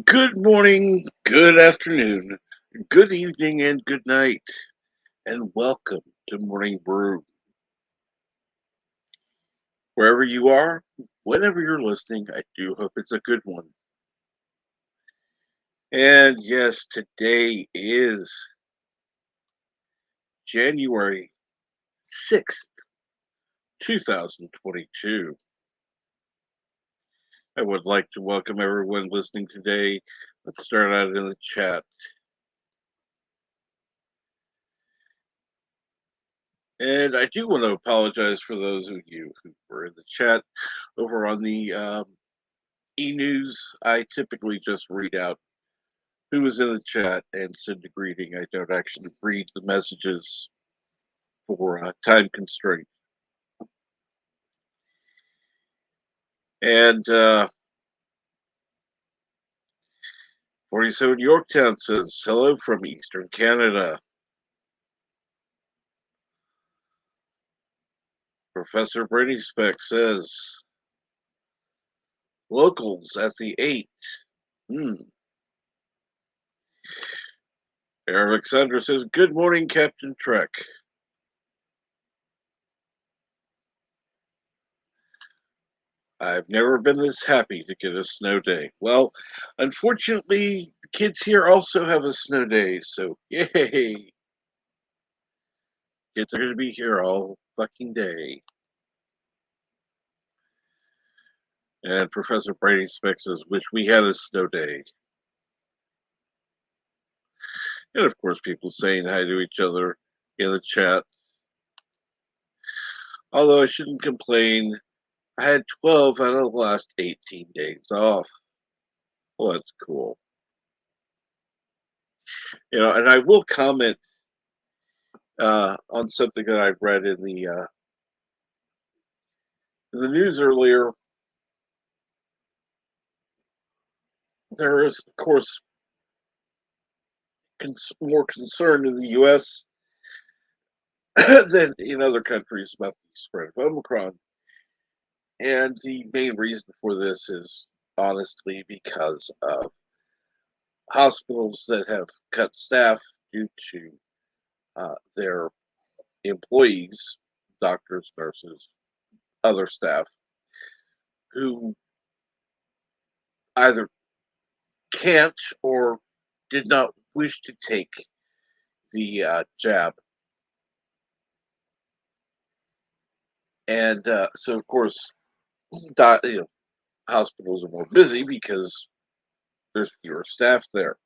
Good morning, good afternoon, good evening, and good night, and welcome to Morning Brew. Wherever you are, whenever you're listening, I do hope it's a good one. And yes, today is January 6th, 2022. I would like to welcome everyone listening today. Let's start out in the chat. And I do want to apologize for those of you who were in the chat over on the e-news. I typically just read out who was in the chat and send a greeting. I don't actually read the messages for time constraint. And 47 Yorktown says, hello from Eastern Canada. Professor Brady Speck says, locals at the 8. Eric Sandra says, good morning, Captain Trek. I've never been this happy to get a snow day. Well, unfortunately, the kids here also have a snow day, so yay! Kids are going to be here all fucking day. And Professor Brady Speck says, wish we had a snow day. And of course, people saying hi to each other in the chat. Although I shouldn't complain, I had 12 out of the last 18 days off. Well, that's cool. And I will comment on something that I read in the news earlier. There is, of course, more concern in the U.S. than in other countries about the spread of Omicron. And the main reason for this is honestly because of hospitals that have cut staff due to their employees, doctors, nurses, other staff, who either can't or did not wish to take the jab. And so, of course, hospitals are more busy because there's fewer staff there,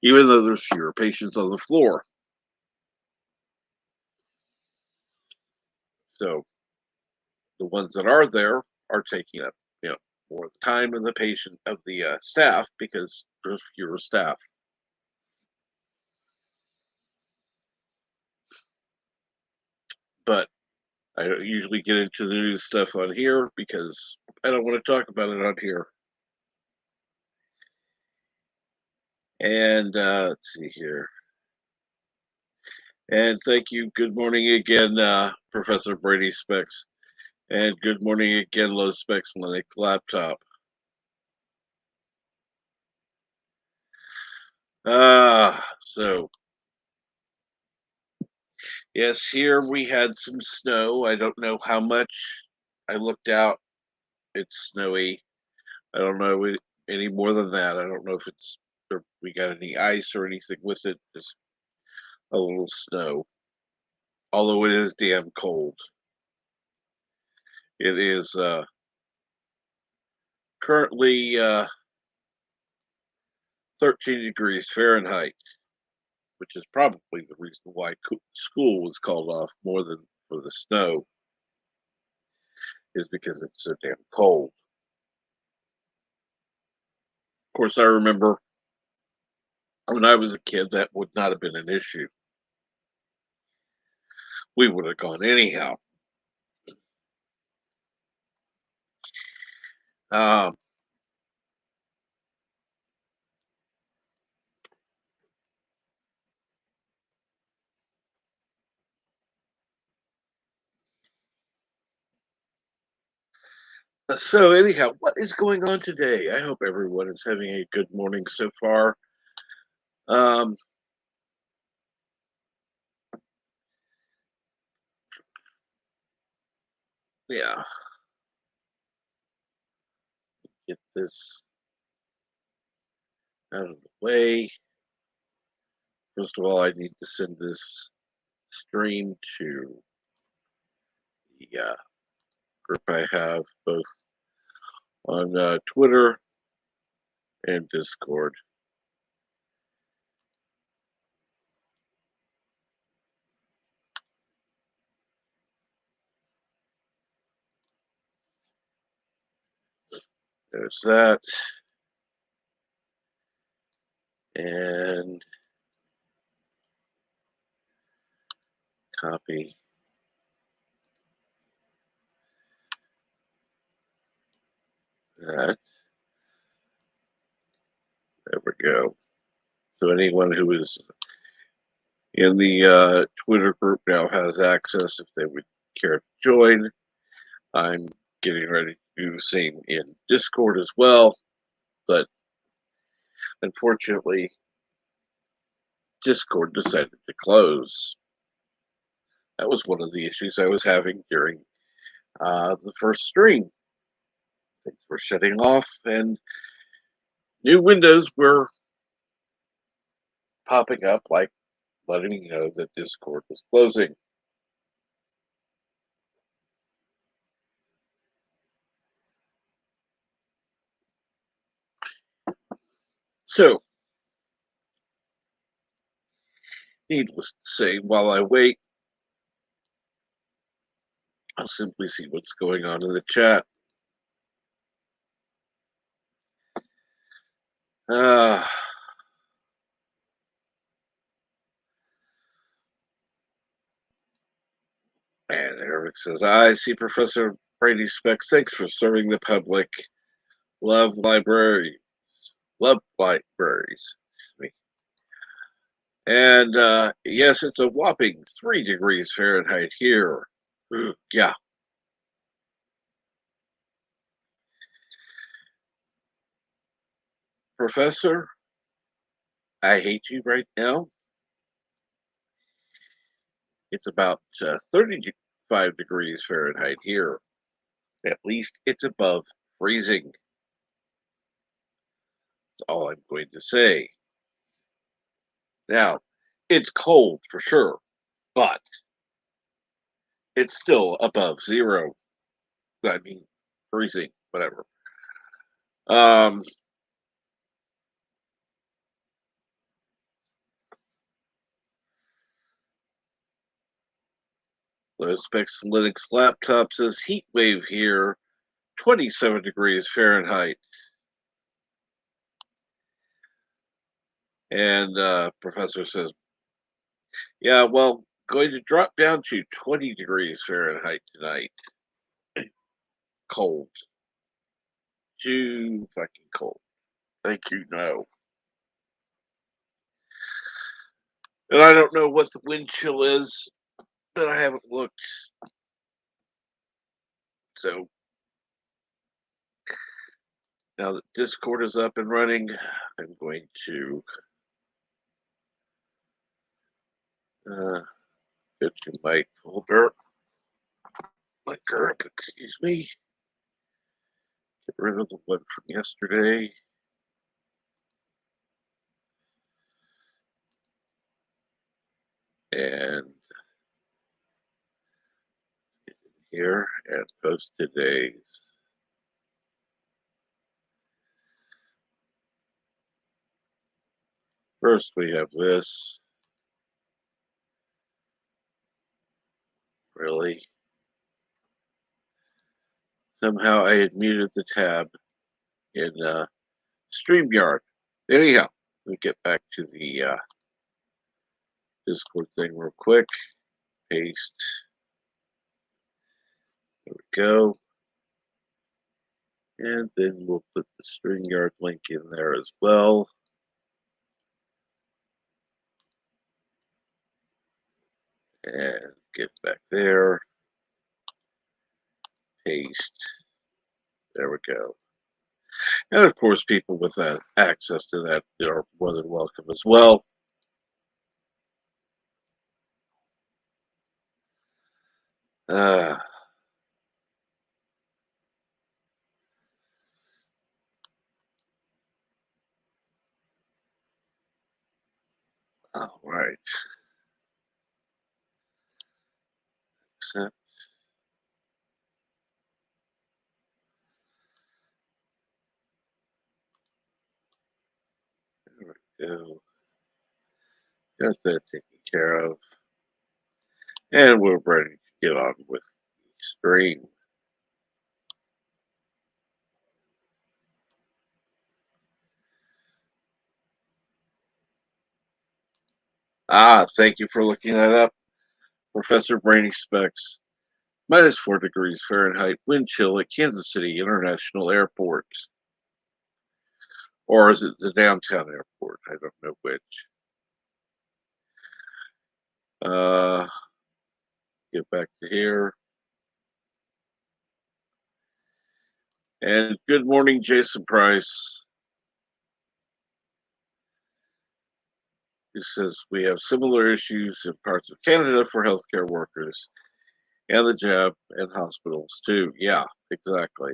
even though there's fewer patients on the floor. So the ones that are there are taking up, more of the time of the staff because there's fewer staff. But I don't usually get into the news stuff on here because I don't want to talk about it on here. And let's see here. And thank you. Good morning again, Professor Brady Specs. And good morning again, Low Specs Linux Laptop. So yes, here we had some snow. I don't know how much. I looked out. It's snowy. I don't know any more than that. I don't know if we got any ice or anything with it. Just a little snow. Although it is damn cold. It is currently 13 degrees Fahrenheit, which is probably the reason why school was called off more than for the snow, is because it's so damn cold. Of course, I remember when I was a kid, that would not have been an issue. We would have gone anyhow. Um, So anyhow, what is going on today? I hope everyone is having a good morning so far. Um, yeah, get this out of the way. First of all, I need to send this stream to the group I have both on Twitter and Discord. There's that. And copy that. There we go. So anyone who is in the Twitter group now has access if they would care to join. I'm getting ready to do the same in Discord as well, but unfortunately, Discord decided to close. That was one of the issues I was having during the first stream. Things were shutting off, and new windows were popping up, like letting me know that Discord was closing. So, needless to say, while I wait, I'll simply see what's going on in the chat. Uh, and Eric says, I see Professor Brady Specs. Thanks for serving the public. Love libraries. Love libraries. And yes, it's a whopping 3 degrees Fahrenheit here. Yeah. Professor, I hate you right now. It's about 35 degrees Fahrenheit here. At least it's above freezing. That's all I'm going to say. Now, it's cold for sure, but it's still above zero. I mean, freezing, whatever. Um, Low specs Linux laptop says heat wave here, 27 degrees Fahrenheit. And Professor says, yeah, well, going to drop down to 20 degrees Fahrenheit tonight. Cold. Too fucking cold. Thank you, no. And I don't know what the wind chill is, but I haven't looked. So now that Discord is up and running, I'm going to go to my folder. My GURP, excuse me. Get rid of the one from yesterday. And get in here and post today's. First, we have this. Really? Somehow I had muted the tab in StreamYard. Anyhow, let me get back to the Discord thing real quick. Paste. There we go. And then we'll put the StreamYard link in there as well. And get back there. Paste. There we go. And of course, people with that access to that are more than welcome as well. Uh, all right. So, there we go. Got that taken care of. And we're ready to get on with the stream. Thank you for looking that up. Professor Brainy Specs, -4 degrees Fahrenheit, wind chill at Kansas City International Airport. Or is it the downtown airport? I don't know which. Uh, get back to here. And good morning, Jason Price, who says we have similar issues in parts of Canada for healthcare workers and the jab and hospitals too. Yeah, exactly.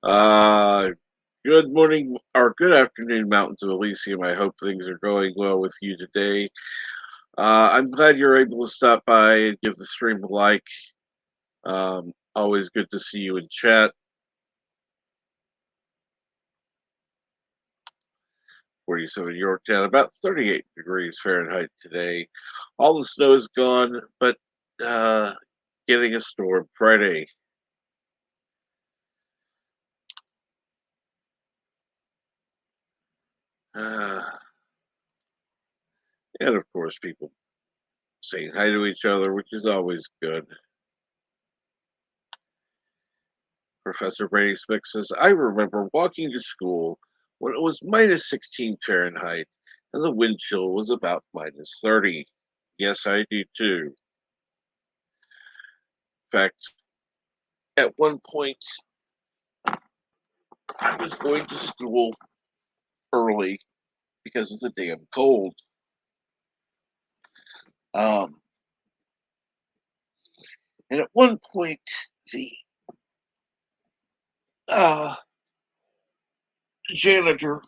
Uh, good morning or good afternoon, Mountains of Elysium. I hope things are going well with you today. I'm glad you're able to stop by and give the stream a like. Always good to see you in chat. 47 Yorktown, about 38 degrees Fahrenheit today. All the snow is gone, but uh, getting a storm Friday. Uh, and of course, people saying hi to each other, which is always good. Professor Brady Spick says, I remember walking to school when it was -16 Fahrenheit and the wind chill was about -30. Yes, I do too. In fact, at one point, I was going to school early because of the damn cold. Um, and at one point, the uh, janitor,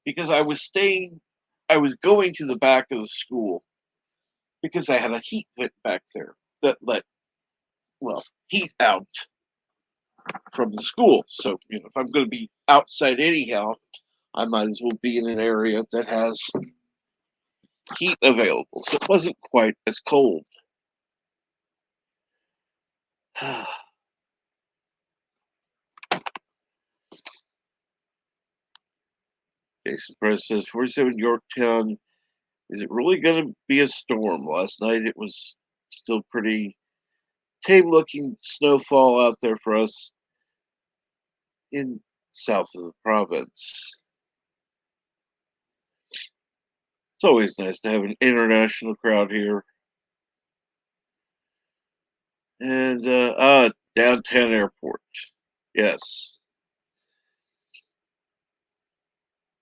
because I was going to the back of the school because I had a heat vent back there that let, well, heat out from the school. So, if I'm going to be outside anyhow, I might as well be in an area that has heat available. So it wasn't quite as cold. Jason Press says 47 Yorktown. Is it really going to be a storm? Last night it was still pretty tame looking snowfall out there for us in south of the province. It's always nice to have an international crowd here. And downtown airport. Yes.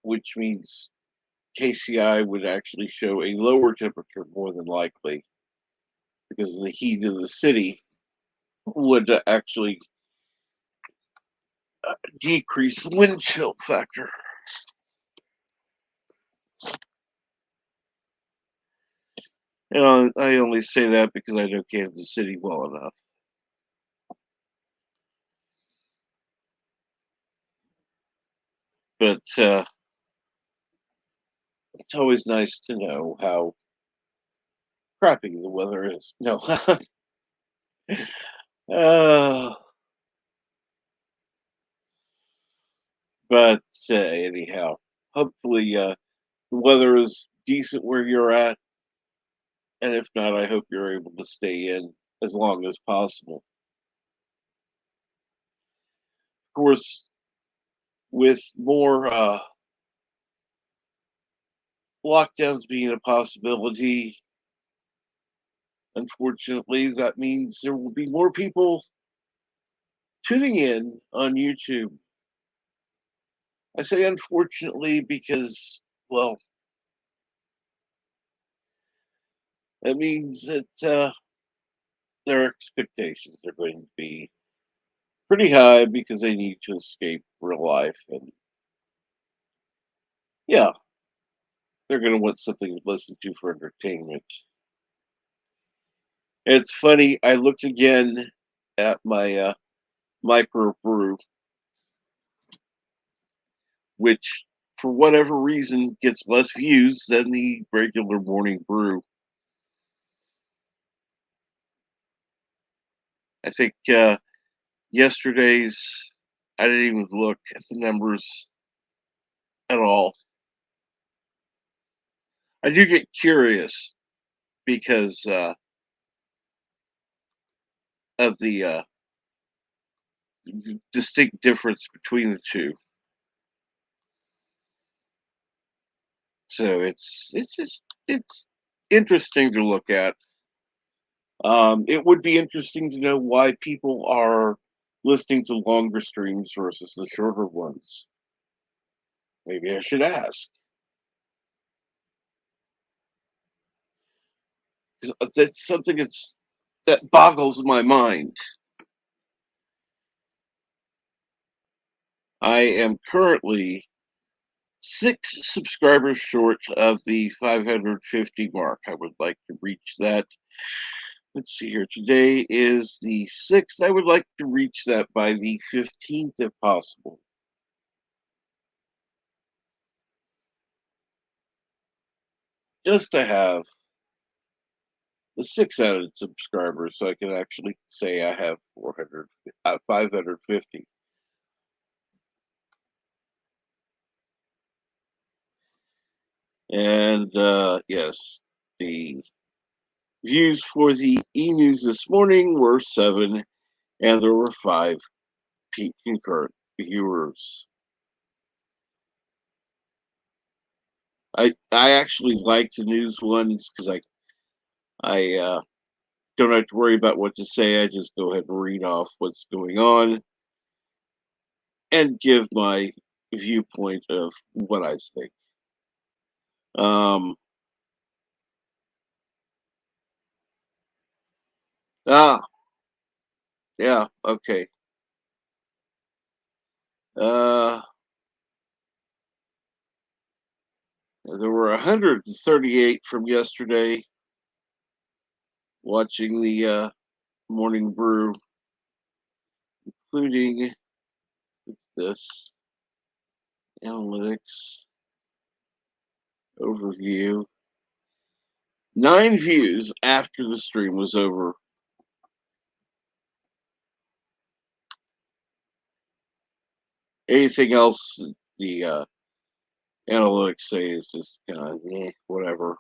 Which means KCI would actually show a lower temperature more than likely because the heat of the city would actually decrease the wind chill factor. And I only say that because I know Kansas City well enough. But it's always nice to know how crappy the weather is. No. uh, but anyhow, hopefully the weather is decent where you're at. And if not, I hope you're able to stay in as long as possible. Of course, with more lockdowns being a possibility, Unfortunately, that means there will be more people tuning in on YouTube. I say unfortunately because, well, that means that their expectations are going to be pretty high because they need to escape real life. And yeah, they're going to want something to listen to for entertainment. And it's funny, I looked again at my micro brew, which for whatever reason gets less views than the regular morning brew. I think yesterday's, I didn't even look at the numbers at all. I do get curious because of the distinct difference between the two. So it's interesting to look at. It would be interesting to know why people are listening to longer streams versus the shorter ones. Maybe I should ask. 'Cause that's something that boggles my mind. I am currently 6 subscribers short of the 550 mark. I would like to reach that. Let's see here. Today is the 6th. I would like to reach that by the 15th if possible. Just to have the 6 added subscribers so I can actually say I have 550. And yes, the views for the e-news this morning were 7, and there were 5 concurrent viewers. I actually like the news ones because I don't have to worry about what to say. I just go ahead and read off what's going on and give my viewpoint of what I think. Um, ah, yeah, okay. Uh, there were 138 from yesterday watching the morning brew, including this analytics overview. 9 views after the stream was over. Anything else the analytics say is just kind of whatever.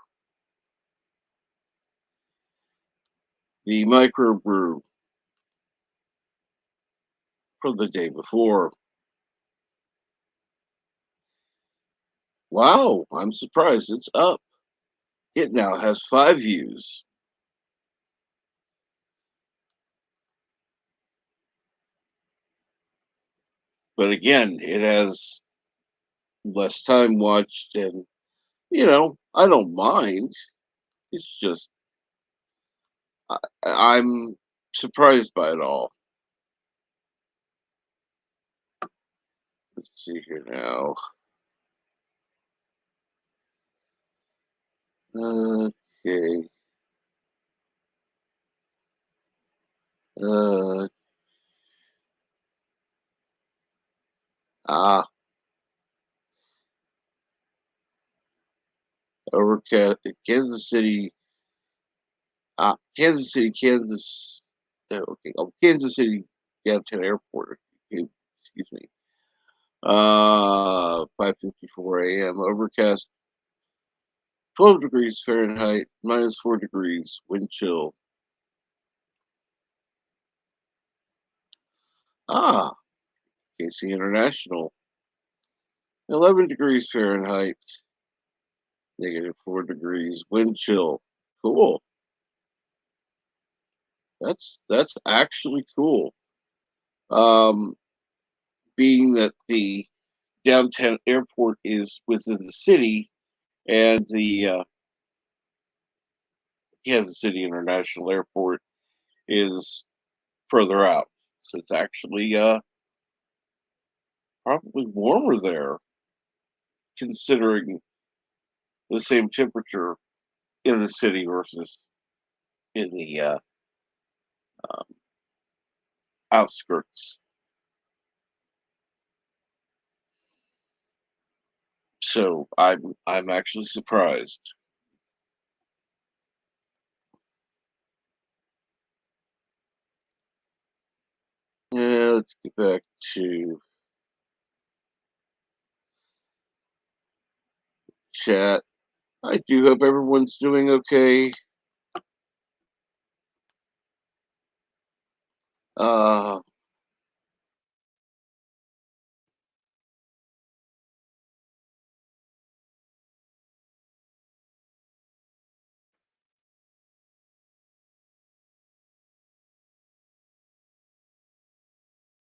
The microbrew from the day before. Wow, I'm surprised it's up. It now has 5 views. But again, it has less time watched, and I don't mind. It's just I'm surprised by it all. Let's see here now. Okay. Uh, ah, Overcast, Kansas City, Kansas City, Kansas. Okay, Kansas City downtown airport. Excuse me. 5:54 a.m. Overcast, 12 degrees Fahrenheit, -4 degrees, wind chill. Ah, KC International, 11 degrees Fahrenheit, -4 degrees, wind chill. Cool. That's actually cool. Um, Being that the downtown airport is within the city, and the Kansas City International Airport is further out, so it's actually probably warmer there, considering the same temperature in the city versus in the um, outskirts. So I'm actually surprised. Yeah, let's get back to chat. I do hope everyone's doing okay. Uh,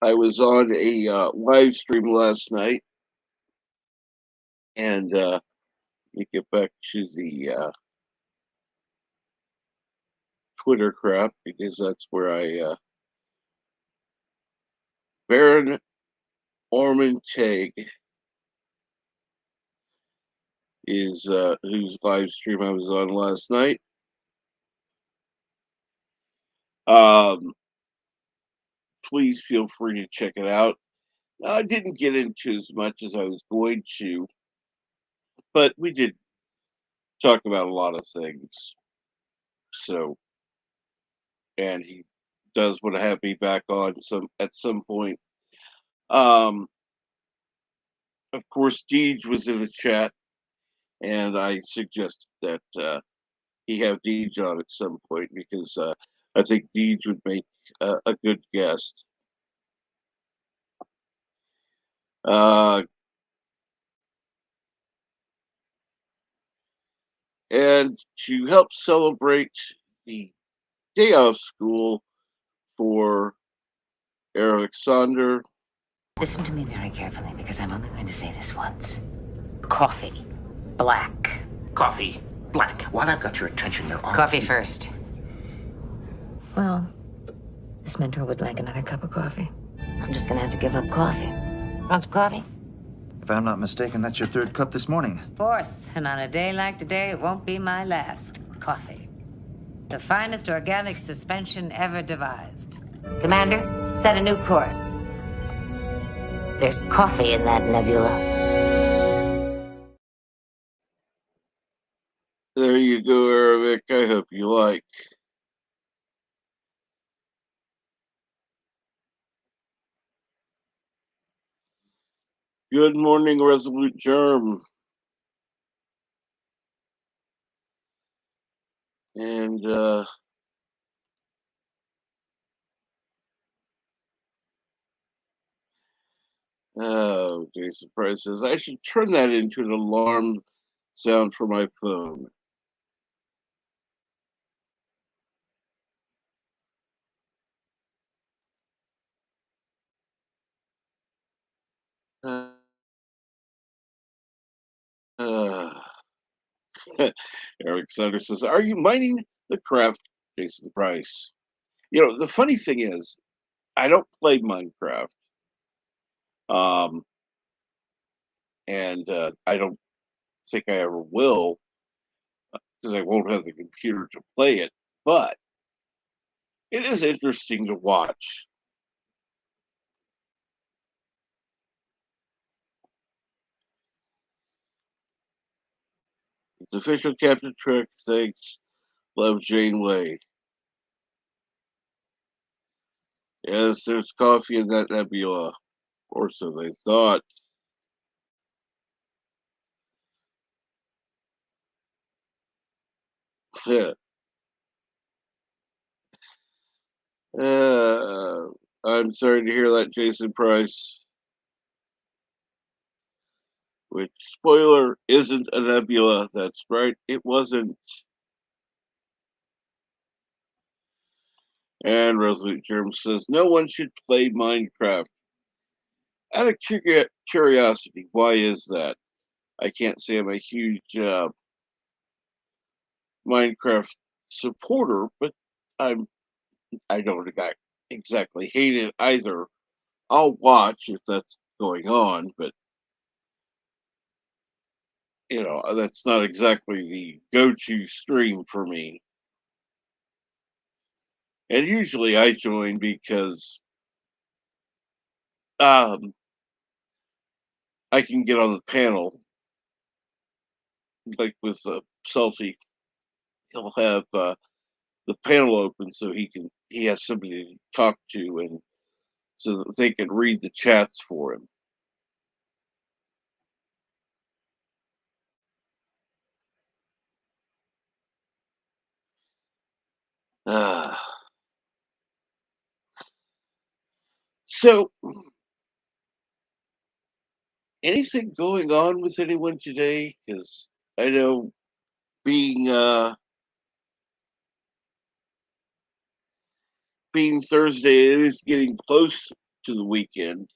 I was on a live stream last night, and you get back to the Twitter crap because that's where Baron Ormond is whose live stream I was on last night. Um, please feel free to check it out. I didn't get into as much as I was going to, but we did talk about a lot of things. So, and he does want to have me back on some at some point. Um, of course, Deej was in the chat, and I suggested that he have Deej on at some point because I think Deej would make a good guest. Uh, and to help celebrate the day of school for Alexander. Listen to me very carefully because I'm only going to say this once. Coffee. Black. Coffee. Black. While I've got your attention, there are... Coffee first. Well, this mentor would like another cup of coffee. I'm just gonna have to give up coffee. Want some coffee? If I'm not mistaken, that's your third cup this morning. Fourth, and on a day like today, it won't be my last. Coffee. The finest organic suspension ever devised. Commander, set a new course. There's coffee in that nebula. There you go, Arabic. I hope you like. Good morning, Resolute Germ. And oh, Jason Price says I should turn that into an alarm sound for my phone. Uh, Eric Sutter says, "Are you mining the craft, Jason Price?" You know, the funny thing is, I don't play Minecraft, um, and I don't think I ever will because I won't have the computer to play it. But it is interesting to watch. It's official Captain Trick. Thanks. Love Janeway. Yes, there's coffee in that nebula, or so they thought. uh, I'm sorry to hear that, Jason Price. Which, spoiler, isn't a nebula. That's right, it wasn't. And Resolute Germ says, no one should play Minecraft. Out of curiosity, why is that? I can't say I'm a huge Minecraft supporter, but I don't exactly hate it either. I'll watch if that's going on, but that's not exactly the go-to stream for me. And usually I join because I can get on the panel, like with Selfie. He'll have the panel open so he has somebody to talk to, and so that they can read the chats for him. So, anything going on with anyone today? Because I know being being Thursday, it is getting close to the weekend,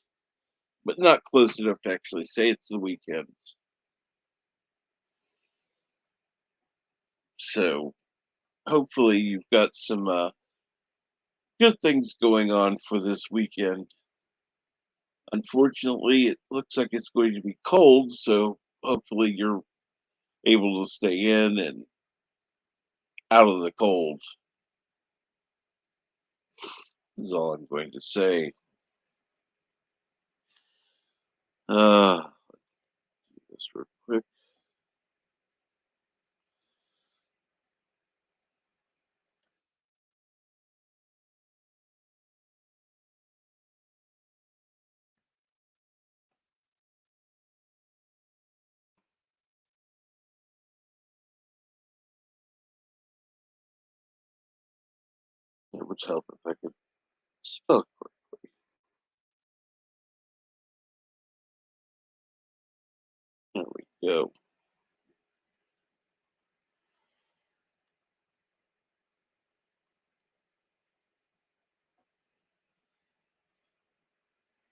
but not close enough to actually say it's the weekend. So, hopefully, you've got some good things going on for this weekend. Unfortunately, it looks like it's going to be cold, so hopefully you're able to stay in and out of the cold, is all I'm going to say. This real quick. It would help if I could spell correctly. There we go.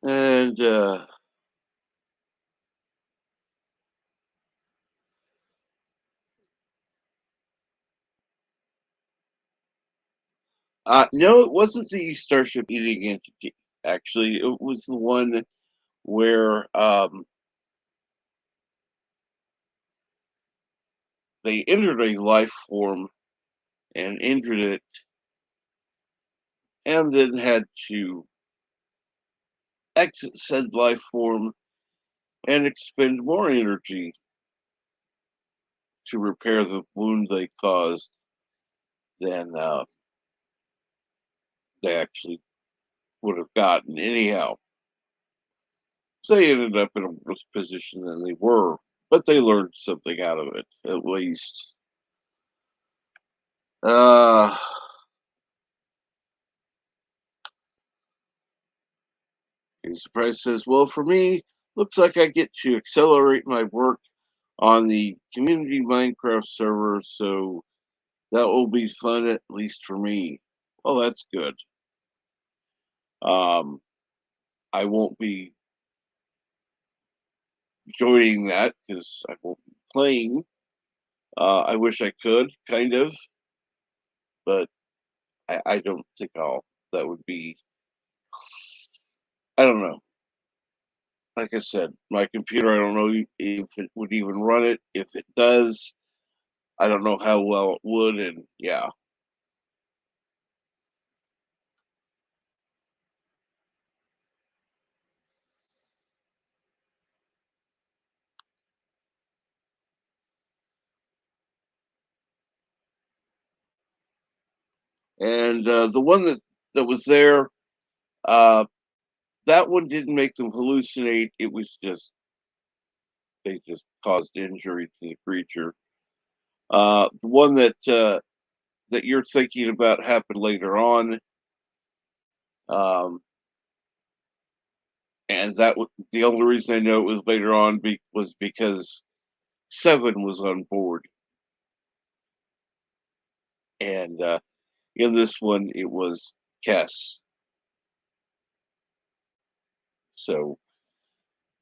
And no, it wasn't the Starship Eating Entity. Actually, it was the one where they entered a life form and injured it, and then had to exit said life form and expend more energy to repair the wound they caused than they actually would have gotten anyhow. So they ended up in a worse position than they were, but they learned something out of it, at least. Uh, Surprise says, well, for me, looks like I get to accelerate my work on the community Minecraft server, so that will be fun, at least for me. Well, that's good. I won't be joining that because I won't be playing. I wish I could, kind of, but I don't think that would be, I don't know. Like I said, my computer, I don't know if it would even run it. If it does, I don't know how well it would, and yeah. And the one that was there, uh, that one didn't make them hallucinate. It was just they just caused injury to the creature. The one that you're thinking about happened later on, um, and the only reason I know it was later on was because Seven was on board, and in this one it was podcasts. So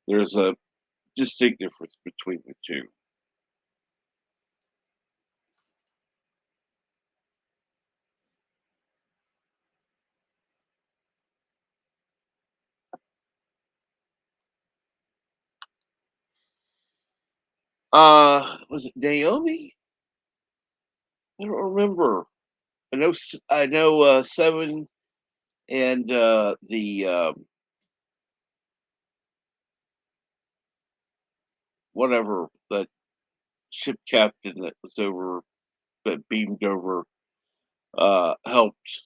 there's a distinct difference between the two. Was it Naomi? I don't remember. I know, Seven and the whatever that ship captain that beamed over helped.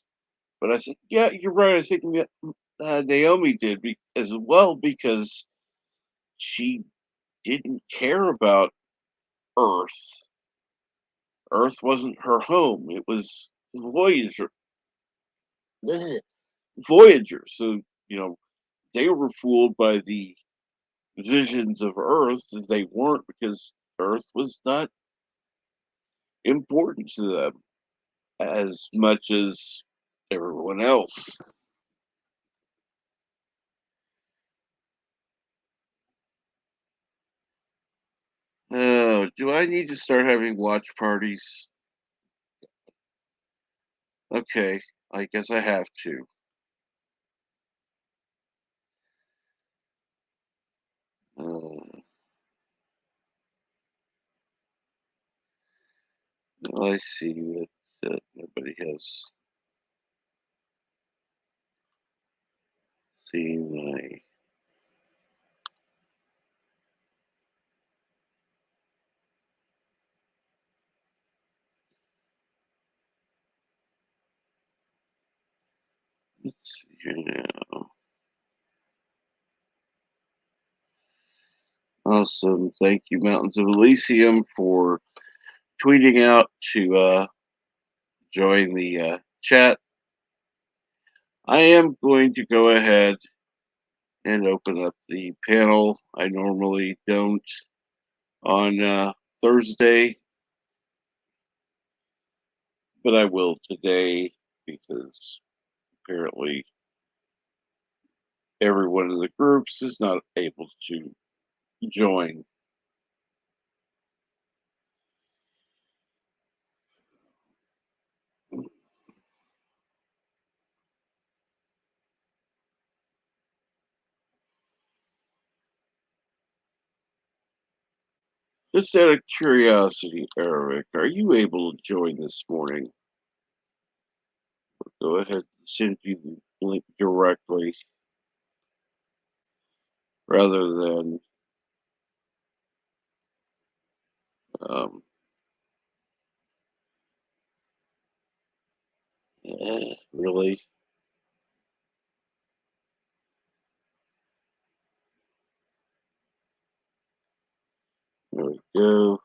But I think, yeah, you're right. I think Naomi did as well because she didn't care about Earth. Earth wasn't her home. It was Voyager. Voyager. So, they were fooled by the visions of Earth, and they weren't because Earth was not important to them as much as everyone else. Oh, do I need to start having watch parties? Okay, I guess I have to. Uh, I see that nobody has seen my. Let's see here now. Awesome. Thank you, Mountains of Elysium, for tweeting out to join the chat. I am going to go ahead and open up the panel. I normally don't on Thursday, but I will today because apparently everyone in the groups is not able to join. Just out of curiosity, Eric, are you able to join this morning? Go ahead and send you the link directly rather than um, really. There we go.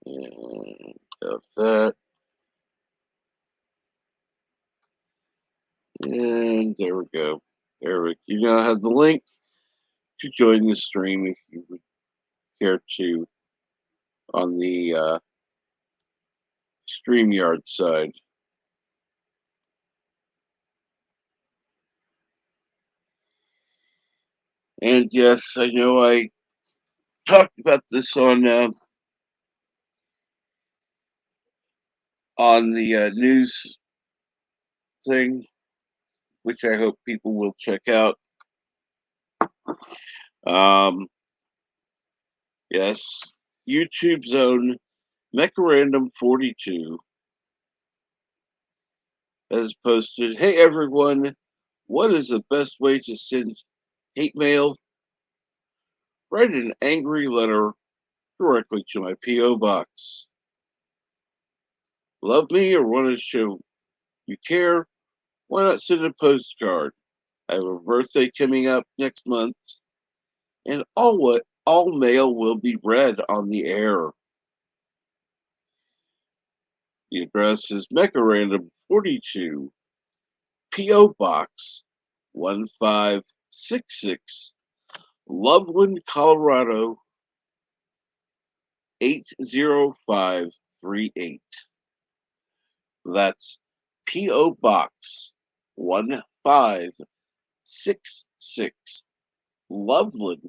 And of that. And there we go. Eric, you now have the link to join the stream if you would care to on the StreamYard side. And yes, I know I talked about this on the news thing, which I hope people will check out. Um, yes, YouTube's own Mecha42 has posted, "Hey everyone, what is the best way to send hate mail? Write an angry letter directly to my P.O. box. Love me or want to show you care? Why not send a postcard? I have a birthday coming up next month, and all mail will be read on the air. The address is Mecha42, P.O. Box 1566, Loveland, Colorado 80538. That's P.O. Box 1566, Loveland,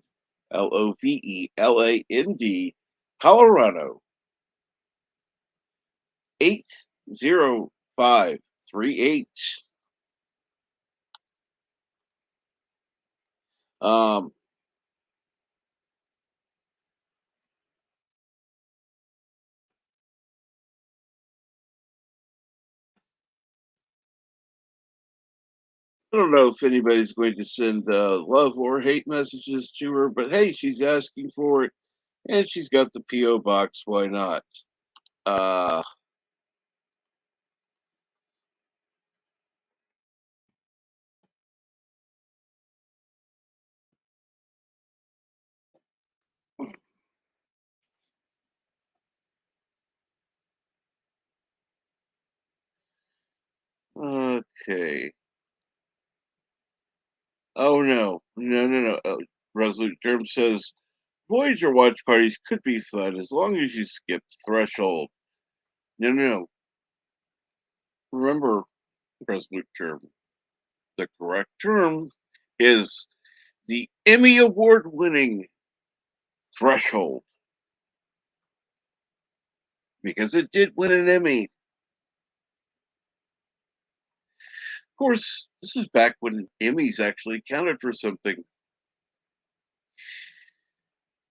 Loveland, Colorado 80538. Um, I don't know if anybody's going to send love or hate messages to her, but hey, she's asking for it, and she's got the P.O. box. Why not? Uh, okay. Oh no, no, no, no. Resolute Germ says Voyager watch parties could be fun as long as you skip threshold. No, no, no. Remember, Resolute Germ, the correct term is the Emmy Award winning threshold because it did win an Emmy. Of course, this is back when Emmys actually counted for something.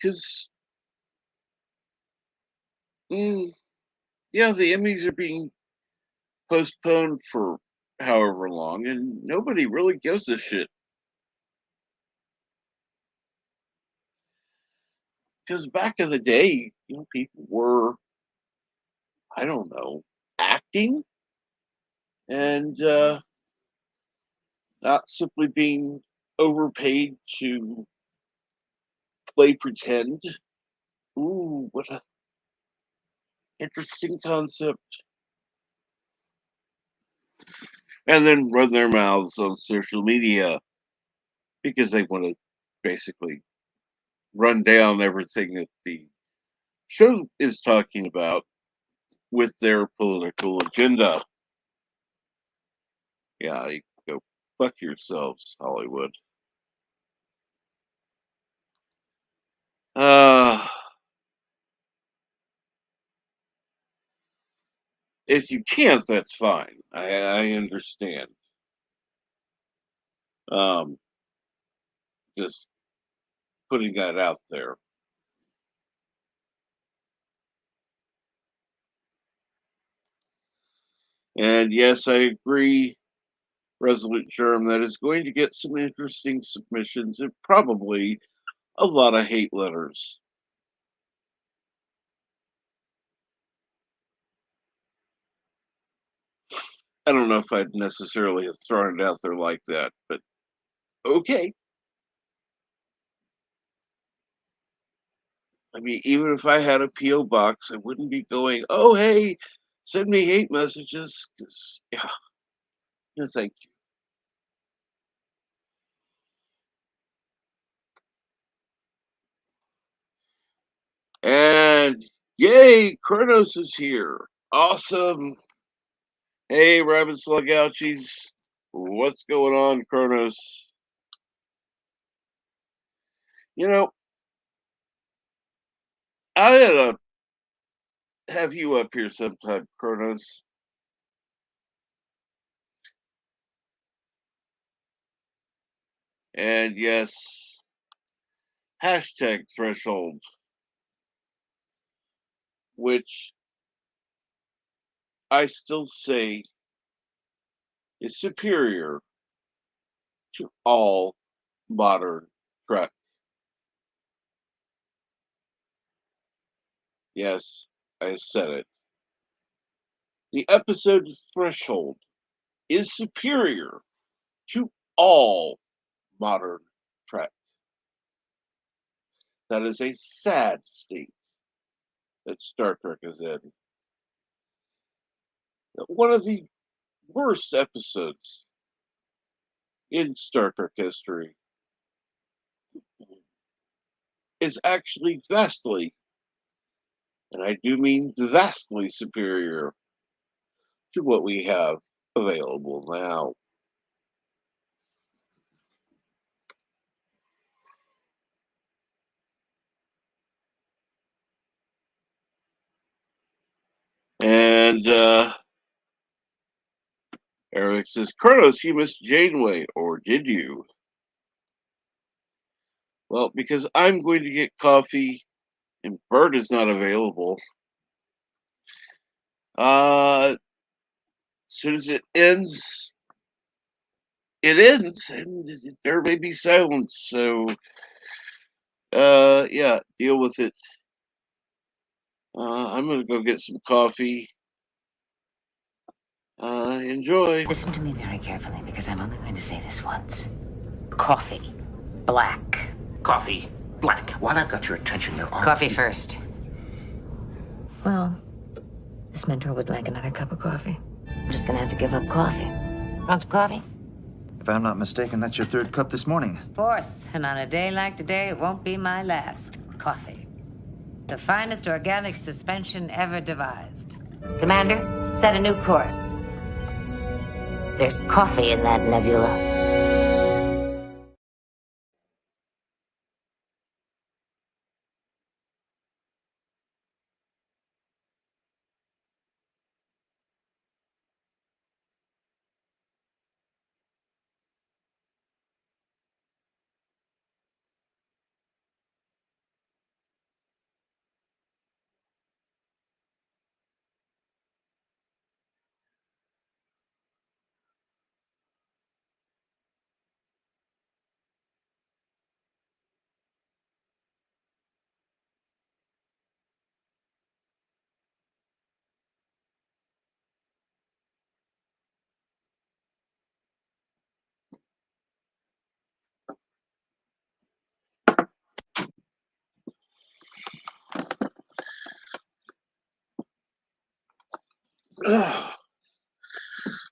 Because, yeah, the Emmys are being postponed for however long, and nobody really gives a shit. Because back in the day, people were, I don't know, acting and not simply being overpaid to play pretend. Ooh, what a interesting concept. And then run their mouths on social media because they want to basically run down everything that the show is talking about with their political agenda. Yeah, you go fuck yourselves, Hollywood. Uh, if you can't, that's fine. I understand. Um, just putting that out there. And yes, I agree, Resolute Germ, that is going to get some interesting submissions and probably a lot of hate letters. I don't know if I'd necessarily have thrown it out there like that, but okay. I mean, even if I had a P.O. box, I wouldn't be going, oh, hey, send me hate messages. Because, yeah, no, thank you. And yay, Kronos is here. Awesome. Hey, Rabbit Slug Ouchies. What's going on, Kronos? You know, I have you up here sometime, Kronos. And yes, hashtag threshold, which I still say is superior to all modern Trek. Yes, I said it. The episode Threshold is superior to all modern Trek. That is a sad state that Star Trek is in. One of the worst episodes in Star Trek history is actually vastly And I do mean vastly superior to what we have available now. And Eric says, Kronos, you missed Janeway, or did you? Well, because I'm going to get coffee and Bert is not available. As soon as it ends, and there may be silence. So, yeah, deal with it. I'm going to go get some coffee. Enjoy. Listen to me very carefully because I'm only going to say this once. Coffee. Black. Coffee. Black. While I've got your attention, there are... Coffee first. Well, this mentor would like another cup of coffee. I'm just gonna have to give up coffee. Want some coffee? If I'm not mistaken, that's your third cup this morning. Fourth, and on a day like today, it won't be my last. Coffee. The finest organic suspension ever devised. Commander, set a new course. There's coffee in that nebula.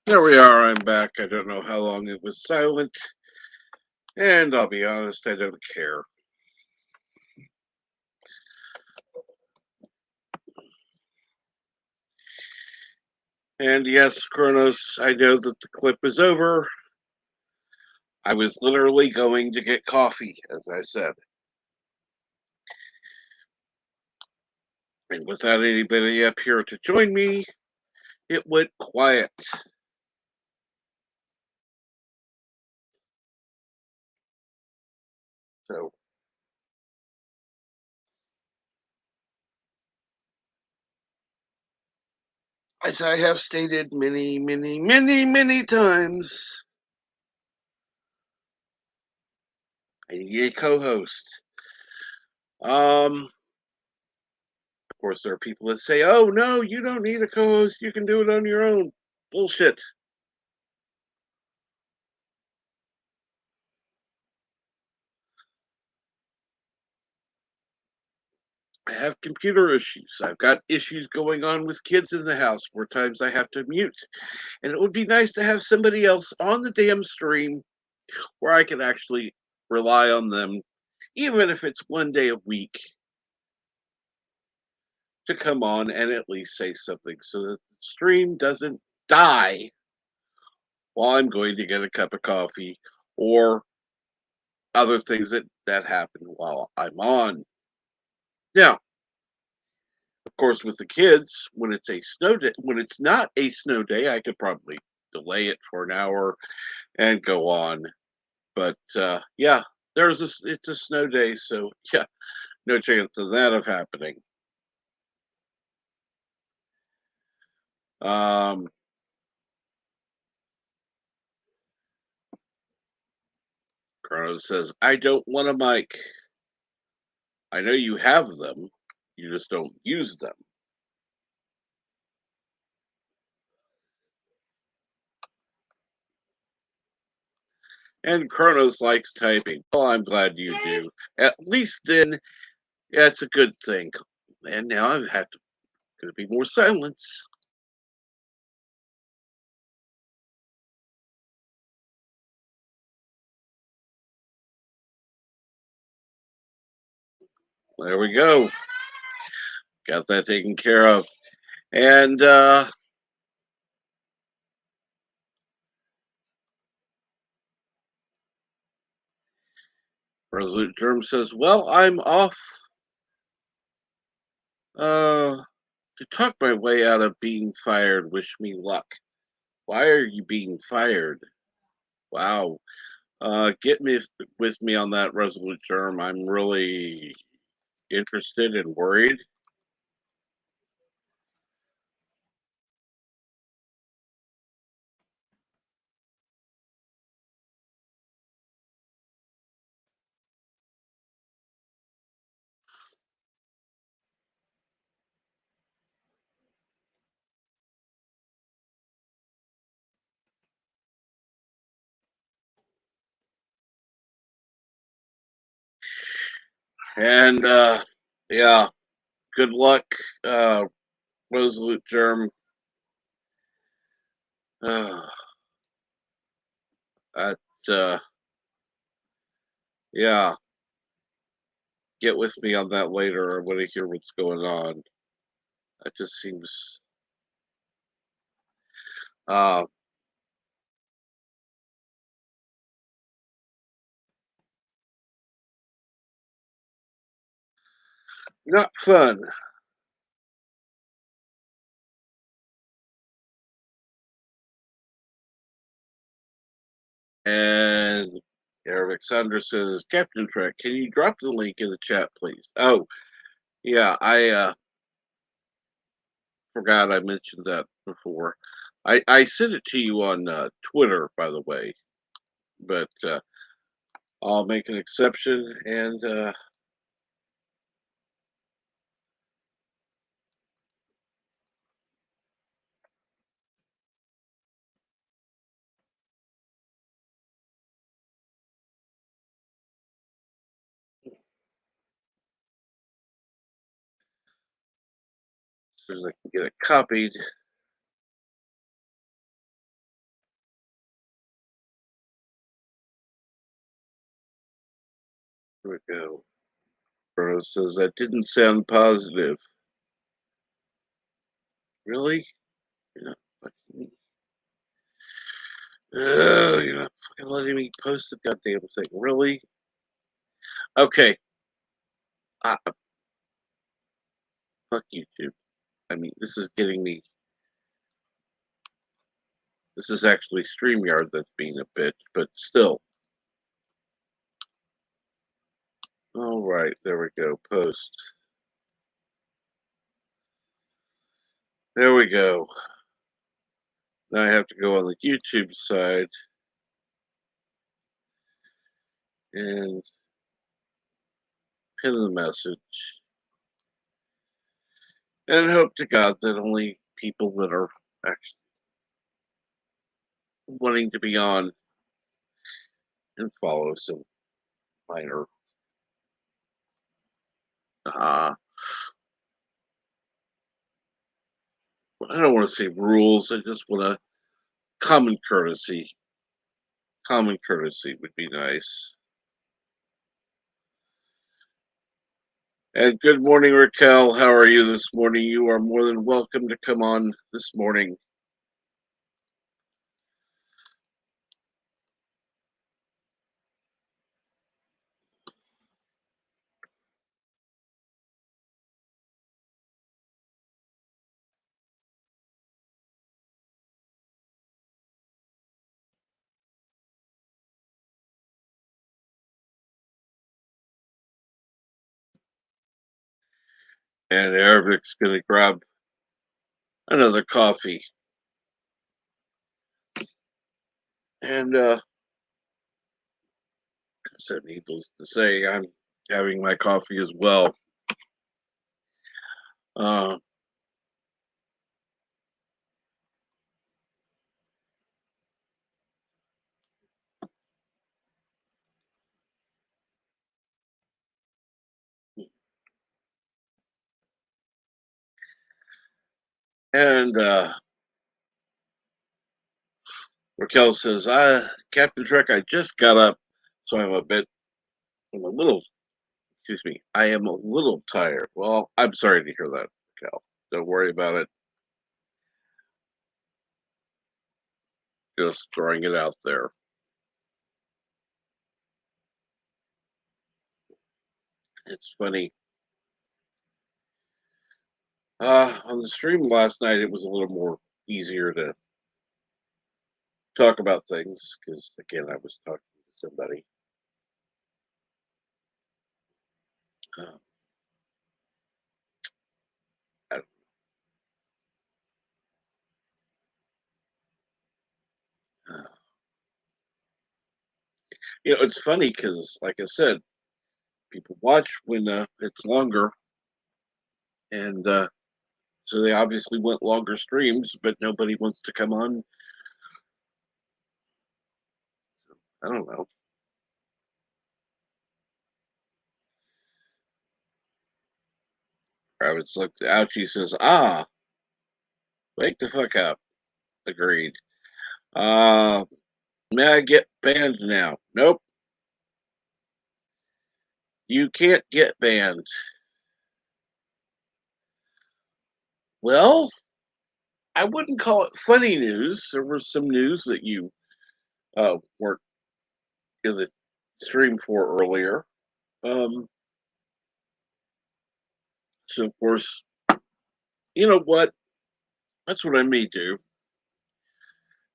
There we are. I'm back. I don't know how long it was silent. And I'll be honest, I don't care. And yes, Kronos, I know that the clip is over. I was literally going to get coffee, as I said. And without anybody up here to join me, it went quiet. So, as I have stated many times, I need a co-host. Of course, there are people that say, "Oh no, you don't need a co-host. You can do it on your own." Bullshit. I have computer issues. I've got issues going on with kids in the house where times I have to mute. And it would be nice to have somebody else on the damn stream where I can actually rely on them, even if it's one day a week, to come on and at least say something so that the stream doesn't die while I'm going to get a cup of coffee or other things that happen while I'm on. Now, of course, with the kids, when it's a snow day, when it's not a snow day, I could probably delay it for an hour and go on. But yeah, it's a snow day, so yeah, no chance of that of happening. Um, Carlos says, I don't want a mic. I know you have them, you just don't use them. And Kronos likes typing. Well, I'm glad you do. At least then, that's a good thing. And now I have to going to be more silence. There we go. got that taken care of. And Resolute Germ says, well, I'm off to talk my way out of being fired. Wish me luck. Why are you being fired? Wow. Get me with me on that, Resolute Germ. I'm really interested and worried. And yeah, good luck, Resolute Germ. Uh, at, yeah, get with me on that later. I want to hear what's going on. That just seems uh, not fun. And Eric Sander says, Captain Trek, can you drop the link in the chat, please? Oh, yeah, I forgot I mentioned that before. I sent it to you on Twitter, by the way, but I'll make an exception and as soon as I can get it copied. Here we go. Bruno says that didn't sound positive. Really? You're not fucking, you're not fucking letting me post the goddamn thing. Really? Okay. Fuck YouTube. I mean, this is getting me. This is actually StreamYard that's being a bitch, but still. All right, there we go. Post. There we go. Now I have to go on the YouTube side and pin the message and hope to God that only people that are actually wanting to be on and follow some minor uh I don't want to say rules, I just want to common courtesy. Common courtesy would be nice. And good morning, Raquel. How are you this morning? You are more than welcome to come on this morning. And Eric's going to grab another coffee. And so needless to say, I'm having my coffee as well. Uh, and Raquel says, Captain Trek, I just got up, so I'm a little, excuse me, I am a little tired. Well, I'm sorry to hear that, hell. Don't worry about it. Just throwing it out there. It's funny. On the stream last night, it was a little more easier to talk about things because, again, I was talking to somebody. Uh, I, uh, it's funny because, like I said, people watch when it's longer, and so they obviously want longer streams, but nobody wants to come on. I don't know. Rabbits looked out. She says, wake the fuck up. Agreed. Uh, may I get banned now? Nope. You can't get banned. Well, I wouldn't call it funny news. There was some news that you weren't in the stream for earlier. Um, so, of course, you know what? That's what I may do.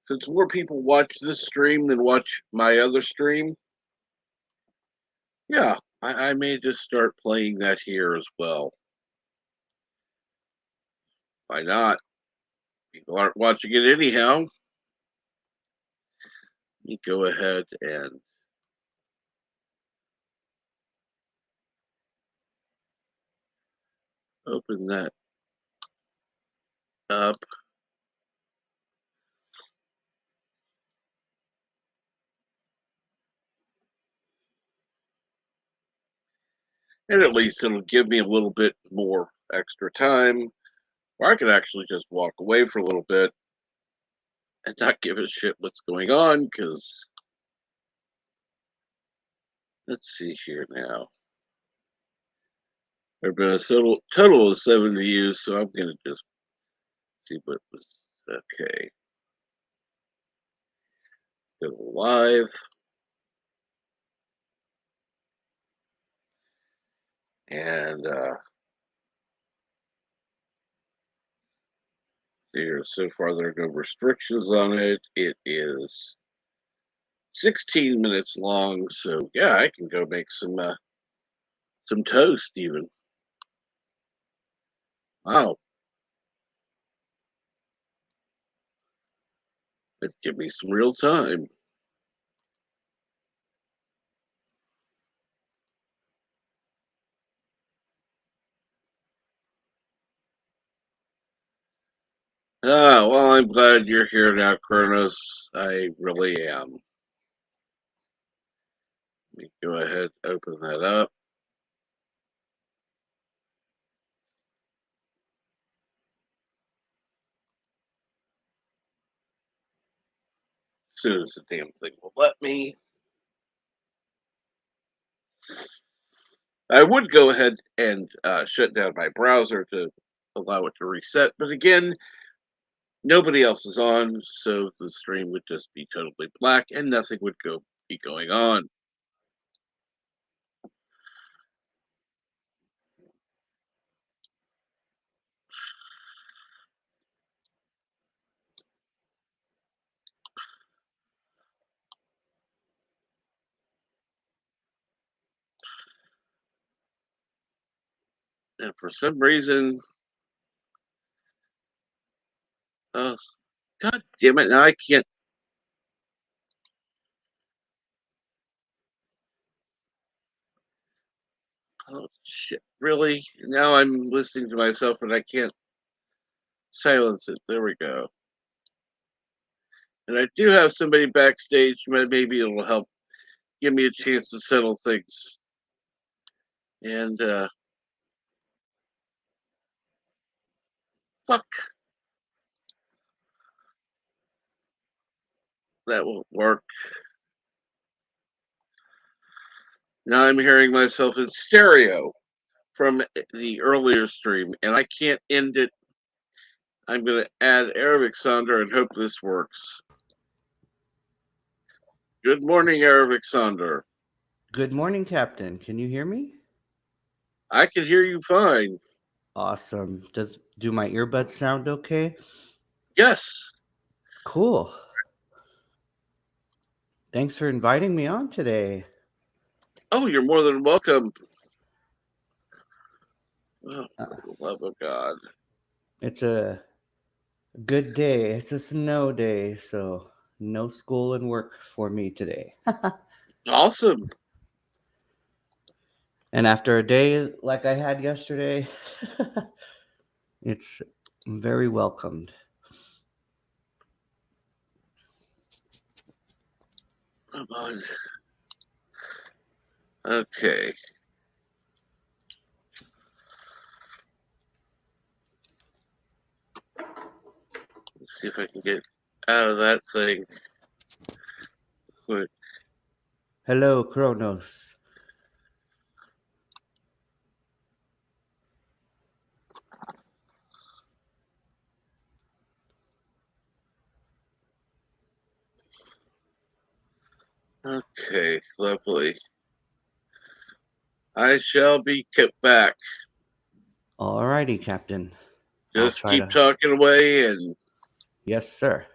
Since more people watch this stream than watch my other stream, yeah, I may just start playing that here as well. Why not? People aren't watching it anyhow. Let me go ahead and open that up. And at least it'll give me a little bit more extra time, or I could actually just walk away for a little bit and not give a shit what's going on, because let's see here now. There have been a total of 7 views, so I'm going to just see what was okay. Go live. And here, so far there are no restrictions on it. It is 16 minutes long, so yeah, I can go make some toast even. Wow, it'd give me some real time. Well, I'm glad you're here now, Kronos. I really am. Let me go ahead and open that up. As soon as the damn thing will let me. I would go ahead and shut down my browser to allow it to reset, but again, nobody else is on, so the stream would just be totally black and nothing would be going on. And for some reason, uh, God damn it, now I can't. Oh, shit, really? Now I'm listening to myself and I can't silence it. There we go. And I do have somebody backstage. Maybe it'll help give me a chance to settle things. And fuck, that won't work. Now I'm hearing myself in stereo. from the earlier stream, and I can't end it. I'm going to add Alexander and hope this works. Good morning, Alexander. Good morning, Captain. Can you hear me? I can hear you fine. Awesome. Do my earbuds sound okay? Yes. Cool. Thanks for inviting me on today. Oh, you're more than welcome. Oh, Uh, for the love of God. It's a good day. It's a snow day, so no school and work for me today. Awesome. And after a day like I had yesterday, it's very welcomed. Come on. Okay. Let's see if I can get out of that thing quick. Hello, Kronos. Okay, lovely. I shall be kept back. Alrighty, Captain. I'll Just try keep to. talking away, and Yes, sir.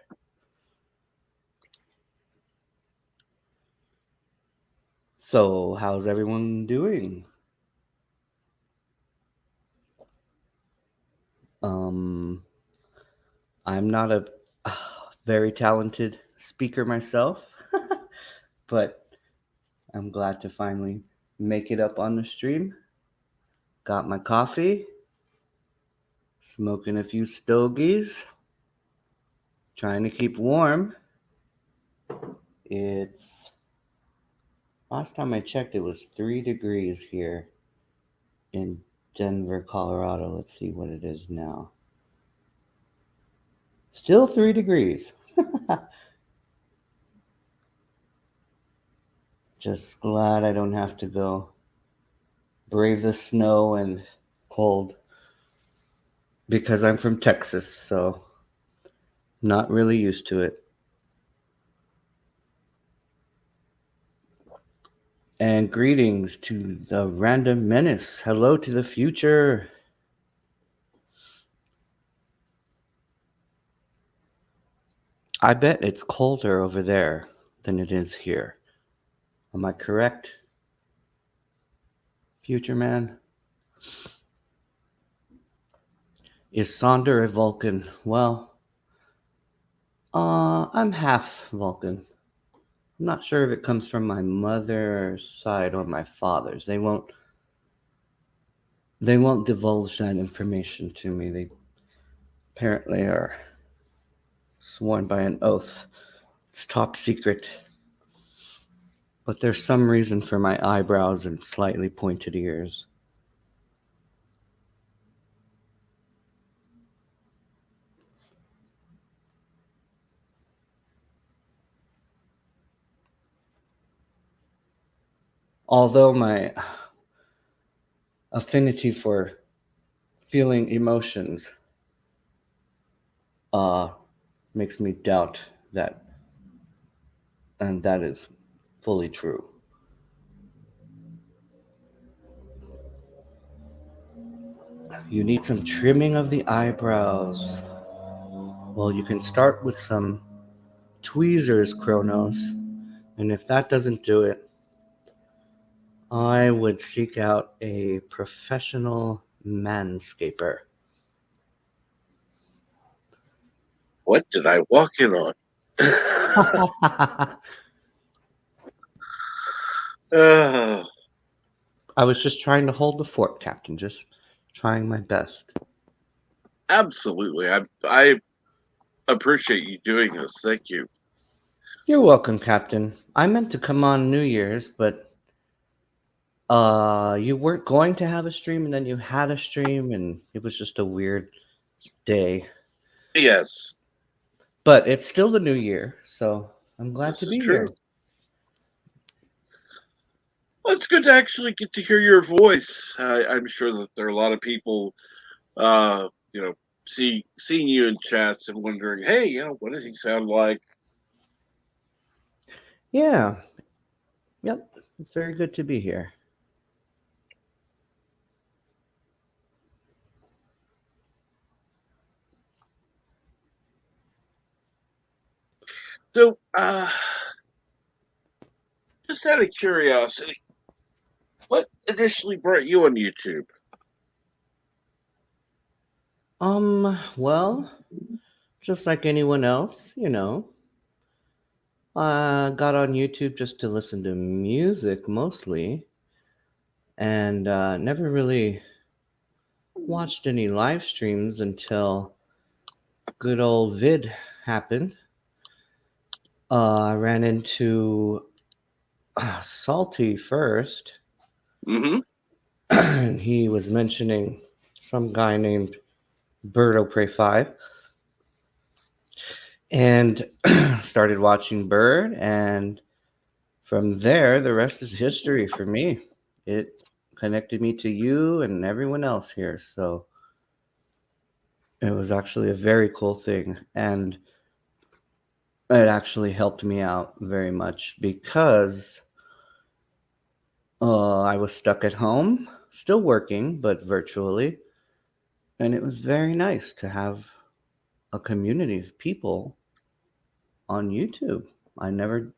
So, how's everyone doing? Um, I'm not a very talented speaker myself, but I'm glad to finally make it up on the stream. Got my coffee, smoking a few stogies, trying to keep warm. It's last time I checked, it was 3 degrees here in Denver, Colorado. Let's see what it is now. Still 3 degrees. Just glad I don't have to go brave the snow and cold because I'm from Texas, so not really used to it. And greetings to the random menace. Hello to the future. I bet it's colder over there than it is here. Am I correct, future man? Is Sonder a Vulcan? Well, I'm half Vulcan. I'm not sure if it comes from my mother's side or my father's. They won't divulge that information to me. They apparently are sworn by an oath. It's top secret. But there's some reason for my eyebrows and slightly pointed ears. Although my affinity for feeling emotions uh, makes me doubt that, and that is fully true. You need some trimming of the eyebrows. Well, you can start with some tweezers, Kronos, and if that doesn't do it, I would seek out a professional manscaper. what did I walk in on? Oh, I was just trying to hold the fort, Captain, just trying my best. absolutely. I appreciate you doing this. Thank you. You're welcome, Captain. I meant to come on New Year's, but you weren't going to have a stream and then you had a stream and it was just a weird day. Yes, But it's still the new year, so I'm glad this to is be true. here. Well, it's good to actually get to hear your voice. I'm sure that there are a lot of people, uh, you know, seeing you in chats and wondering, hey, what does he sound like? Yeah, yep. It's very good to be here. So, just out of curiosity, what initially brought you on YouTube? Well, just like anyone else, I got on YouTube just to listen to music mostly, and never really watched any live streams until good old vid happened. I ran into Salty first, Mm-hmm. and he was mentioning some guy named Birdo Prey 5, and started watching Bird, and from there, the rest is history for me. It connected me to you and everyone else here, so it was actually a very cool thing, and it actually helped me out very much because I was stuck at home, still working, but virtually, and it was very nice to have a community of people on YouTube. I never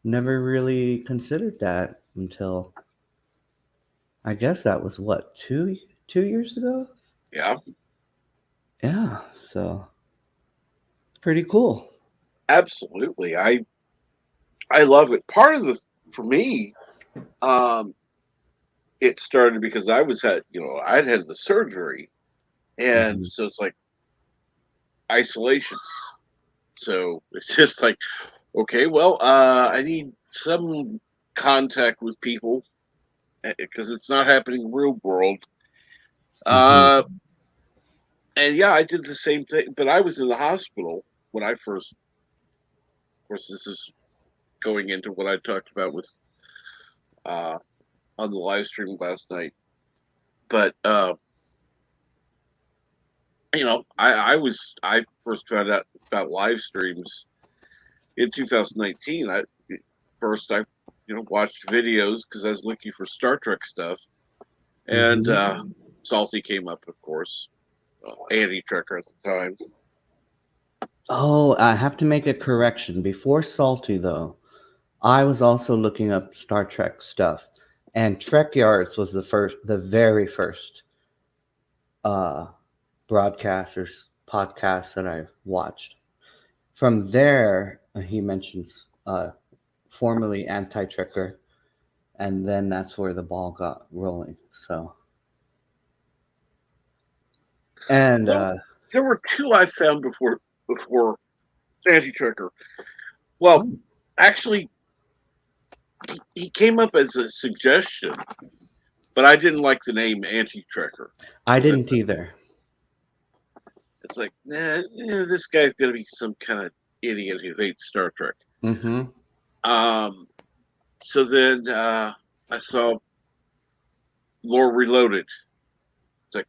really considered that until I guess that was what, 2 years ago? Yeah, Yeah, so it's pretty cool. absolutely. I love it. Part of the for me, um, it started because I'd had the surgery, and Hmm. so it's like isolation. So it's just like, okay, well, I need some contact with people because it's not happening in real world. Hmm. Uh, and yeah, I did the same thing, but I was in the hospital when I first. Of course, this is going into what I talked about with uh, on the live stream last night. But I first found out about live streams in 2019. I watched videos because I was looking for Star Trek stuff, and Hmm. Salty came up, of course, Andy Trekker at the time. Oh, I have to make a correction. Before Salty, though, I was also looking up Star Trek stuff, and Trek Yards was the very first uh, broadcast or podcast that I watched. From there, he mentions formerly Anti-Trekker, and then that's where the ball got rolling. So, and Well, there were two I found before Andy Trekker. Well, oh, actually, he came up as a suggestion, but I didn't like the name Anti Trekker I because didn't either. it's like, this guy's gonna be some kind of idiot who hates Star Trek. Mm-hmm. Um, so then I saw Lore Reloaded. It's like,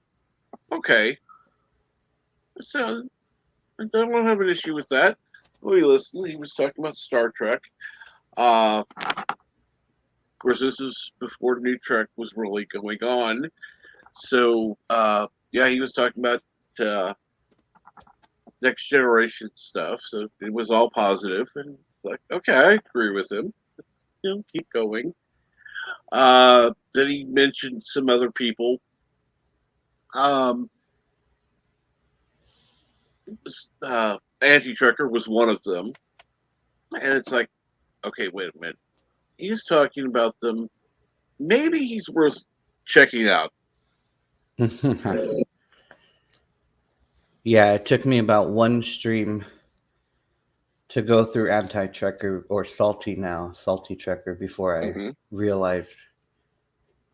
okay, so I don't have an issue with that. We listened. He was talking about Star Trek. Of course, this is before New Trek was really going on. So, yeah, he was talking about uh, next generation stuff. So it was all positive, and like, okay, I agree with him. Keep going. Then he mentioned some other people. Um, Anti Trucker was one of them, and it's like, okay, wait a minute. He's talking about them. Maybe he's worth checking out. Yeah, it took me about one stream to go through Anti-Trekker or Salty Trekker, before I Mm-hmm. realized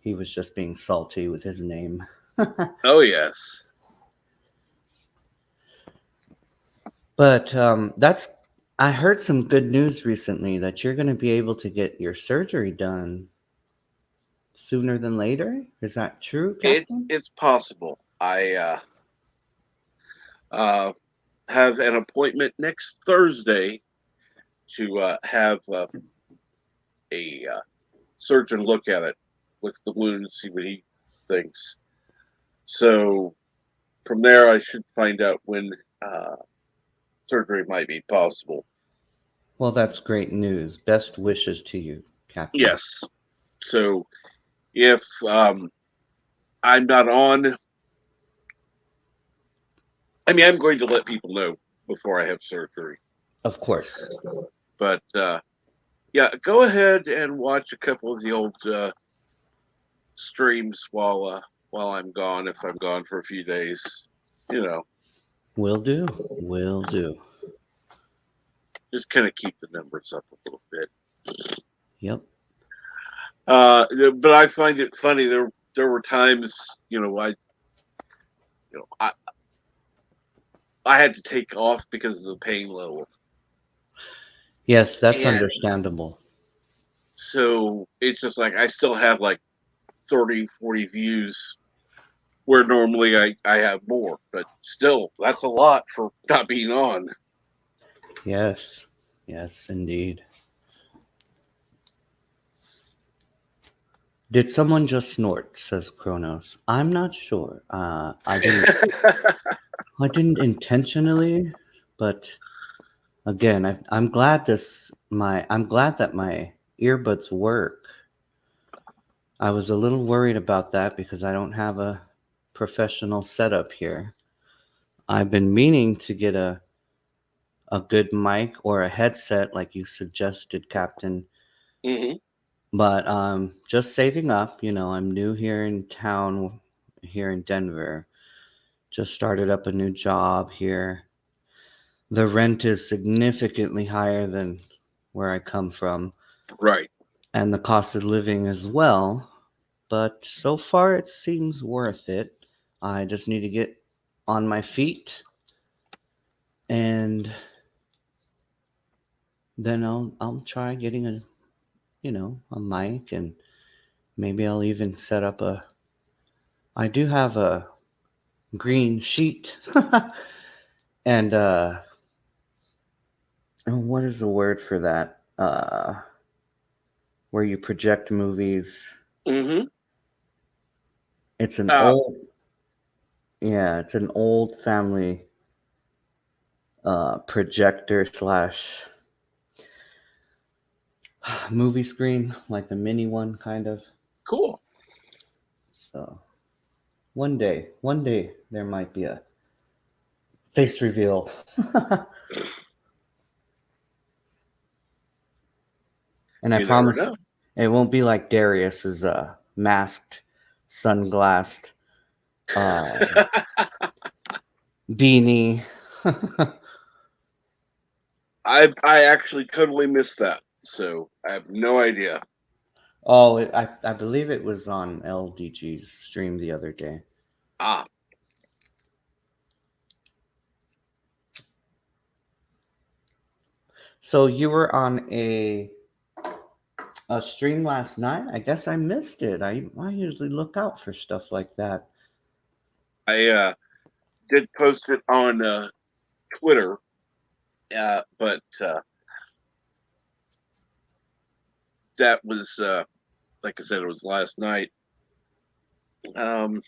he was just being salty with his name. Oh yes. But I heard some good news recently that you're going to be able to get your surgery done sooner than later. Is that true, Captain? It's possible. I have an appointment next Thursday to have a surgeon look at it, look at the wound, and see what he thinks. So from there, I should find out when surgery might be possible. Well, that's great news. Best wishes to you, Captain. Yes. So if I'm not on, I mean, I'm going to let people know before I have surgery. Of course. But yeah, go ahead and watch a couple of the old streams while I'm gone. If I'm gone for a few days, you know, Will do. Will do. just kind of keep the numbers up a little bit. Yep. But I find it funny. There were times, I had to take off because of the pain level. Yes, that's And understandable. so it's just like I still have like 30, 40 views where normally I have more, but still, that's a lot for not being on. Yes. Yes, indeed. Did someone just snort? Says Kronos. I'm not sure. I didn't. I didn't intentionally, but again, I'm glad I'm glad that my earbuds work. I was a little worried about that because I don't have a professional setup here. I've been meaning to get a good mic or a headset like you suggested, Captain. Hmm. But just saving up, I'm new here in town, here in Denver. Just started up a new job here. The rent is significantly higher than where I come from, Right. and the cost of living as well. But so far, it seems worth it. I just need to get on my feet, and then I'll try getting a mic, and maybe I'll even set up a. I do have a green sheet, and what is the word for that? Where you project movies. Hmm. It's an Uh, old, yeah, it's an old family projector slash movie screen, like a mini one, kind of. cool. So one day there might be a face reveal. And I You never promise know. it won't be like Darius's masked, sunglassed beanie. I actually totally missed that, so I have no idea. Oh, I believe it was on LDG's stream the other day. Ah, So you were on a stream last night? I guess I missed it. I usually look out for stuff like that. I did post it on Twitter, but that was like I said, it was last night. Um,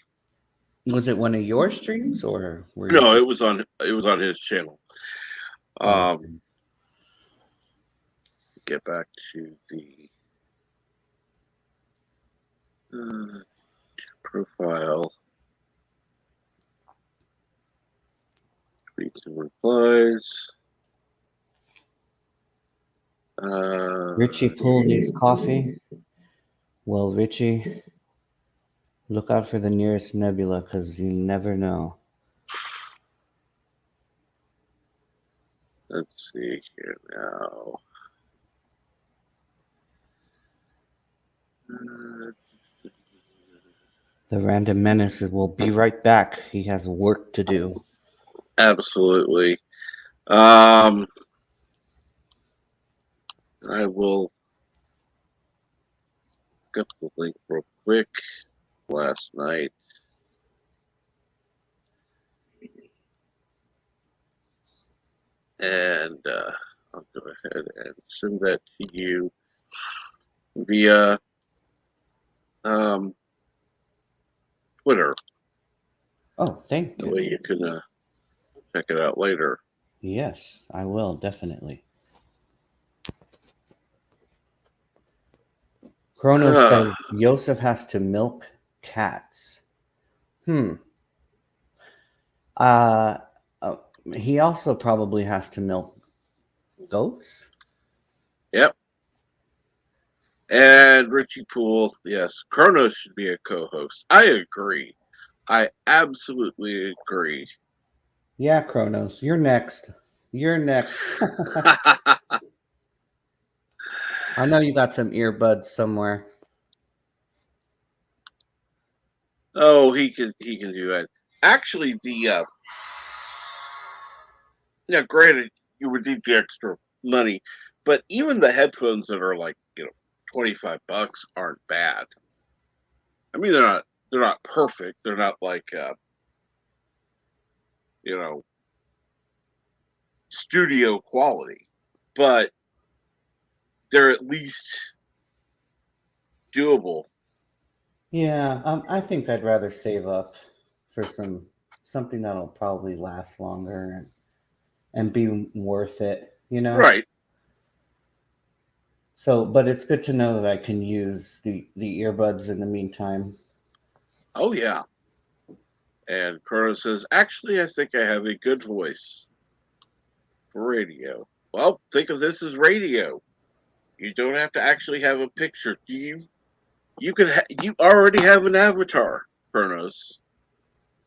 Was it one of your streams or were you no, just it was on his channel. oh, Um, get back to the profile. Read some replies. Richie pulled his coffee? Well, Richie, look out for the nearest nebula because you never know. Let's see here now. Uh, The random menace will be right back. He has work to do. absolutely. I will get the link real quick last night. And I'll go ahead and send that to you via Twitter. Oh, thank That you. way you can check it out later. Yes, I will, definitely. Kronos says Yosef has to milk cats. Hmm. Uh, uh, he also probably has to milk goats. Yep. And Richie Poole, yes, Kronos should be a co-host. I agree. I absolutely agree. Yeah, Kronos, you're next. You're next. I know you got some earbuds somewhere. Oh, he can do that. Actually, now granted you would need the extra money, but even the headphones that are like $25 aren't bad. I mean, they're not perfect. They're not like you know studio quality, but they're at least doable. Yeah, I think I'd rather save up for something that'll probably last longer and be worth it, you know? Right. So, but it's good to know that I can use the earbuds in the meantime. Oh yeah. And Kronos says, actually, I think I have a good voice for radio. Well, think of this as radio. You don't have to actually have a picture. You already have an avatar, Kronos.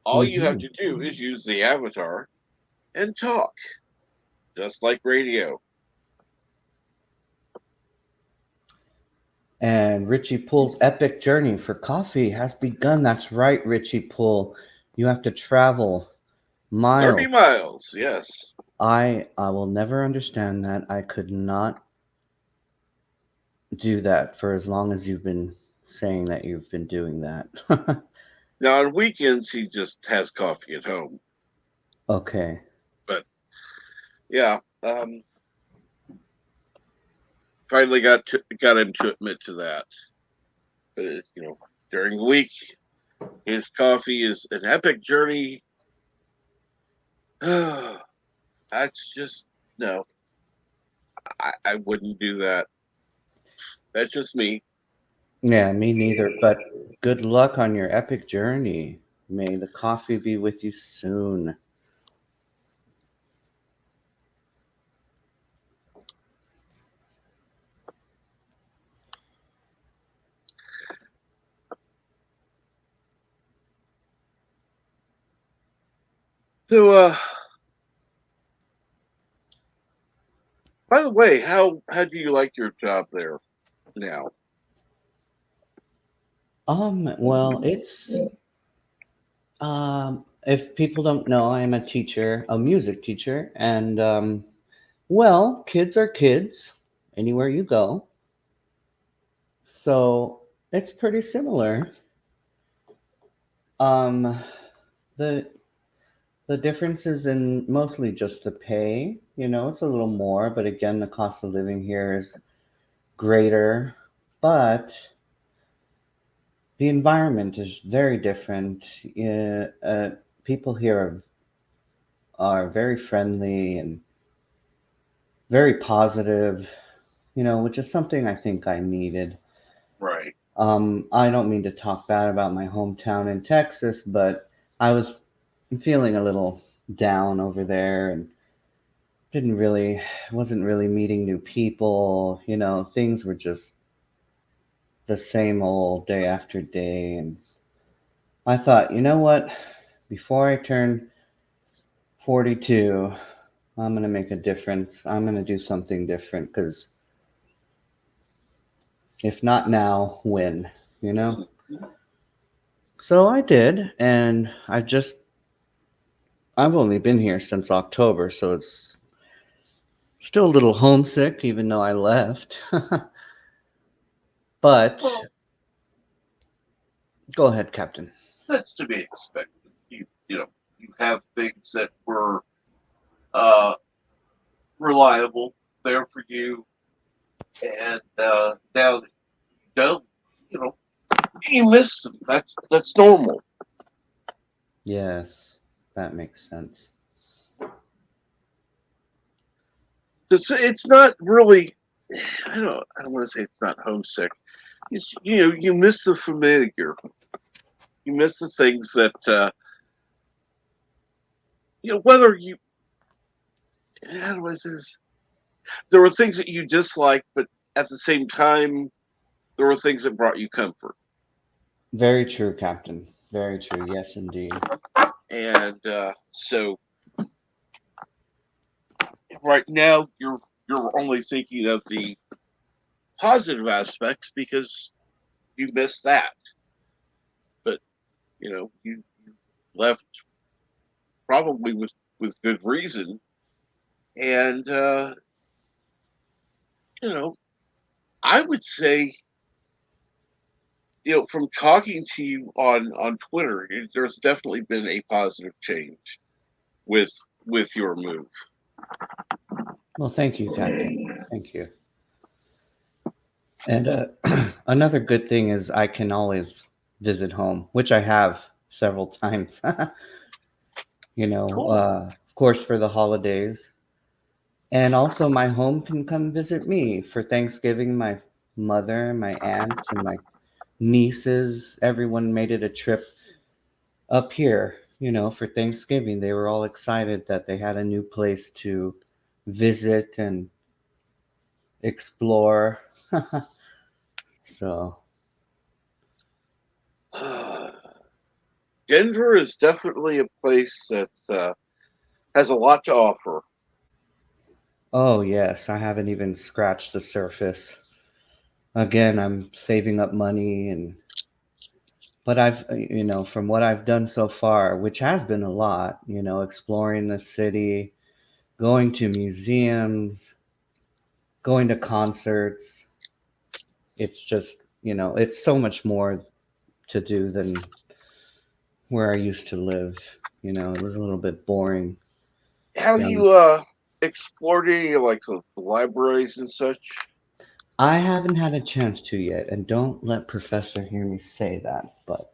All you have Hmm. to do is use the avatar and talk, just like radio. And Richie Poole's epic journey for coffee has begun. That's right, Richie Poole. You have to travel 30 miles. miles, yes. I will never understand that. I could not do that for as long as you've been saying that you've been doing that. Now, on weekends, he just has coffee at home. Okay. But yeah, finally got him to admit to that. But during the week, his coffee is an epic journey. That's just no. I wouldn't do that. That's just me. Yeah, me neither. But good luck on your epic journey. May the coffee be with you soon. So, by the way, how do you like your job there now? Well, it's if people don't know, I am a teacher, a music teacher, and well, kids are kids anywhere you go. So it's pretty similar. Um, the the difference is in mostly just the pay. You know, it's a little more, but again, the cost of living here is greater. But the environment is very different. People here are very friendly and very positive, which is something I think I needed. Right. I don't mean to talk bad about my hometown in Texas, but I was feeling a little down over there and wasn't really meeting new people. Things were just the same old day after day. And I thought, you know what? Before I turn 42, I'm going to make a difference. I'm going to do something different because if not now, when? You know? So I did, and I've only been here since October, so it's still a little homesick, even though I left. But Go ahead, Captain. That's to be expected. You have things that were uh, reliable there for you, and now that you don't, you know, you miss them. That's normal. Yes, that makes sense. It's not really. I don't want to say it's not homesick. You miss the familiar. You miss the things that whether you how do I say this? There were things that you disliked, but at the same time, there were things that brought you comfort. Very true, Captain. Very true. Yes, indeed. And so right now, you're only thinking of the positive aspects because you missed that. But you left probably with good reason, and you know, I would say from talking to you on Twitter, there's definitely been a positive change with your move. Well, thank you, Captain. Thank you. And another good thing is I can always visit home, which I have several times. Cool. Of course, for the holidays. And also, my home can come visit me for Thanksgiving. My mother, my aunts, and my nieces, everyone made it a trip up here, for Thanksgiving. They were all excited that they had a new place to visit and explore. So, Denver is definitely a place that has a lot to offer. oh, yes, I haven't even scratched the surface. Again, I'm saving up money but from what I've done so far, which has been a lot, exploring the city, going to museums, going to concerts, it's just, it's so much more to do than where I used to live. It was a little bit boring. Have Young. you explored any like the libraries and such? I haven't had a chance to yet, and don't let Professor hear me say that, but,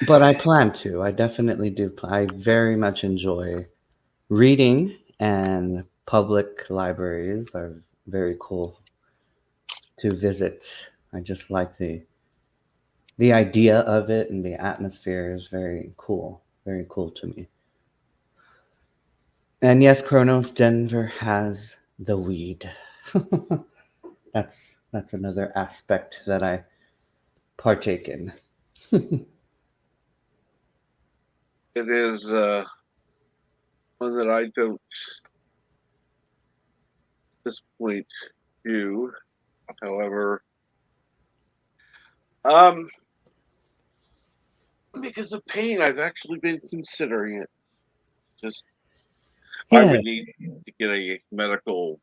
but I plan to. I definitely do. I very much enjoy reading, and public libraries are very cool to visit. I just like the idea of it, and the atmosphere is very cool to me. And yes, Kronos, Denver has the weed. That's another aspect that I partake in. It is one that I don't at this point do. However, um, because of pain, I've actually been considering it. Just I Yeah. would need to get a medical,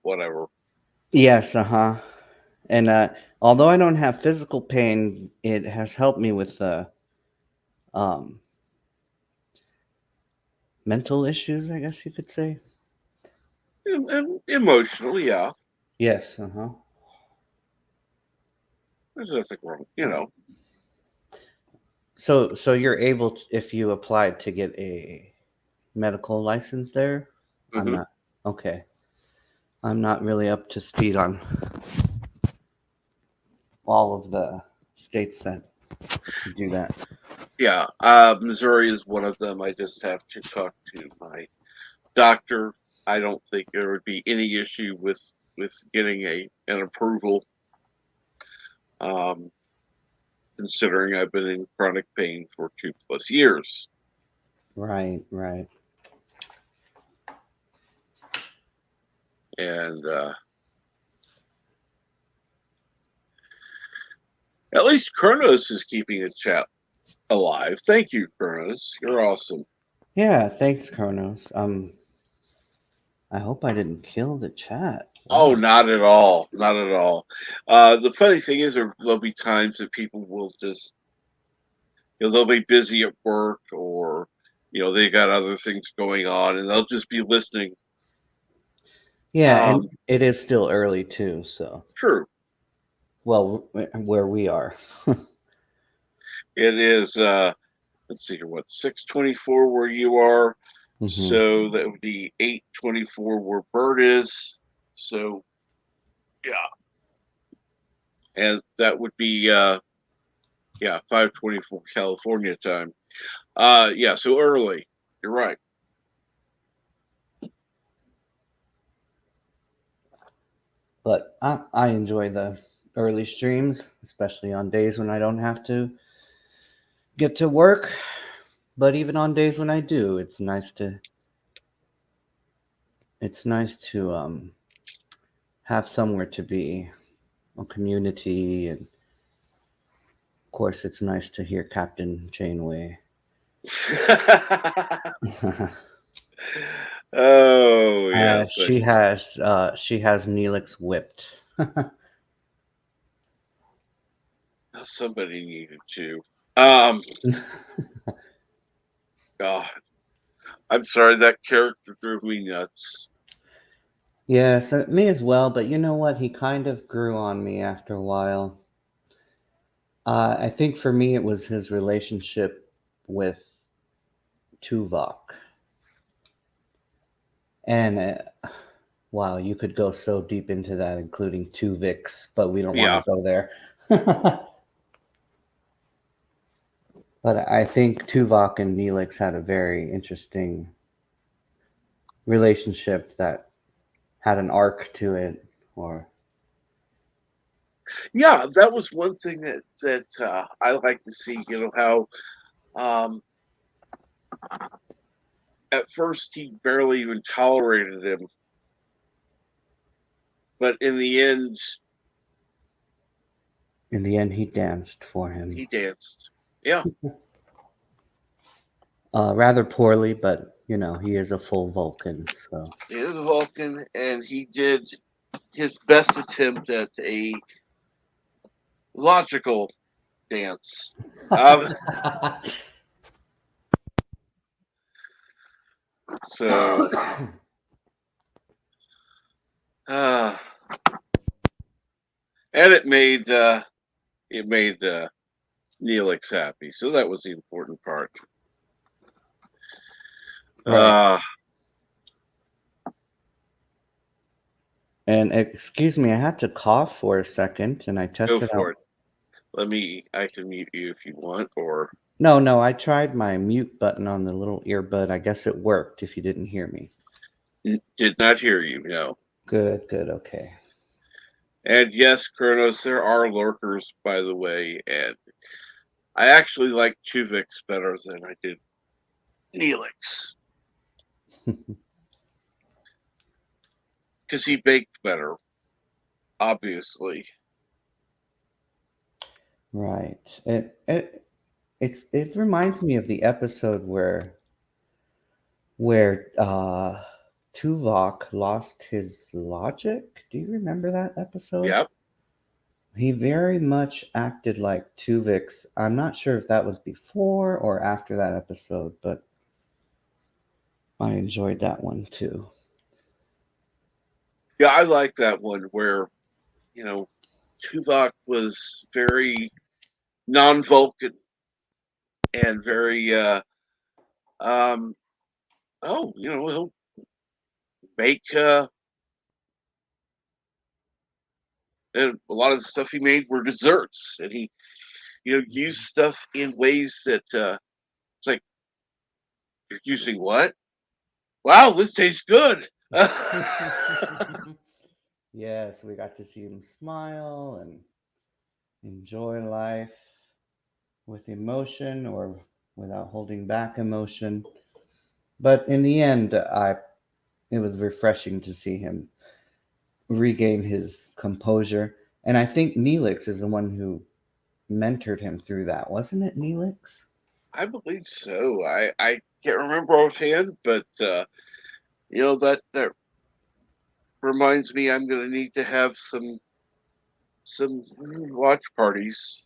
whatever. Yes. Uh huh. And although I don't have physical pain, it has helped me with um, mental issues, I guess you could say. And emotional, yeah. Yes. Uh huh. There's nothing wrong. So you're able, if you applied to get a medical license there. I'm Hmm. not okay. I'm not really up to speed on all of the states that do that. Yeah, Missouri is one of them. I just have to talk to my doctor. I don't think there would be any issue with getting an approval. Um, Considering I've been in chronic pain for 2+ years, Right. Right. and at least Kronos is keeping the chat alive. Thank you, Kronos. You're awesome. Yeah. Thanks, Kronos. I hope I didn't kill the chat. Oh, Wow. not at all. Not at all. The funny thing is, there'll be times that people will just, they'll be busy at work or, they got other things going on and they'll just be listening. Yeah, and Um, it is still early too, so True. well, where we are. It is, let's see here, what, 6:24 where you are. Hmm. So that would be 8:24 where Bert is. So, yeah. And that would be, yeah, 5:24 California time. Yeah, so early. You're right. But I enjoy the early streams, especially on days when I don't have to get to work. But even on days when I do, it's nice to have somewhere to be, a community, and of course it's nice to hear Captain Janeway. Oh, yes. She has Neelix whipped. Somebody needed to. Um, God, I'm sorry, that character drove me nuts. Yes, me as well. But you know what? He kind of grew on me after a while. I think for me it was his relationship with Tuvok, and wow, you could go so deep into that, including Tuvix, but we don't want to Yeah. go there. But I think Tuvok and Neelix had a very interesting relationship that had an arc to it, or Yeah, that was one thing that I like to see, how um, at first he barely even tolerated him, but in the end, in the end, he danced for him. he danced. Yeah, Rather poorly, but he is a full Vulcan, so. he is a Vulcan, and he did his best attempt at a logical dance. Um, so, uh, and it made Neelix happy, so that was the important part. Right. Uh, And excuse me, I had to cough for a second, and I go tested for out. it. I can mute you if you want, or No, no, I tried my mute button on the little earbud. I guess it worked if you didn't hear me. did not hear you. No. Good, good, okay. And yes, Kronos, there are lurkers, by the way, and I actually like Chuvix better than I did Neelix because he baked better, obviously. Right. It reminds me of the episode where Tuvok lost his logic. Do you remember that episode? Yep. He very much acted like Tuvix. I'm not sure if that was before or after that episode, but I enjoyed that one too. Yeah, I like that one where, you know, Tuvok was very non Vulcan and very, um, he'll make, and a lot of the stuff he made were desserts. And he, used stuff in ways that, it's like, you're using what? Wow, this tastes good. Yes, we got to see him smile and enjoy life with emotion or without holding back emotion. But in the end, it was refreshing to see him regain his composure. And I think Neelix is the one who mentored him through that, wasn't it, Neelix? I believe so. I can't remember offhand, but that reminds me I'm going to need to have some watch parties.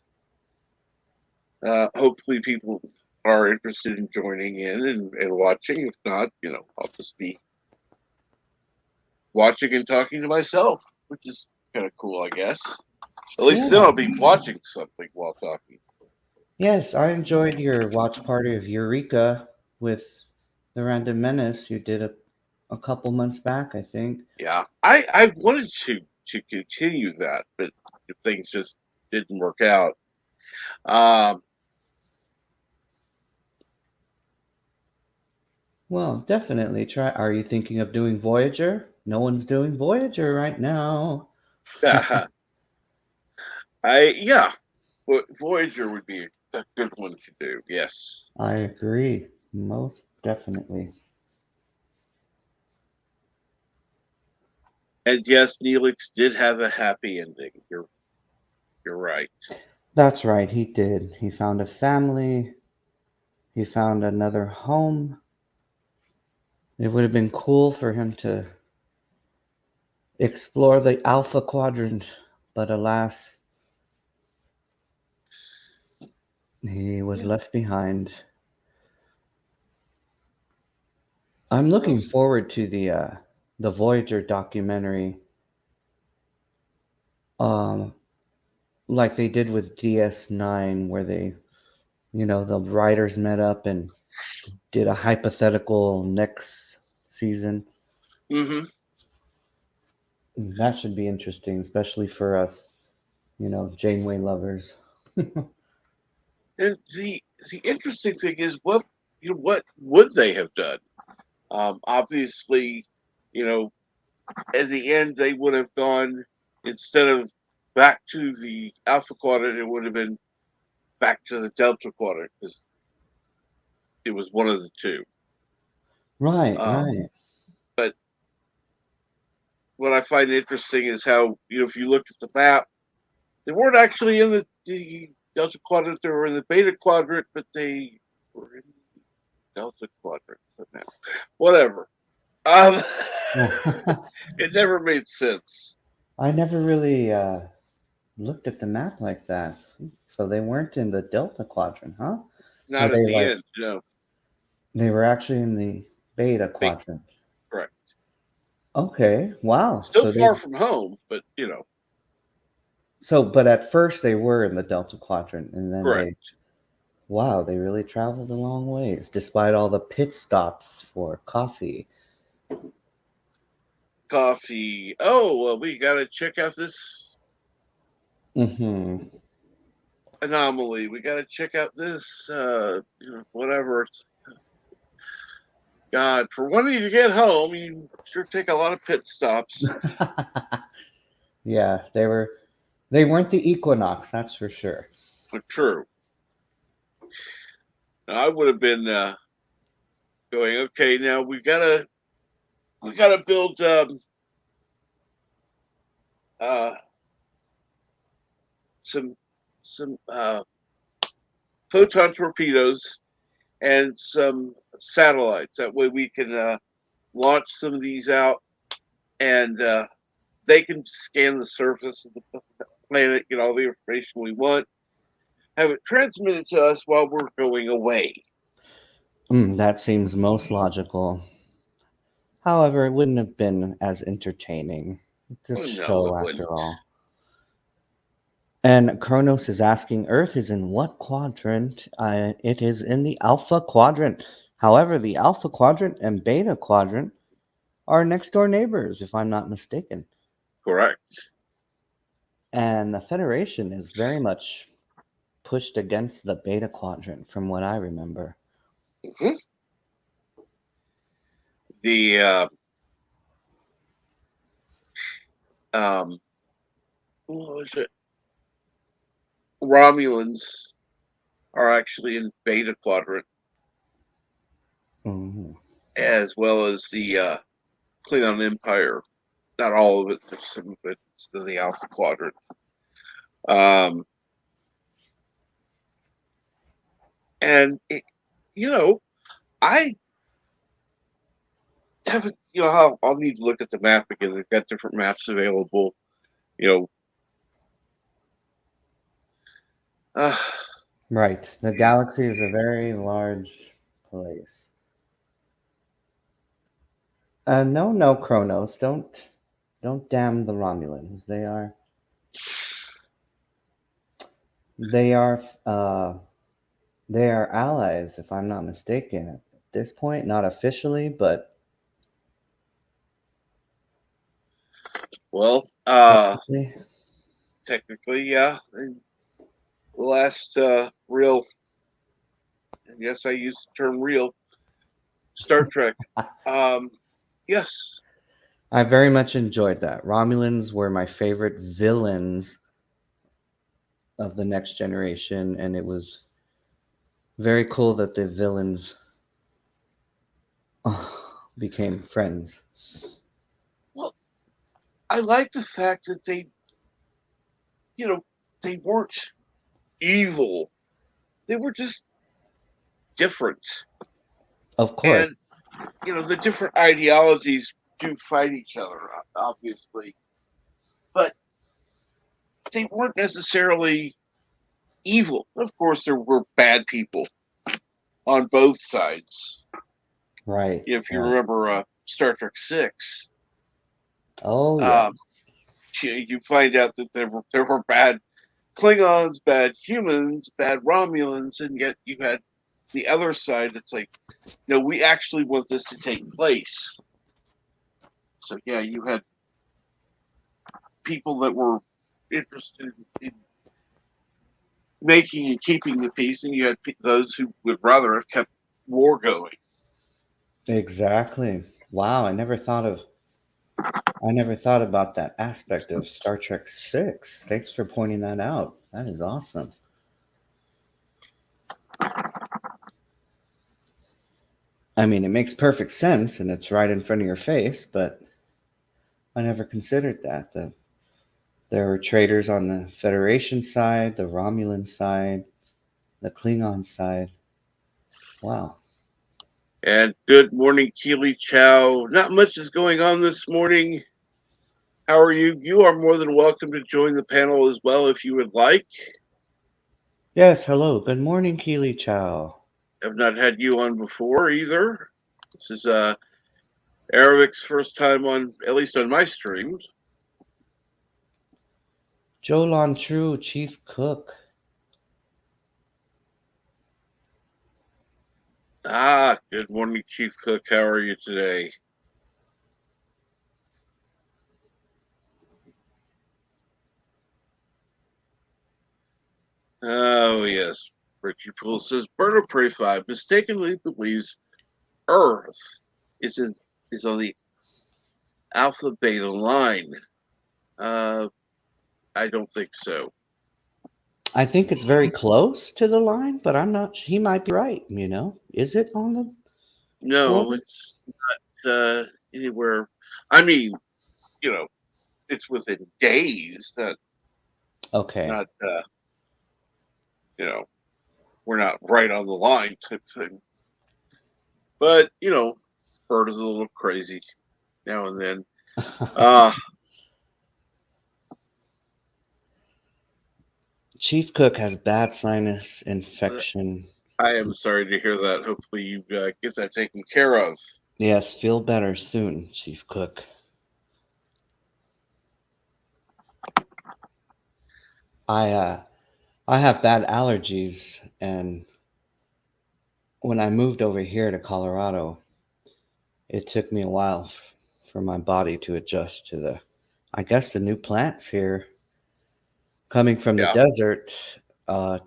Hopefully, people are interested in joining in and watching. If not, I'll just be watching and talking to myself, which is kind of cool, I guess. At least then Yeah. I'll be watching something while talking. Yes, I enjoyed your watch party of Eureka with the Random Menace you did a couple months back, I think. Yeah, I wanted to continue that, but things just didn't work out. Um, Well, definitely try. Are you thinking of doing Voyager? No one's doing Voyager right now. yeah, Voyager would be a good one to do. Yes, I agree. Most definitely. and yes, Neelix did have a happy ending. You're right. That's right, he did. He found a family, he found another home. It would have been cool for him to explore the Alpha Quadrant, but alas, he was Yeah. left behind. I'm Well, looking forward to the Voyager documentary, um, like they did with DS9, where the writers met up and did a hypothetical next season. mm-hmm. That should be interesting, especially for us, Janeway lovers. And the interesting thing is what would they have done? Obviously, you know, at the end they would have gone instead of back to the Alpha Quadrant, it would have been back to the Delta Quadrant because it was one of the two. Right, Um, right. but what I find interesting is how if you look at the map, they weren't actually in the Delta Quadrant; they were in the Beta Quadrant, but they were in the Delta Quadrant somehow. Whatever. Um, it never made sense. I never really looked at the map like that. So they weren't in the Delta Quadrant, huh? Were Not at they the like end, no. they were actually in the Beta Big, Quadrant? correct. Okay, wow. Still far from home, but But at first they were in the Delta Quadrant, and then correct. wow, they really traveled a long ways, despite all the pit stops for coffee. Coffee. Oh, well, we got to check out this Mm-hmm. anomaly. We got to check out this, whatever. God, for wanting to get home, you sure take a lot of pit stops. Yeah, they weren't the Equinox, that's for sure. But true. Now, I would have been going. Okay, now we gotta build uh, some photon torpedoes and some satellites. That way, we can launch some of these out, and they can scan the surface of the planet, get all the information we want, have it transmitted to us while we're going away. That seems most logical. However, it wouldn't have been as entertaining. This Oh, no, show, it after wouldn't. all. And Kronos is asking Earth is in what quadrant? It is in the Alpha Quadrant. However, the Alpha Quadrant and Beta Quadrant are next door neighbors, if I'm not mistaken. Correct. And the Federation is very much pushed against the Beta Quadrant, from what I remember. Mm-hmm. The what was it? Romulans are actually in Beta Quadrant, Mhm. as well as the Klingon Empire. Not all of it, there's some of it's in the Alpha Quadrant. Um, and you know, I haven't, how I'll need to look at the map again. They've got different maps available. You know, uh, Right. The galaxy is a very large place. No, Kronos. Don't damn the Romulans. They are uh they are allies, if I'm not mistaken, at this point. Not officially, but well, technically. technically, yeah. And the last real, and yes, I use the term real, Star Trek. Um, yes. I very much enjoyed that. Romulans were my favorite villains of the Next Generation, and it was very cool that the villains became friends. Well, I like the fact that you know, they weren't evil. They were just different. Of course. And, the different ideologies do fight each other, obviously. But they weren't necessarily evil. Of course, there were bad people on both sides. Right. If you Right. remember Star Trek 6, Oh yeah. um, you find out that there were bad Klingons, bad humans, bad Romulans, and yet you had the other side. It's like, no, we actually want this to take place. So yeah, you had people that were interested in making and keeping the peace, and you had those who would rather have kept war going. Exactly. Wow, I never thought about that aspect of Star Trek 6. Thanks for pointing that out. That is awesome. I mean, it makes perfect sense and it's right in front of your face, but I never considered that. There were traitors on the Federation side, the Romulan side, the Klingon side. Wow. And good morning, Keely Chow. Not much is going on this morning. How are you? You are more than welcome to join the panel as well if you would like. Yes, hello. Good morning, Keely Chow. I've not had you on before either. This is Arabic's first time on, at least on my streams. Jolan True, Chief Cook. Good morning, Chief Cook. How are you today? Oh, yes. Richie Poole says Bird of Prey 5 mistakenly believes Earth is in is on the Alpha Beta line. Uh, I don't think so. I think it's very close to the line, but I'm not. He might be right. Is it on the No, border? it's not anywhere. I mean, you know, it's within days. Okay. Not you know, we're not right on the line type thing. But Bird is a little crazy now and then. Uh Chief Cook has bad sinus infection. I am sorry to hear that. Hopefully, you get that taken care of. Yes, feel better soon, Chief Cook. I uh I have bad allergies, and when I moved over here to Colorado, it took me a while for my body to adjust to I guess, the new plants here, coming from the Yeah. desert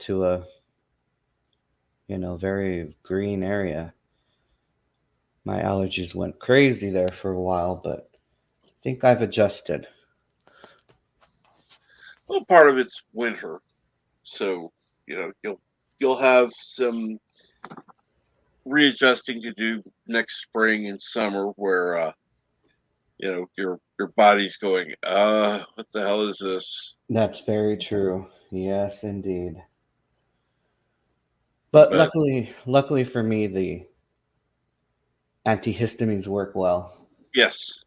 to a very green area. My allergies went crazy there for a while, but I think I've adjusted. Well, part of it's winter, so you'll have some readjusting to do next spring and summer, where your body's going, what the hell is this? That's very true. Yes, indeed. But But luckily for me, the antihistamines work well. Yes.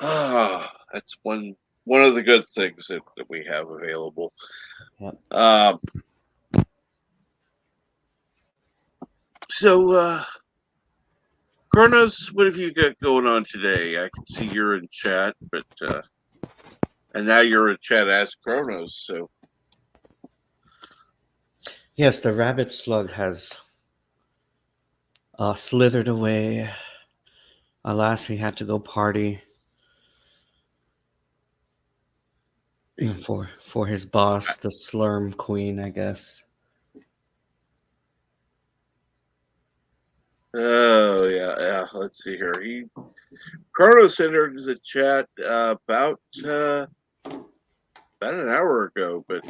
That's one of the good things that we have available. Yep. So, Kronos, what have you got going on today? I can see you're in chat, but and now you're in chat as Kronos. So, Yes, the rabbit slug has slithered away. Alas, he had to go party for his boss, the Slurm Queen, I guess. oh yeah. Let's see here. Kronos entered the chat about an hour ago, but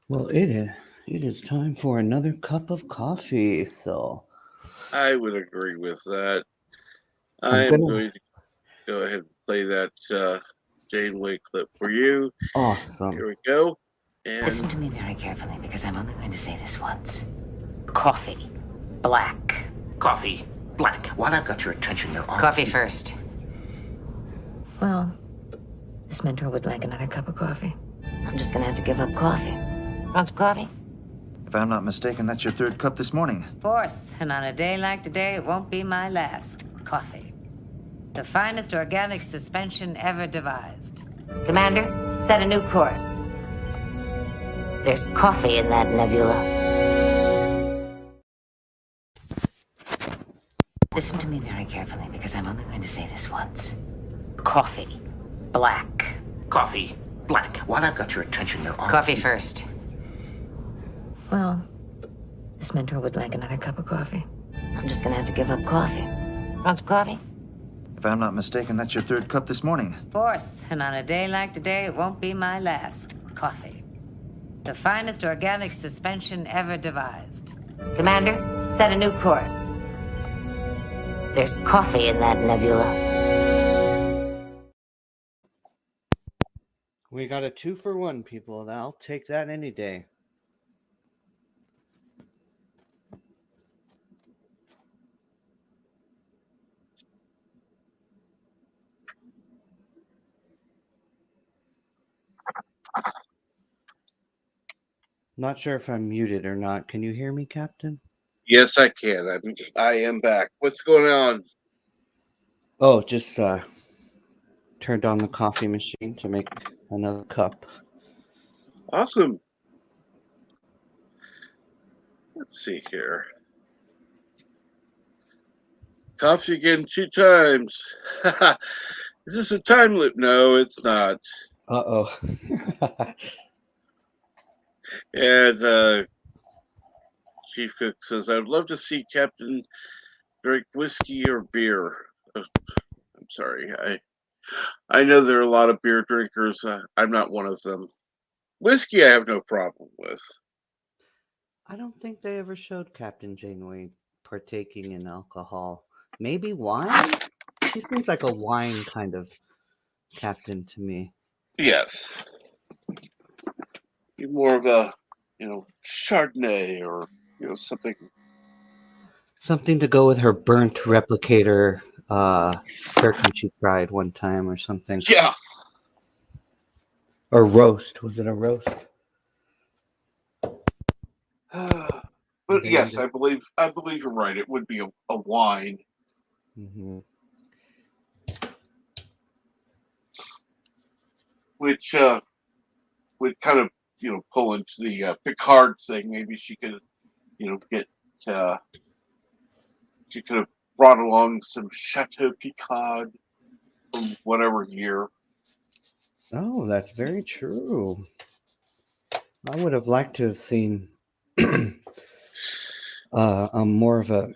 Well, it is time for another cup of coffee. So I would agree with that. I I'm am gonna. going to go ahead and play that Janeway clip for you. Awesome. Here we go. Listen And to me very carefully because I'm only going to say this once. Coffee. Black. Coffee. Black. While I've got your attention, there are... Coffee first. Well, this mentor would like another cup of coffee. I'm just gonna have to give up coffee. Want some coffee? If I'm not mistaken, that's your third cup this morning. Fourth, and on a day like today, it won't be my last. Coffee. The finest organic suspension ever devised. Commander, set a new course. There's coffee in that nebula. Listen to me very carefully because I'm only going to say this once. Coffee. Black. Coffee. Black. While I've got your attention, there are... Coffee first. Well, this mentor would like another cup of coffee. I'm just gonna have to give up coffee. Want some coffee? If I'm not mistaken, that's your third cup this morning. Fourth, and on a day like today, it won't be my last. Coffee. The finest organic suspension ever devised. Commander, set a new course. There's coffee in that nebula. We got a 2-for-1, people. I'll take that any day. Not sure if I'm muted or not. Can you hear me, Captain? yes, I can. I am back. What's going on? Oh, just turned on the coffee machine to make another cup. Awesome. Let's see here. Coffee again 2 times. Is this a time loop? No, it's not. Uh-oh. And Chief Cook says, I'd love to see Captain drink whiskey or beer. I'm sorry. I know there are a lot of beer drinkers. I'm not one of them. Whiskey, I have no problem with. I don't think they ever showed Captain Janeway partaking in alcohol. Maybe wine? She seems like a wine kind of captain to me. Yes. Be more of a, Chardonnay or, something. Something to go with her burnt replicator turkey she fried one time or something. Yeah. Or roast. Was it a roast? But yes, I believe you're right. It would be a wine. Mm-hmm. Which would kind of pull into the Picard thing. Maybe she could get she could have brought along some Chateau Picard from whatever year. Oh, that's very true. I would have liked to have seen more of a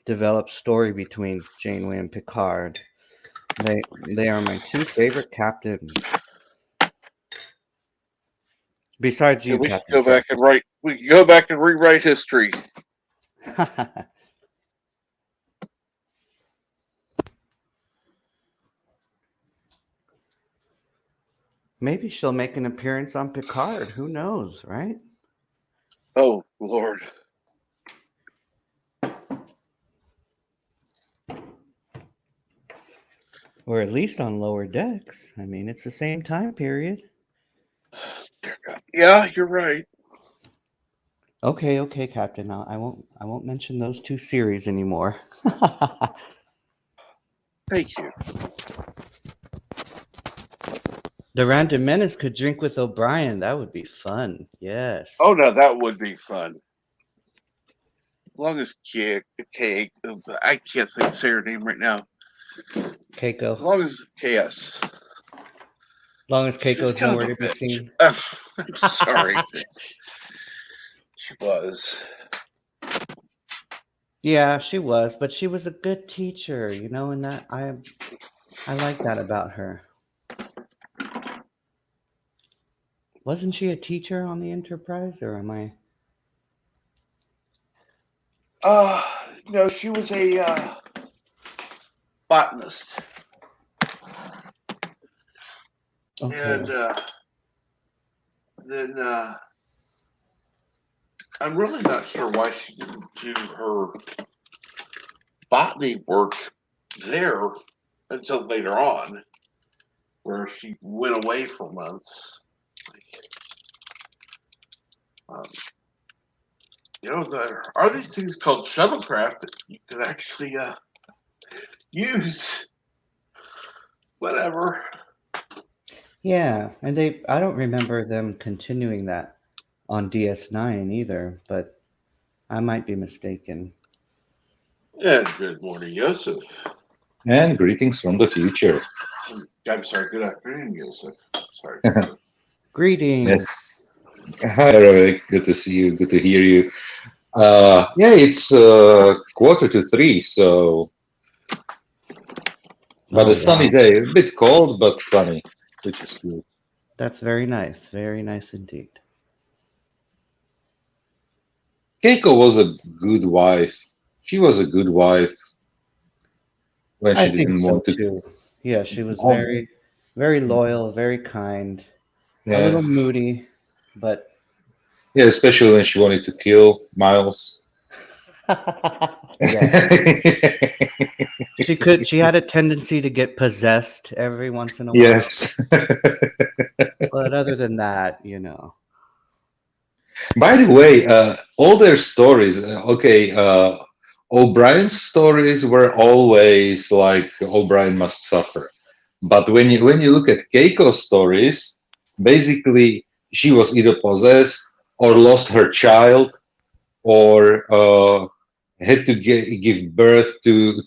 developed story between Janeway and Picard. They are my 2 favorite captains. Besides you, We Captain. can go back and write. We can go back and rewrite history. Maybe she'll make an appearance on Picard. Who knows, right? Oh, Lord. Or at least on Lower Decks. I mean, it's the same time period. Dear God. Yeah, you're right. Okay, Captain. I won't mention those two series anymore. Thank you. The Random Menace could drink with O'Brien. That would be fun. Yes. Oh, no, that would be fun. As long as I can't say her name right now. Keiko. As long as KS. Long as She was Keiko's kind of nowhere a to be bitch. seen. I'm sorry. She was. Yeah, she was, but she was a good teacher, and that I like that about her. Wasn't she a teacher on the Enterprise, or am I? No, she was a botanist. Okay. And then I'm really not sure why she didn't do her botany work there until later on, where she went away for months. There are these things called shuttlecraft that you can actually use. Whatever. Yeah, and I don't remember them continuing that on DS9 either, but I might be mistaken. And good morning, Joseph. And greetings from the future. I'm sorry, good afternoon, Joseph. Sorry. Greetings. Yes. Hi, Eric. Good to see you. Good to hear you. Yeah, it's 2:45, so but a sunny day, a bit cold but sunny, which is good. That's very nice. Very nice indeed. Keiko was a good wife. She was a good wife when I she think didn't so want to. too. Yeah, she was Oh, very, very loyal, very kind, a yeah, little moody, but yeah, especially when she wanted to kill Miles. yeah, she had a tendency to get possessed every once in a while. Yes. But other than that, By the way, all their stories, O'Brien's stories were always like O'Brien must suffer. But when you look at Keiko's stories, basically she was either possessed or lost her child or had to give birth to,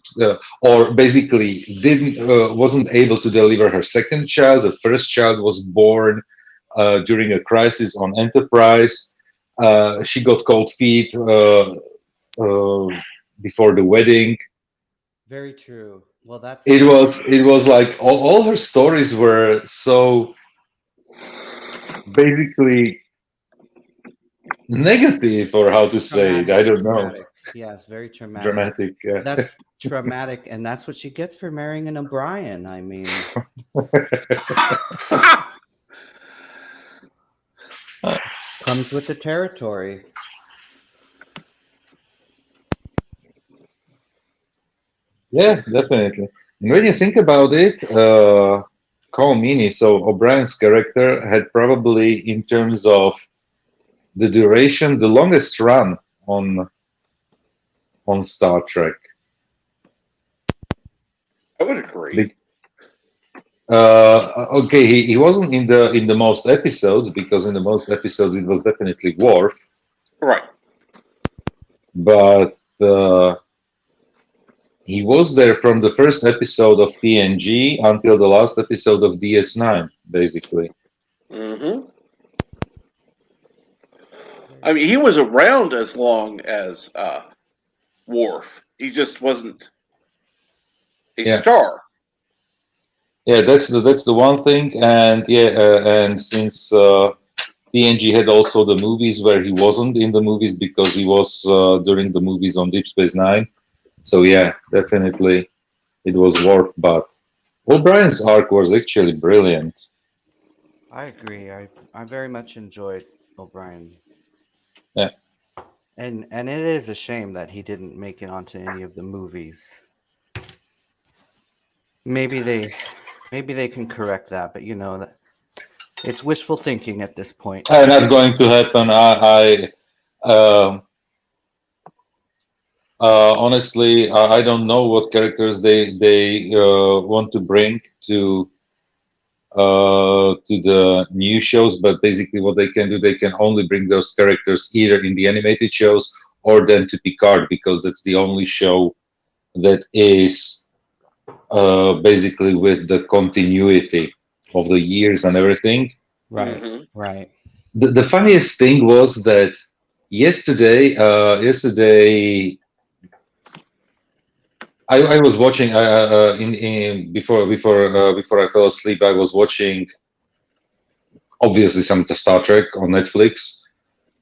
or basically didn't wasn't able to deliver her second child. The first child was born during a crisis on Enterprise. She got cold feet before the wedding. very true. Well, It was like all her stories were so basically negative, or how to say it. I don't know. Traumatic. Yeah, it's very traumatic. Dramatic. Yeah. That's traumatic, and that's what she gets for marrying an O'Brien. I mean, comes with the territory. Yeah, definitely. And when you think about it, Call Meany, so O'Brien's character had probably, in terms of the duration, the longest run on Star Trek. I would agree. Okay, he wasn't in the most episodes, because in the most episodes it was definitely Worf. Right. But he was there from the first episode of TNG until the last episode of DS9, basically. Mm-hmm. I mean, he was around as long as Worf. He just wasn't a star. Yeah, that's the one thing, and and since TNG had also the movies where he wasn't in the movies because he was during the movies on Deep Space Nine, so yeah, definitely it was Worf. But O'Brien's arc was actually brilliant. I agree. I very much enjoyed O'Brien, Yeah. and it is a shame that he didn't make it onto any of the movies. Maybe they maybe they can correct that, but that it's wishful thinking at this point. Not going to happen. Um honestly, I don't know what characters they want to bring to the new shows, but basically what they can do, they can only bring those characters either in the animated shows or then to Picard, because that's the only show that is basically with the continuity of the years and everything. Right, Hmm. right. The funniest thing was that yesterday I was watching in before I fell asleep. I was watching obviously some Star Trek on Netflix,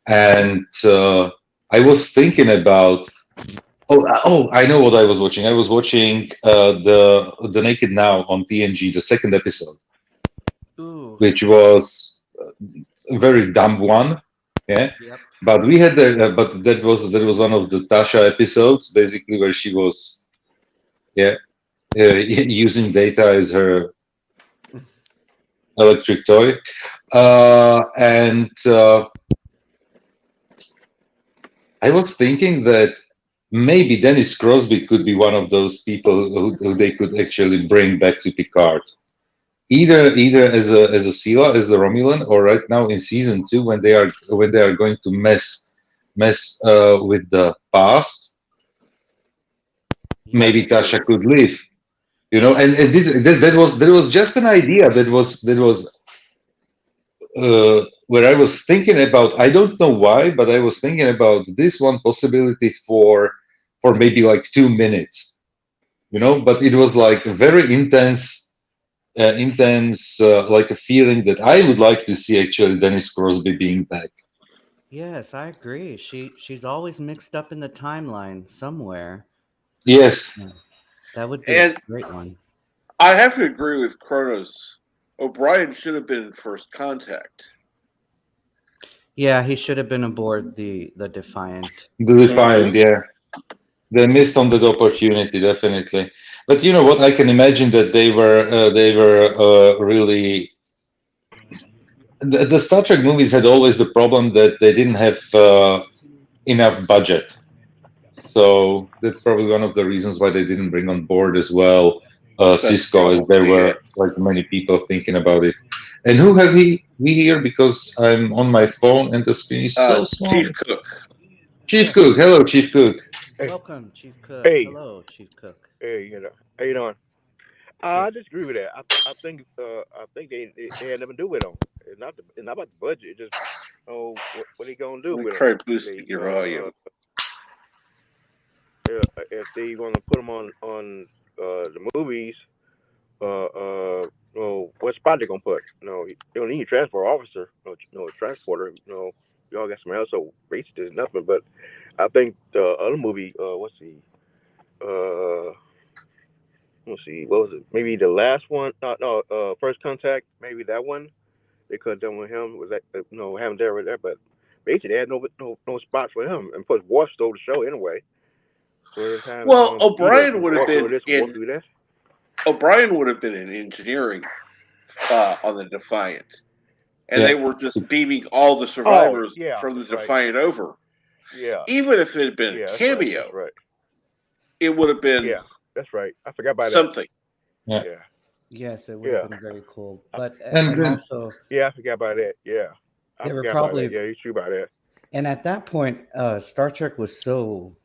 and I was thinking about I know what I was watching. I was watching the Naked Now on TNG, the second episode, Ooh, which was a very dumb one. Yeah, yep. but we had but that was one of the Tasha episodes, basically where she was yeah using data as her electric toy, and I was thinking that maybe Dennis Crosby could be one of those people who they could actually bring back to Picard. Either as a Sela, as a Romulan, or right now in season 2 when they are going to mess with the past, Yeah, That's maybe true. Tasha could live. That was just an idea that was where I was thinking about. I don't know why, but I was thinking about this one possibility for maybe like 2 minutes, But it was like a very intense, like a feeling that I would like to see actually Dennis Crosby being back. yes, I agree. She's always mixed up in the timeline somewhere. Yes, Yeah, that would be a And great one. I have to agree with Kronos. O'Brien should have been in First Contact. Yeah, he should have been aboard the Defiant. the Hmm. Defiant, yeah. They missed on that opportunity, definitely. But you know what? I can imagine that they were really the Star Trek movies had always the problem that they didn't have enough budget. So that's probably one of the reasons why they didn't bring on board as well That's Cisco, as there probably it. were like many people thinking about it. And who have we here? Because I'm on my phone and the screen is so Chief small. Cook. Chief Yes. Cook, hello, Chief Cook. Hey, Welcome, Chief Cook. hey, Hello, Chief Cook. hey, how you doing? Good. I disagree with that. I think they had nothing to do with them. It's not about the budget. It's just what they gonna do Let me with them. try boosting They your volume. if they want to put them on the movies, what spot they gonna put? You don't need a transport officer, no transporter. Y'all got somebody else. So basically, there's nothing. But I think the other movie, uh, let's see, what was it? Maybe the last one? No, First Contact. Maybe that one. They could have done with him. Was that having there right there? But basically, they had no spot for him. And plus, Worf stole the show anyway. So every time Well, either O'Brien would have Worf do been this or Worf in do that. O'Brien would have been in engineering on the Defiant, and Yeah, they were just beaming all the Oh survivors yeah, from the that's right. Defiant over. Yeah, Even if it had been a yeah, that's right. That's cameo, right. it would have been Yeah, that's right. I forgot about that. something. yeah. Yeah, Yes, it would have yeah, been very cool. I, But And and then also yeah. I forgot about that. Yeah, I they were forgot about that. probably Yeah, you're true about that. and at that point, Star Trek was so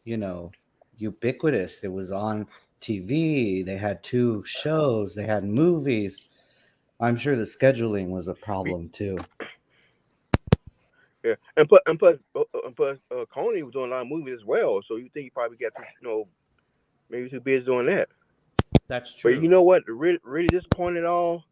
you know ubiquitous. It was on TV. They had two shows. They had movies. I'm sure the scheduling was a problem too. Yeah, and plus, Coney was doing a lot of movies as well. So you think he probably got maybe too busy doing that. That's But true. you know what? Really disappointed all.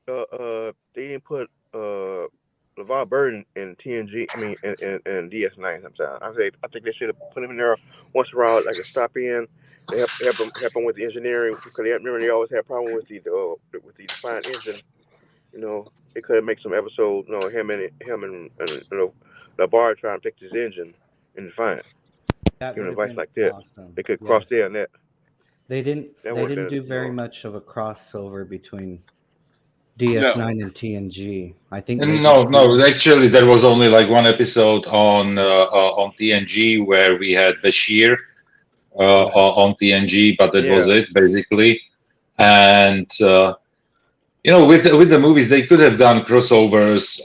They didn't put LeVar Burton in TNG. I mean, in DS9 sometimes. I think they should have put him in there once in a while, like a stop in. They help him with the engineering because remember they always had problem with the Defiant engine. It could make some episode. Him and the bar trying to fix his engine and fine, That giving would have advice been like that. awesome. They could cross Yes. there and that. They didn't That they would have didn't been do very much of a crossover between DS9 No. and TNG. I think And maybe no. Actually, there was only like one episode on TNG where we had Bashir yeah. on TNG, but that was Yeah. it basically. And with the movies, they could have done crossovers.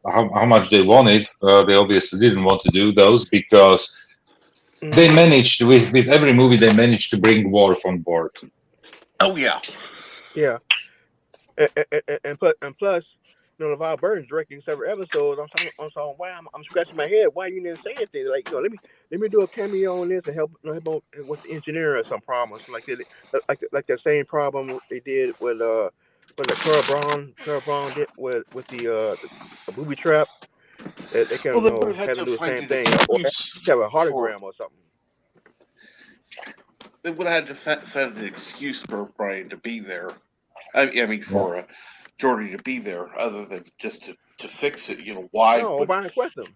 How much they wanted, they obviously didn't want to do those because they Hmm. managed with every movie they managed to bring Worf on board. Oh yeah. Yeah. And plus, LeVar Burton's directing several episodes. I'm why I'm scratching my head. Why you didn't say anything? Like, let me do a cameo on this and help on with the engineer or some problem or something like that. Like that same problem they did with was it Clara Brown did with the booby trap. They can Well, they would have had had to to do the find same an thing or excuse have a for. hologram or something. They would have had to find an excuse for Brian to be there. I mean, Yeah. for Jordy to be there, other than just to fix it. Why No, would Brian requested him.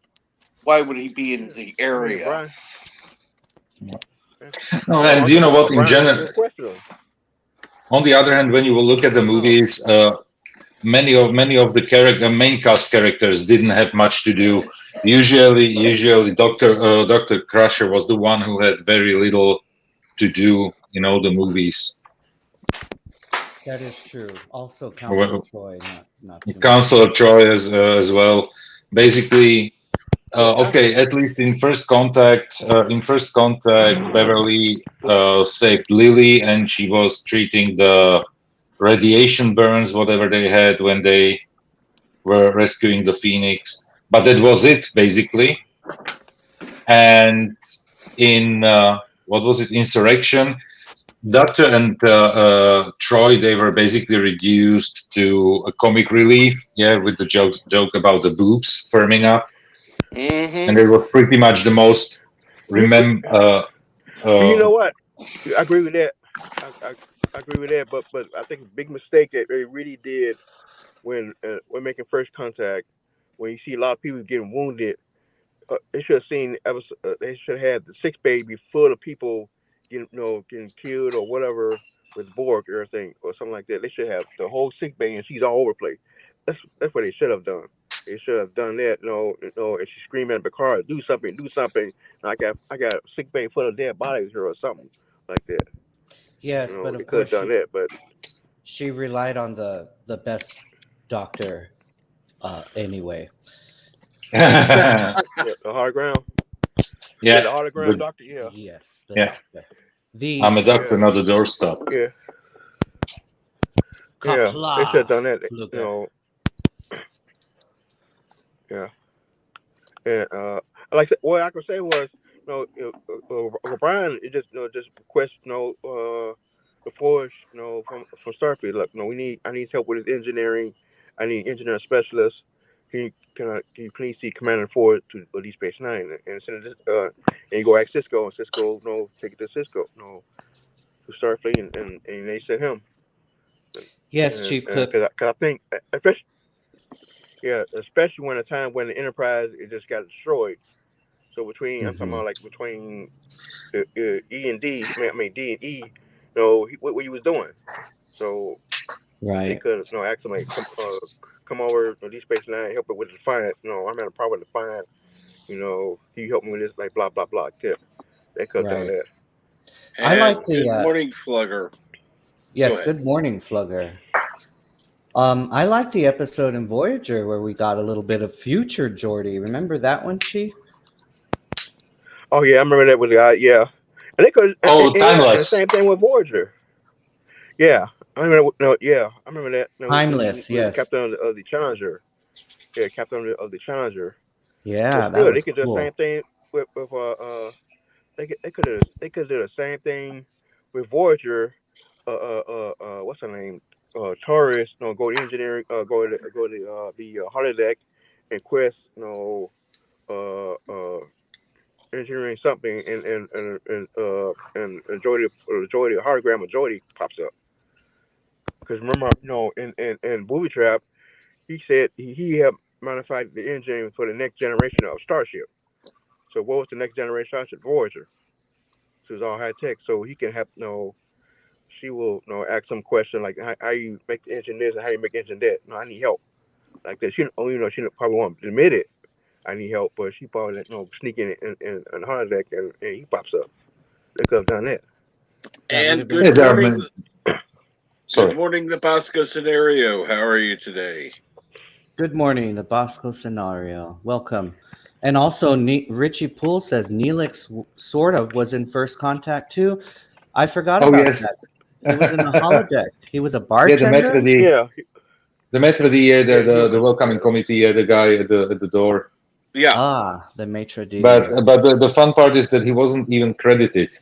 he be in Yeah. the I mean, area? Brian. Yeah. No, No, and I'm you talking know what? about In Brian actually general, requested him. on the other hand, when you will look at the No. movies, many of the main cast characters didn't have much to do. Usually, Doctor Crusher was the one who had very little to do in all the movies. That is true. Also Counselor Well, Troy, not too much. Counselor Troy as well. Basically, Yeah, okay, at least in First Contact, Beverly saved Lily, and she was treating the radiation burns, whatever they had when they were rescuing the Phoenix. But that was it, basically. And in what was it, Insurrection, Doctor and Troy, they were basically reduced to a comic relief, yeah, with the joke about the boobs firming up, and Mm-hmm. it was pretty much the most you, remember. you Uh, know what? I agree with that. I agree with that, but I think a big mistake that they really did when making first contact, when you see a lot of people getting wounded, they should have they should have had the sick bay be full of people getting killed or whatever with Borg or everything or something like that. They should have the whole sick bay and she's all over the place. That's what they should have done. They should have done that. And she's screaming at Picard, do something, do something. And I got a sick bay full of dead bodies here or something like that. Yes, but They of could course have done that, but she relied on the best doctor anyway. yeah, the hologram. Yeah, the yeah, hologram doctor. Yeah, Yes, the yeah. doctor. I'm The a doctor, yeah, not a doorstop. yeah, yeah. They should have Kapla done that. Fluger. Yeah. And like what I could say was, O'Brien, it just request, the force, from Starfleet. Look, I need help with his engineering. I need engineering specialist. Can you please see Commander Ford to Deep Space Nine and send it, and you go ask Cisco, and Cisco, no, take it to Cisco, no, to Starfleet, and they sent him. Yes, And Chief Cook. cause I think, especially, yeah, especially when a time when the Enterprise it just got destroyed. So I'm talking Hmm. about like between E and D, I mean D and E, what he was doing. So they Right. could, ask him like come over to D Space Nine, help it with the Defiant. I'm having a problem with Defiant. Can you help me with this? Like blah blah blah. Tip. They could have done Right. that. I like And the good morning, Flugger. Go yes, ahead. good morning, Flugger. I like the episode in Voyager where we got a little bit of future Geordi. Remember that one, Chief? Oh yeah, I remember that with the guy. Yeah, and they could, Oh, and the timeless. same thing with Voyager. Yeah, I remember. No, yeah, I remember that. When he Timeless, was the yes. captain of the Challenger. Yeah, captain of the Challenger. But Yeah, that still, they was could do the cool. same thing with they could do the same thing with Voyager. What's her name? Taurus. No, go to engineering. Go to the holodeck and quest. Engineering something and Jody hologram of Jody pops up. Because remember, in Booby Trap, he said he helped modify the engine for the next generation of Starship. So what was the next generation Starship? Voyager. So it's all high tech. So he can help. She will ask some question like how you make the engine this and how you make the engine that. No, I need help. Like that. She she probably won't admit it. I need help, but she probably sneak in and hard deck and he pops up. They could have done that. And been Yeah, good there are morning. many- Good Sorry. morning, the Bosco scenario. How are you today? Good morning, the Bosco scenario. Welcome. And also, Richie Poole says Neelix sort of was in First Contact too. I forgot Oh about yes. that. He was in the holodeck. He was a Yeah, the bartender. Maître d', Yeah. the Maître d', Yeah. the welcoming committee, the guy at the door. Yeah. Ah, the maitre d'. But the fun part is that he wasn't even credited.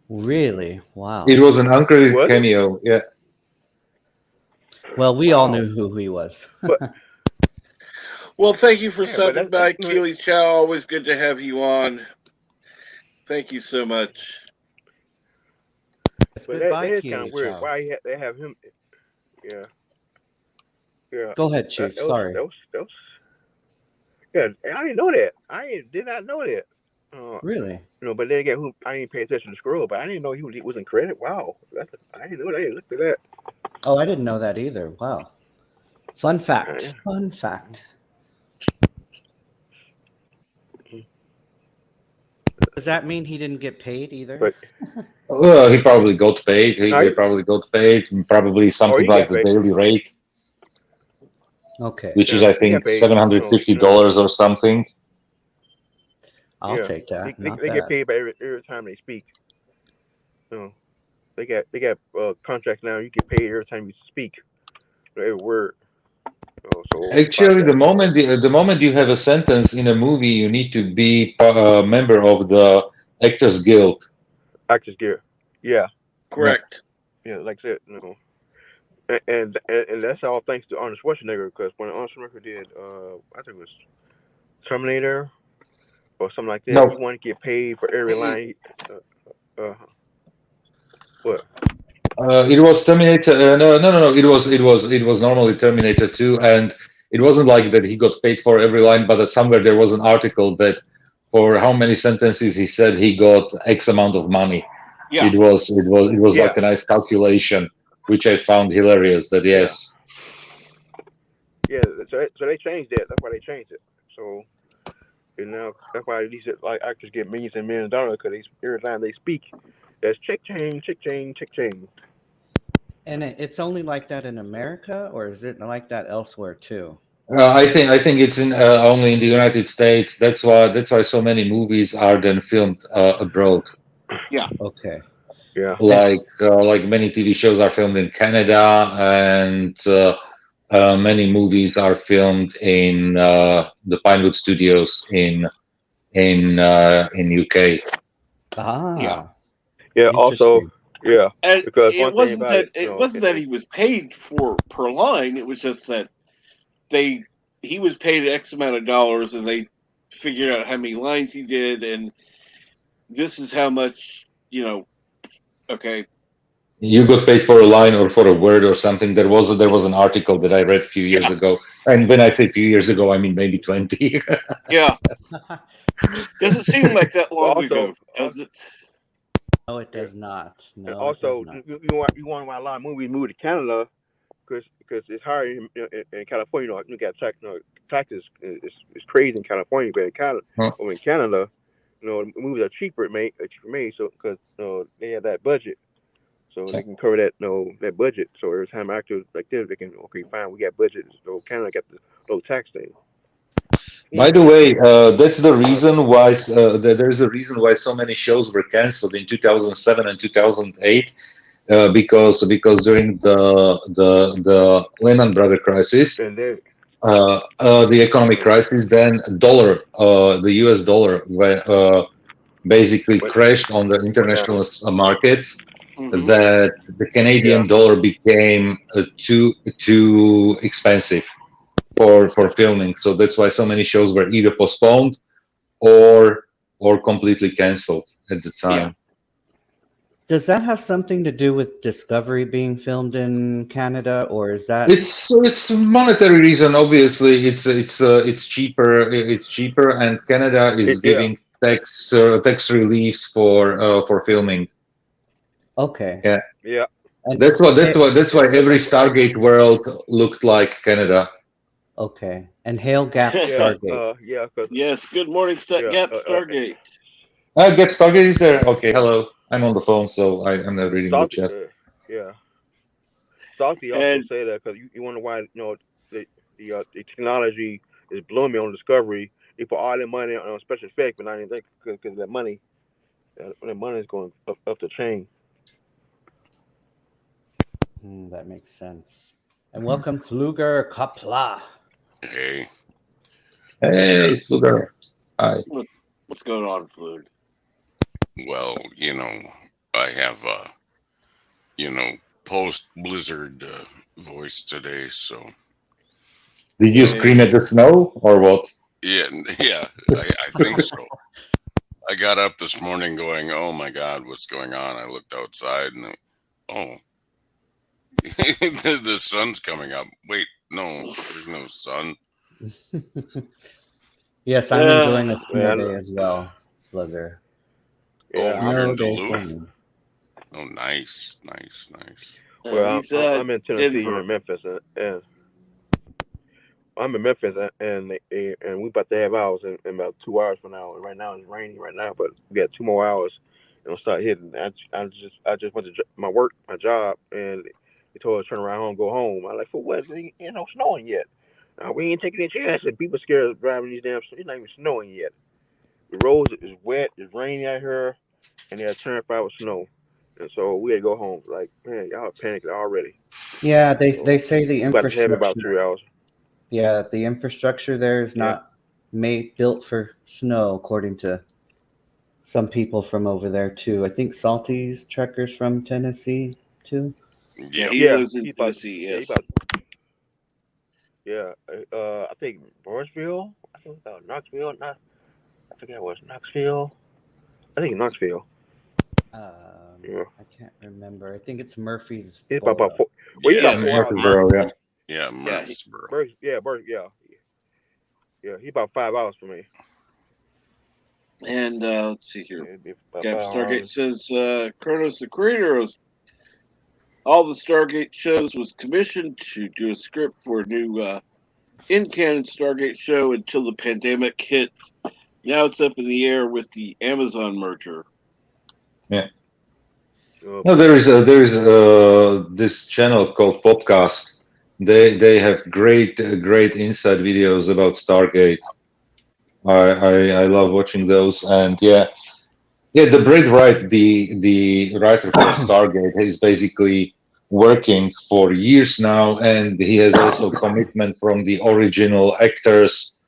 Really? Wow. It was an uncredited Was it? cameo. Yeah. Well, we all Wow. knew who he was. But Well, thank you for yeah, but stopping by, Keely Chow. Always good to have you on. Thank you so much. but Goodbye, that is Keely kind of weird. Chow. Why they have him? Yeah. Yeah. Go ahead, Chief. Sorry. That was. Yeah, I didn't know that. Did not know that. Really? But then again, I didn't pay attention to Scroll, but I didn't know he was in credit. Wow, I didn't know that. I didn't look at that. Oh, I didn't know that either. Wow. Fun fact. Yeah. Fun fact. Does that mean he didn't get paid either? But Well, he probably got paid. He No, he- probably got paid. Probably something he like got the paid. daily rate, Okay. which is Yeah, I he think got paid. $750 or something. I'll yeah, take that. they Not get bad. paid by every time they speak. They got contracts now. You get paid every time you speak, every word. So Actually, the podcast. moment you have a sentence in a movie, you need to be a member of the Actors Guild. Actors gear. Yeah, Correct. yeah, like I said, and that's all thanks to Arnold Schwarzenegger, because when Arnold Schwarzenegger did, I think it was Terminator or something like that, No. he wanted to get paid for every line. What? It was Terminator. No. It was normally Terminator 2, and it wasn't like that he got paid for every line. But somewhere there was an article that for how many sentences he said he got X amount of money. Yeah. It was Yeah. like a nice calculation, which I found hilarious. That yes. Yeah, so they changed that. That's why they changed it. So, and now that's why these actors get millions and millions of dollars, because every time they speak, that's chick chain, chick chain, chick chain. And it's only like that in America, or is it like that elsewhere too? I think it's in only in the United States. That's why so many movies are then filmed abroad. Yeah. Okay. Yeah. Like many TV shows are filmed in Canada, and many movies are filmed in the Pinewood Studios in UK. Ah. Yeah. Also, Interesting. yeah. And Because it one thing wasn't about that it, wasn't that he was paid per line. It was just that he was paid X amount of dollars, and they figured out how many lines he did, and this is how much. Okay. You got paid for a line or for a word or something. There was an article that I read a few years ago, and when I say a few years ago, I mean maybe 20. Yeah. Doesn't seem like that long Also- ago, does it? No, it does not. and No, also it does not. you want why a lot of movies move to Canada, because it's hard in California. You got taxes is crazy in California, but in Canada, Huh. or in Canada, movies are cheaper made, so because they have that budget, so they can cover that that budget. So every time actors like this, they can fine, we got budget. So Canada got the low tax thing. By the way, that's the reason why there's a reason why so many shows were canceled in 2007 and 2008, because during the Lehman Brothers crisis, And then the economic crisis, then the US dollar basically crashed on the international markets. Mhm. That the Canadian dollar became too expensive for filming, so that's why so many shows were either postponed or completely canceled at the time. Does that have something to do with Discovery being filmed in Canada, or is that It's monetary reason. Obviously, it's cheaper, and Canada is Yeah, giving tax reliefs for filming. okay? Yeah, yeah, And that's why every that's what. Stargate world looked like Canada. okay, and Hail Gap Yeah, Stargate. yeah, cause Yes, good morning, yeah, Gap Stargate. Get Stargate is there. Okay, hello. I'm on the phone, so I'm not reading the Salty, chat. yeah, Salty also And say that because you wonder why the technology is blooming on Discovery. They put all their money on special effects, but not anything because that money is going up the chain. That makes sense. And welcome, Fluger Kapla. Hey, hey, Sugar. Hi. What's going on, Flood? well, I have post blizzard voice today, so Did you scream at the snow or what? yeah, yeah, I think so. I got up this morning going, "Oh my God, what's going on?" I looked outside and oh, the sun's coming up. Wait, no, there's no sun. Yes, I'm enjoying a Yeah, snow day as well, Fluger. Oh, yeah. you're Snow in day for Duluth. me. Oh, nice, nice, nice. Well, He's I'm in Tennessee. You're Denver. in Memphis, and I'm in Memphis, and we about to have ours in about 2 hours from now. And right now it's raining right now, but we got 2 more hours, and it'll start hitting. I just went to my job, and they told us to turn around home, go home. I'm like, for what? It ain't no snowing yet. We ain't taking any chances. People scared of driving these damn. It's not even snowing yet. The roads is wet. It's raining out here, and they're turning 5 with snow. And so we had to go home. Like, man, y'all are panicking already. Yeah, they So say the we about to have about infrastructure. 3 hours. Yeah, the infrastructure there is Yeah. not built for snow, according to some people from over there too. I think Salty's trekkers from Tennessee too. Yeah, Yep. he Yeah, lives in he about Tennessee. yeah he Yes. about yeah. I think Burnsville. I think Knoxville. Not I forget what Knoxville. I think Knoxville. Yeah, I can't remember. I think it's Murfreesboro. he's about four. Well, he's Yeah, about Yes, 4 hours from me. Murfreesboro, yeah. yeah, yeah. Murfreesboro. Yeah, he's about 5 hours from me. And let's see here. Yeah, it'd be about Gap 5 hours. Stargate says Kronos, the creator of all the Stargate shows, was commissioned to do a script for a new in-canon Stargate show until the pandemic hit. Now it's up in the air with the Amazon merger. Yeah. Oh No, boy. there is this channel called Podcast. They have great inside videos about Stargate. I love watching those, and yeah, the Brad Wright, the writer for Stargate, he's basically working for years now, and he has also commitment from the original actors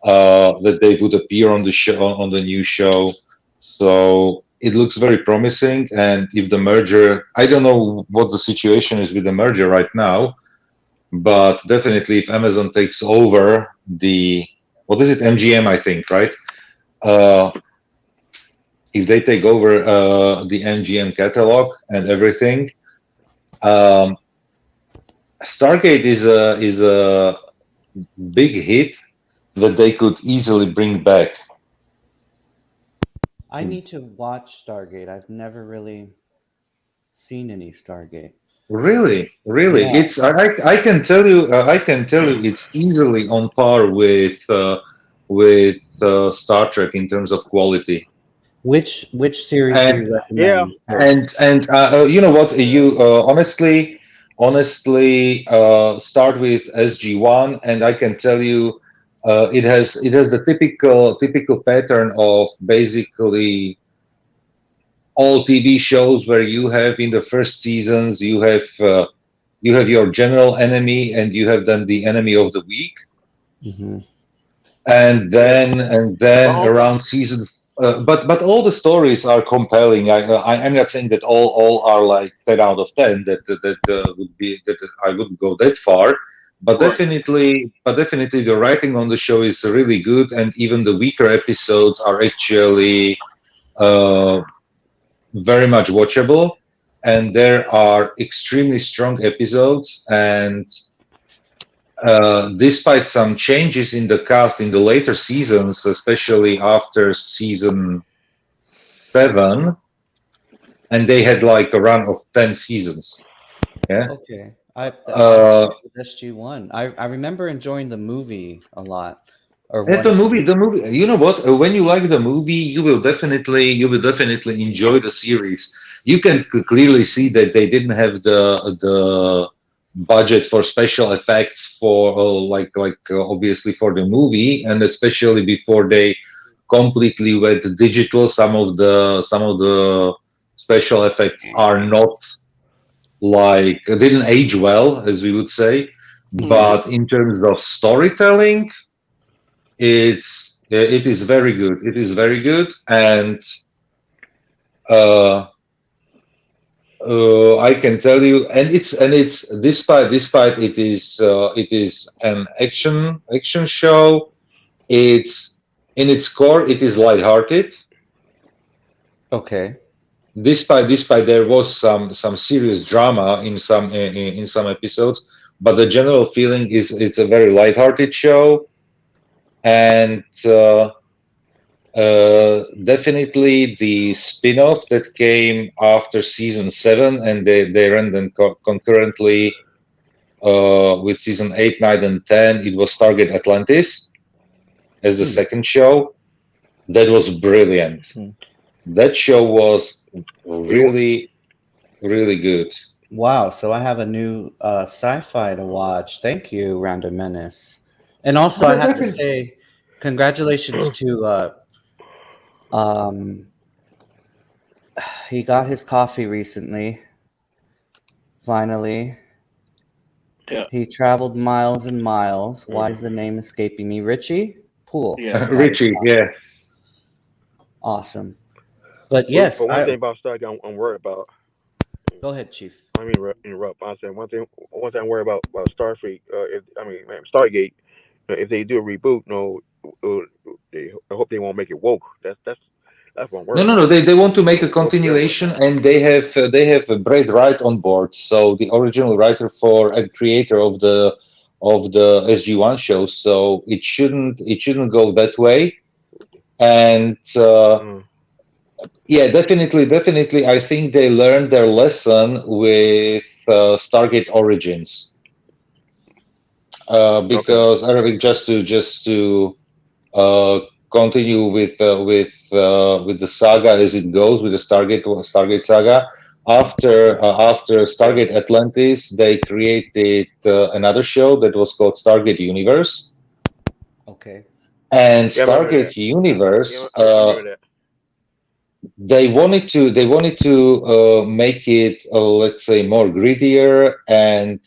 that they would appear on the show, on the new show. So it looks very promising. And if the merger, I don't know what the situation is with the merger right now, but definitely if Amazon takes over the, what is it, MGM, I think, right? If they take over the MGM catalog and everything, um, Stargate is a big hit that they could easily bring back. I need to watch Stargate. I've never really seen any Stargate. Really, Yeah. it's I can tell you it's easily on par with Star Trek in terms of quality. Which series do And you Yeah, recommend first? you know what, yeah. you honestly start with SG1, and I can tell you it has the typical pattern of basically all TV shows where you have in the first seasons you have your general enemy, and you have then the enemy of the week, Hmm. and Yeah. then Well, around season. But all the stories are compelling. I'm not saying that all are like 10 out of 10. That would be that I wouldn't go that far. Right. But definitely the writing on the show is really good, and even the weaker episodes are actually uh, very much watchable, and there are extremely strong episodes. And despite some changes in the cast in the later seasons, especially after season 7, and they had like a run of 10 seasons. Yeah. Okay. I Uh, with SG1. I remember enjoying the movie a lot. Or and one of the movie. You know what? When you like the movie, you will definitely enjoy the series. You can clearly see that they didn't have the budget for special effects for obviously for the movie, and especially before they completely went digital. Some of the special effects are not like didn't age well, as we would say. But in terms of storytelling, it is very good. It is very good, and uh, I can tell you, and it's despite it is an action show. It's in its core, it is lighthearted. Okay. Despite there was some serious drama in some episodes, but the general feeling is it's a very lighthearted show, and definitely the spin-off that came after season 7, and they ran them concurrently with season 8, 9, and 10. It was Target Atlantis as the second show. That was brilliant. That show was really, really good. Wow, so I have a new sci-fi to watch. Thank you, Random Menace. And also, I have to say, congratulations to um, he got his coffee recently. Finally, Yeah. he traveled miles and miles. Why is the name escaping me? Richie Poole. Yeah. Richie, yeah. Awesome. But yes, But one thing about Stargate, I'm worried about. Go ahead, Chief. I mean, interrupt. I said one thing I'm worried about Starfleet. Stargate. If they do a reboot, I hope they won't make it woke. That's what I'm worried No. about. They want to make a Woke the other way. continuation, and they have Brad Wright on board. So the original writer for and creator of the SG1 show. So it shouldn't go that way. And yeah, definitely, I think they learned their lesson with Stargate Origins. Because I think just to continue with the saga as it goes with the Stargate saga. After Stargate Atlantis, they created another show that was called Stargate Universe. Okay. And Yeah, I remember Stargate that. Universe, I remember that. they wanted to make it let's say more grittier, and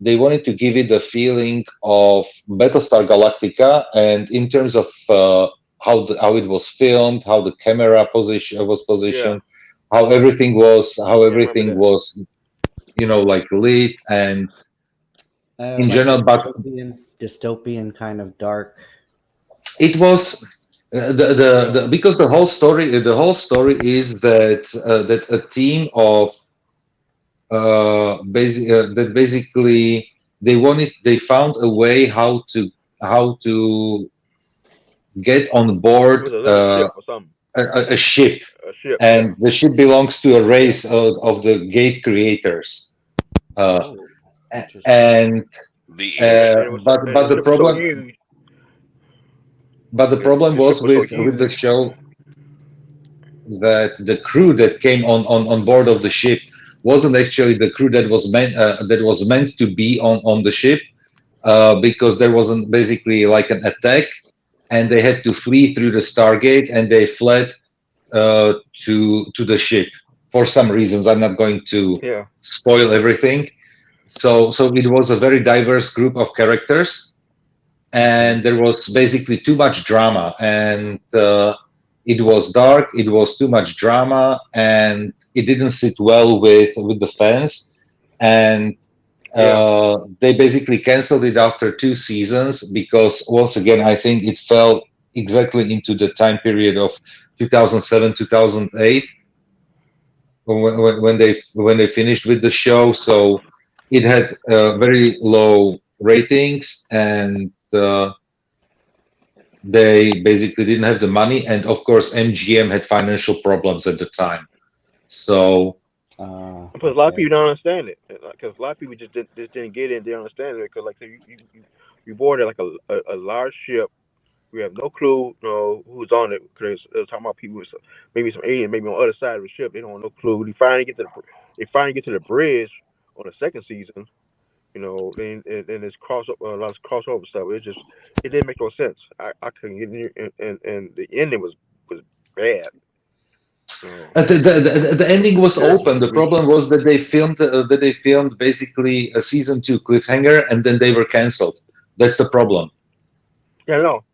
they wanted to give it the feeling of Battlestar Galactica, and in terms of how it was filmed, how the camera position was positioned, how everything was like lit and in Like general. But dystopian kind of dark. it was because the whole story is that a team of basically they found a way how to get on It board was a little ship or something. a ship, A ship. and the ship belongs to a race of the gate creators, and The but the ship was so problem huge. but the problem The ship was was so with the huge. show that the crew that came on board of the ship wasn't actually the crew that was meant to be on the ship, because there wasn't basically like an attack, and they had to flee through the Stargate, and they fled to the ship for some reasons. I'm not going to Yeah. spoil everything. So it was a very diverse group of characters, and there was basically too much drama, and it was dark, it was too much drama, and it didn't sit well with the fans, and they basically canceled it after 2 seasons, because once again I think it fell exactly into the time period of 2007 2008, when they finished with the show. So it had very low ratings, and they basically didn't have the money. And of course, MGM had financial problems at the time. So Because a lot of Okay. people don't understand it. Because a lot of people just didn't get it and didn't understand it. Because like you boarded like a large ship. We have no clue, who's on it. Because they're talking about people, maybe some alien, maybe on the other side of the ship. They don't have no clue. They finally get to the bridge on the second season. And it's a lot of crossover stuff. It didn't make no sense. I couldn't get in, and the ending was bad. No. the ending was open. The We, problem was that they filmed basically a season 2 cliffhanger, and then they were canceled. That's the problem. yeah, no,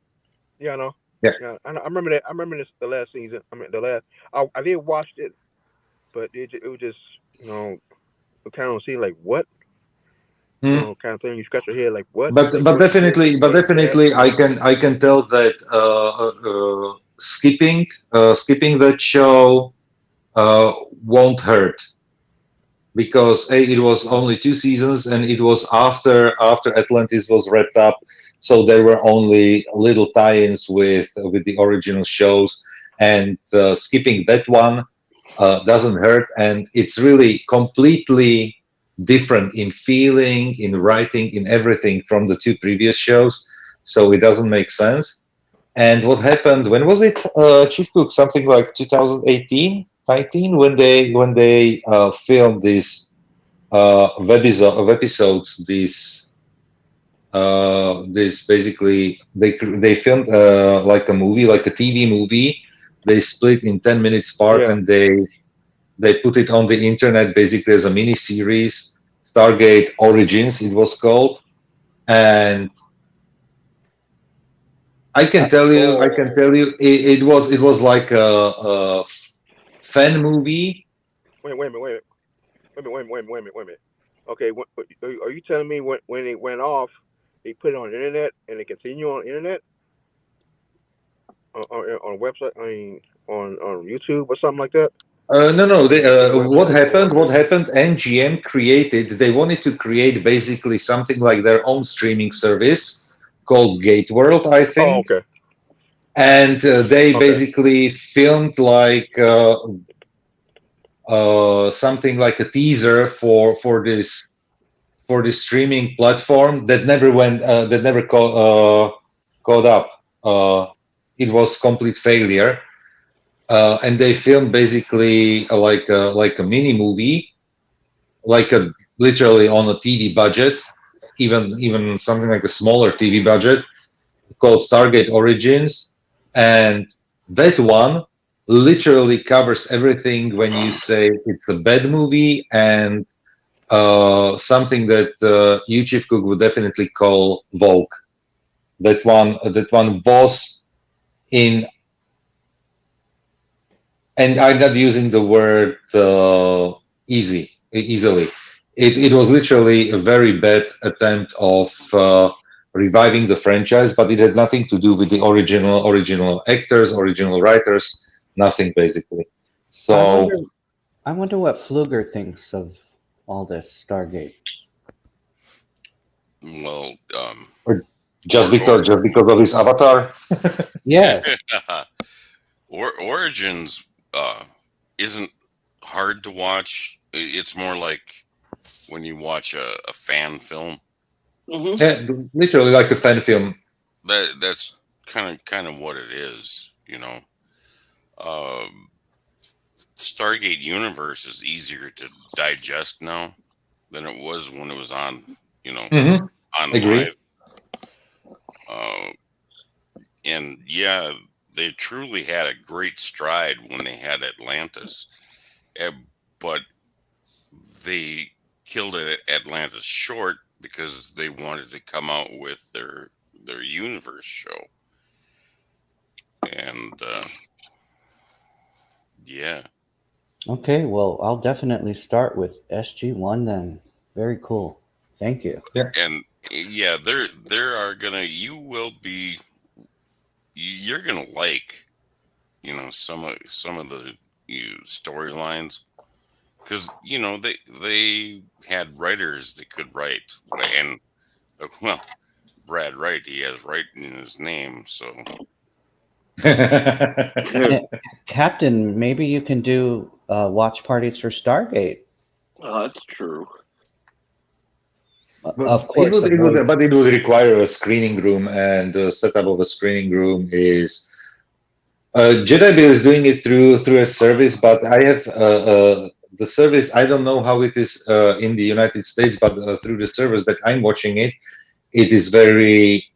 yeah, no, Yeah. yeah. I remember that. I remember this the last season. I mean, the last. I did watch it, but it was just it kind of seemed like what, Hmm. kind of thing. You scratch your head like what But they but were doing definitely but like that. definitely I can tell that skipping that show won't hurt, because it was only 2 seasons, and it was after Atlantis was wrapped up, so there were only little tie-ins with the original shows, and skipping that one doesn't hurt, and it's really completely different in feeling, in writing, in everything from the 2 previous shows, so it doesn't make sense. And what happened? When was it, Chief Cook? Something like 2018, 19, when they filmed these of episodes. This basically they filmed like a movie, like a TV movie. They split in 10 minutes part, Yeah. and they put it on the internet basically as a mini series. Stargate Origins, it was called, and I can Oh, tell you, it was like a fan movie. wait a minute, wait a minit. Okay, are you telling me when it went off, they put it on the internet and they continue on the internet on a website? I mean, on YouTube or something like that? No, no. Any What website happened? or What happened? NGM created. They wanted to create basically something like their own streaming service called Gate World, I oh, think. okay, And they okay. basically filmed like something like a teaser for this streaming platform that never caught up. It was complete failure, and they filmed basically like a mini movie, like a literally on a TV budget, even something like a smaller TV budget, called Stargate Origins, and that one literally covers everything when you say it's a bad movie, and something that you, Chief Cook, would definitely call woke. That one was in, and I'm not using the word easily. It was literally a very bad attempt of reviving the franchise, but it had nothing to do with the original actors, original writers, nothing basically. I So wonder. I wonder what Fluger thinks of all this Stargate. Well, or or just because of his avatar. Yes. Origins isn't hard to watch. It's more like when you watch a fan film. Mm-hmm. Yeah, literally like a fan film. That's kind of what it is. Um, Stargate Universe is easier to digest now than it was when it was on. You know, Hmm. on Agree. live. Uh, and yeah, they truly had a great stride when they had Atlantis, eh, but they killed it at Atlantis short because they wanted to come out with their universe show, and yeah, Okay. Well, I'll definitely start with SG1 then. Very cool. Thank you. Yeah. and yeah, there are gonna you're gonna like some of the storylines. because they had writers that could write, and well, Brad Wright, he has Wright in his name, so Eh, Captain, maybe you can do watch parties for Stargate. That's true. Of course, but it would require a screening room, and the setup of a screening room is. Jedi Bill is doing it through a service, but I have the service. I don't know how it is in the United States, but through the service that I'm watching it, it is very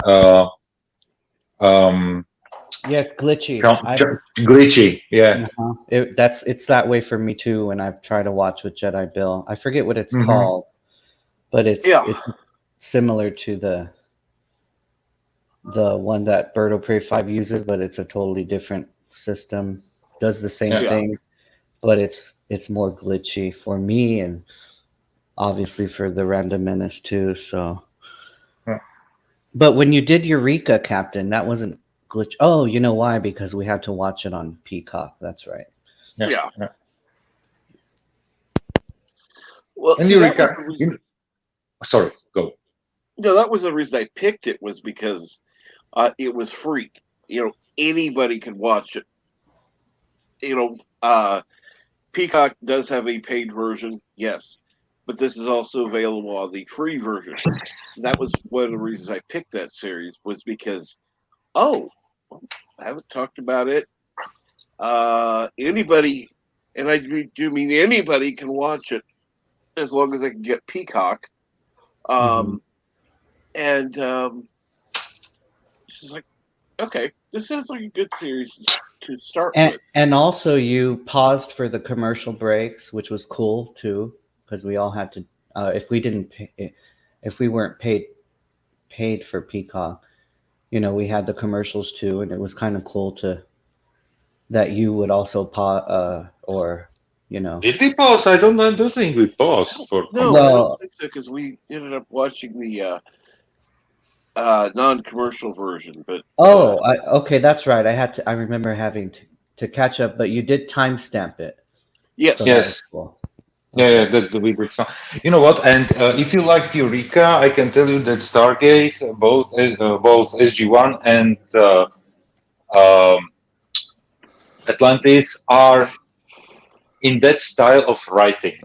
yes, glitchy. glitchy. Yeah. It's that way for me too. When I've tried to watch with Jedi Bill, I forget what it's Mhm. called, but it's Yeah. it's similar to the one that Bird of Prey 5 uses, but it's a totally different system. Does the same Yeah. thing, but it's more glitchy for me, and obviously for the Random Menace too. So, Yeah. but when you did Eureka, Captain, that wasn't glitch. Oh, you know why? Because we had to watch it on Peacock. That's right. Yeah. Well, And see, that was Eureka. the reason. Sorry, go. No, that was the reason I picked it, was because it was free. Anybody could watch it. Peacock does have a paid version, yes, but this is also available on the free version. That was one of the reasons I picked that series, was because, I haven't talked about it. Anybody, and I do mean anybody, can watch it as long as they can get Peacock. And she's like, okay, this sounds like a good series to start with. And also, you paused for the commercial breaks, which was cool too, because we all had to. If we weren't paid for Peacock, we had the commercials too, and it was kind of cool that you would also pause, or. Did we pause? I don't think we paused for. No, I don't think so, because we ended up watching the non-commercial version. But okay, that's right. I remember having to catch up, but you did timestamp it. Yes. So Yes. Cool. Yeah, that we did some. You know what? And if you like Eureka, I can tell you that Stargate, both SG-1 and Atlantis, are in that style of writing.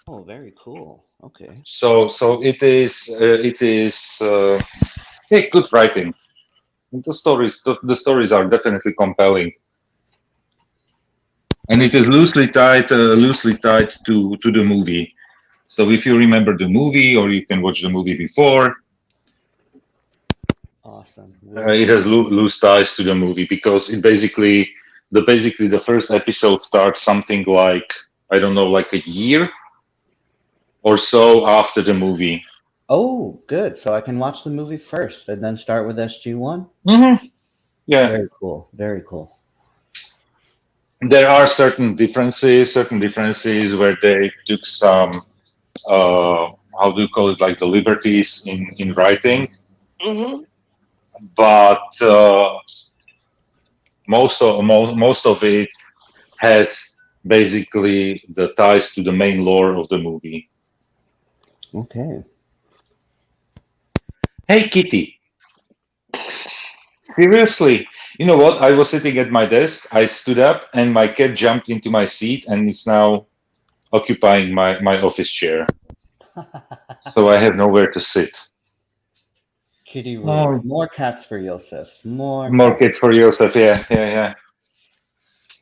Oh, very cool. Okay. So it is good writing. The stories are definitely compelling, and it is loosely tied to the movie. So if you remember the movie, or you can watch the movie before. Awesome. It has loose ties to the movie, because it basically the first episode starts something like, I don't know, like a year or so after the movie. Oh, good. So I can watch the movie first and then start with SG-1? Mm-hmm. Yeah. Very cool. Very cool. There are certain differences where they took some, how do you call it, like the liberties in writing. Mm-hmm. But most of it has basically the ties to the main lore of the movie. Okay. Hey, Kitty. Seriously, you know what? I was sitting at my desk. I stood up, and my cat jumped into my seat, and it's now occupying my office chair. So I have nowhere to sit. Kitty rules. More cats for Joseph. More cats for Joseph. Yeah.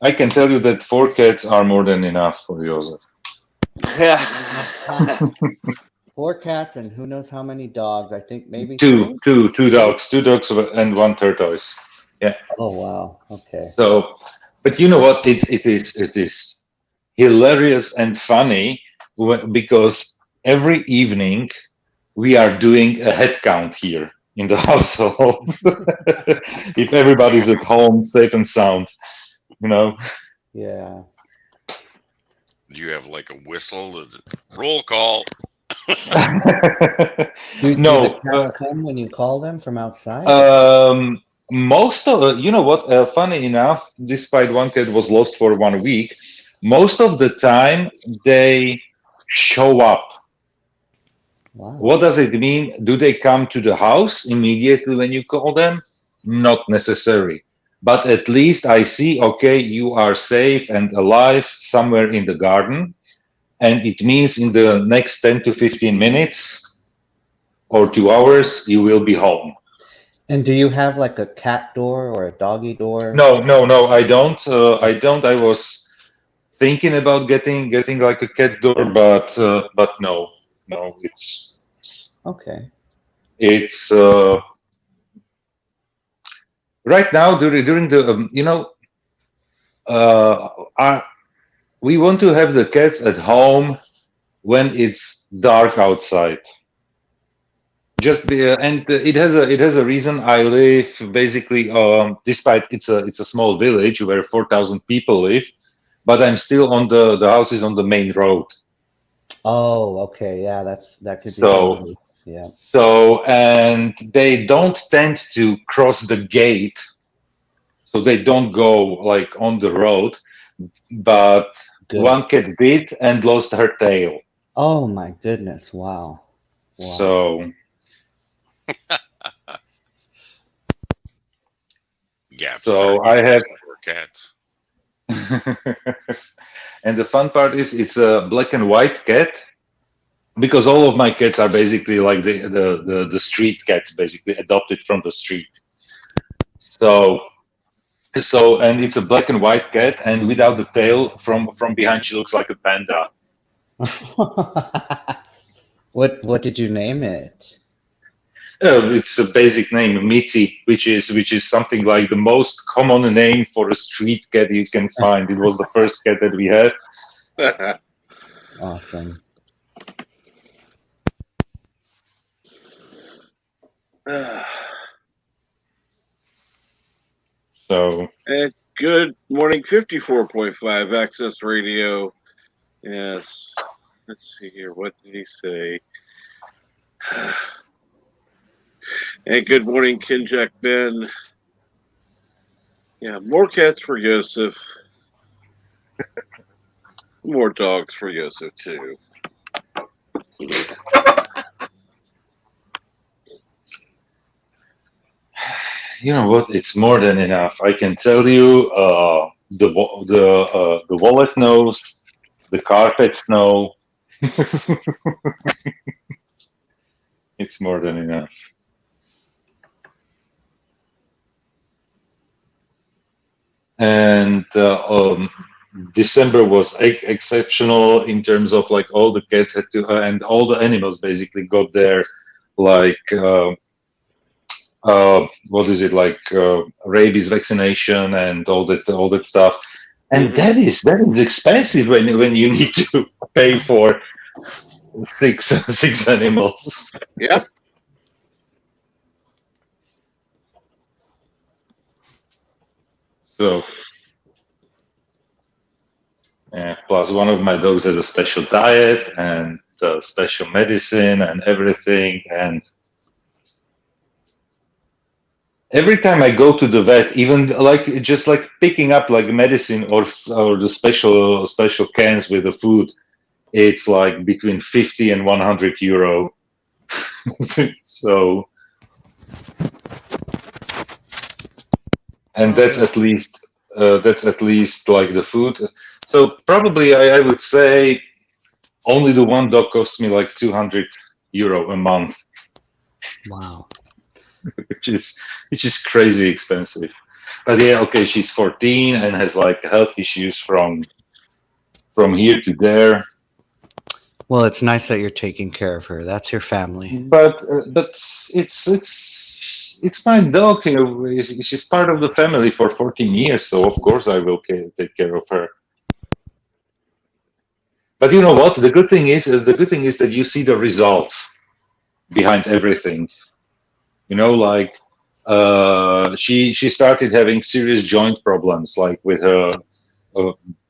I can tell you that 4 cats are more than enough for Joseph. 4 cats and who knows how many dogs. I think maybe two dogs and 1 tortoise. Yeah. Oh wow. Okay. So, but you know what? It is hilarious and funny, because every evening we are doing a head count here in the household. If everybody's at home, safe and sound, Yeah. Do you have like a whistle? Is it roll call? No. Do the cats come when you call them from outside? Most of funny enough, despite 1 cat was lost for 1 week, most of the time they show up. Wow. What does it mean? Do they come to the house immediately when you call them? Not necessary. But at least I see, okay, you are safe and alive somewhere in the garden. And it means in the next 10 to 15 minutes or 2 hours, you will be home. And do you have like a cat door or a doggy door? No, I don't. I was thinking about getting like a cat door, but no, Okay. it's right now during the I, we want to have the cats at home when it's dark outside. Just and it has a reason. I live basically despite it's a small village where 4,000 people live, but I'm still on the house is on the main road. Oh, okay. Yeah, that could be So dangerous. Yeah. so and they don't tend to cross the gate, so they don't go like on the road. But Good. one cat did and lost her tail. Oh my goodness! Wow. So Gaps. so I have. Cats. And the fun part is it's a black and white cat, because all of my cats are basically like the street cats, basically adopted from the street. So and it's a black and white cat, and without the tail, from behind she looks like a panda. What did you name it? It's a basic name, Mitzi, which is something like the most common name for a street cat you can find. It was the first cat that we had. Awesome. So. And good morning, 54.5 Access Radio. Yes. Let's see here. What did he say? And good morning, Kinjack Ben. Yeah, more cats for Yosef. More dogs for Yosef, too. You know what? It's more than enough. I can tell you, the wallet knows, the carpets know. It's more than enough. And December was exceptional in terms of like all the cats had to, and all the animals basically got their like. What is it like rabies vaccination and all that stuff, and that is expensive when you need to pay for six animals. Yeah. So yeah, plus one of my dogs has a special diet and special medicine and everything, and every time I go to the vet, even like just like picking up like medicine or the special cans with the food, it's like between 50 and 100 euro. So, and that's at least like the food. So probably I would say only the one dog costs me like 200 euro a month. Wow. which is crazy expensive. But yeah, okay, she's 14 and has like health issues from here to there. Well, it's nice that you're taking care of her. That's your family. But it's my dog. You know, she's part of the family for 14 years, so of course I will take care of her. But you know what? The good thing is that you see the results behind everything. You know, like she started having serious joint problems, like with her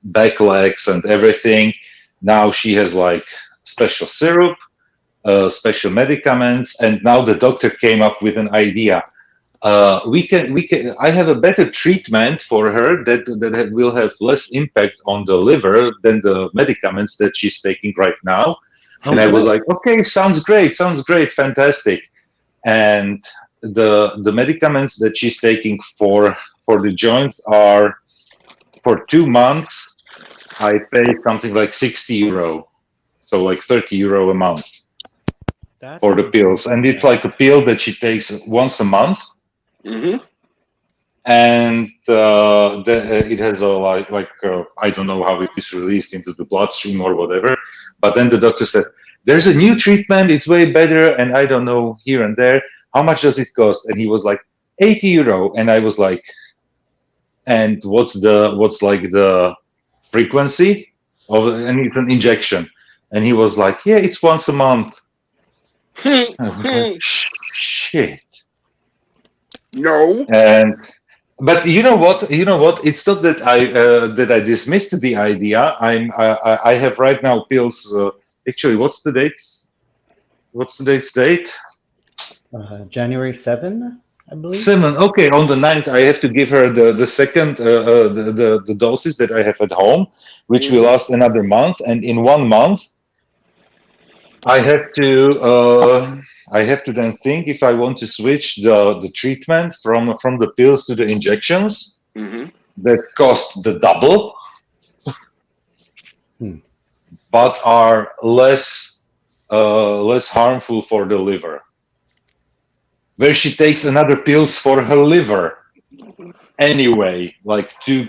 back legs and everything. Now she has like special syrup, special medicaments, and now the doctor came up with an idea. we can. I have a better treatment for her that will have less impact on the liver than the medicaments that she's taking right now. And I was like, okay, sounds great, fantastic. And the medicaments that she's taking for the joints are for 2 months. I pay something like €60, so like €30 a month That for the doesn't pills, sound and it's bad. like a pill that she takes once a month, Mm-hmm. and it has a I don't know how it is released into the bloodstream or whatever, but then the doctor said there's a new treatment, it's way better, and I don't know here and there. How much does it cost? And he was like €80, and I was like, and what's like the frequency of, and it's an injection, and he was like, yeah, it's once a month. I was like, shit. No. And but you know what, it's not that I dismissed the idea. I have right now pills, actually, what's the date? January 7, I believe. 7. Okay, on the 9th I have to give her the second the doses that I have at home, which will Mhm. last another month, and in 1 month I have to then think if I want to switch the treatment from the pills to the injections Mm-hmm. that cost the double, Hmm. but are less harmful for the liver. Where she takes another pills for her liver anyway, like two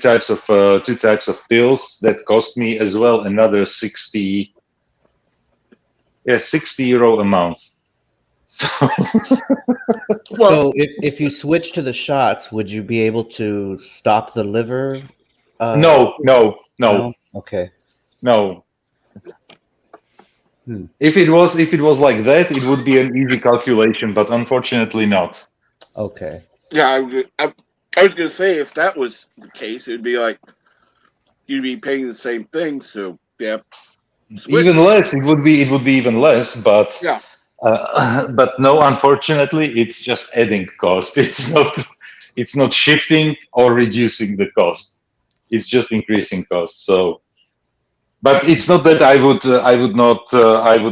types of pills that cost me as well another 60 €60 a month. So Well, So if you switch to the shots, would you be able to stop the liver? no. No? Okay. No. Hmm. If it was like that, it would be an easy calculation, but unfortunately not. Okay. yeah, I was gonna say if that was the case, it'd be like you'd be paying the same thing. So yeah, switch. Even less. It would be even less, Yeah, but no, unfortunately, it's just adding cost. It's not shifting or reducing the cost. It's just increasing cost. So, but it's not that I would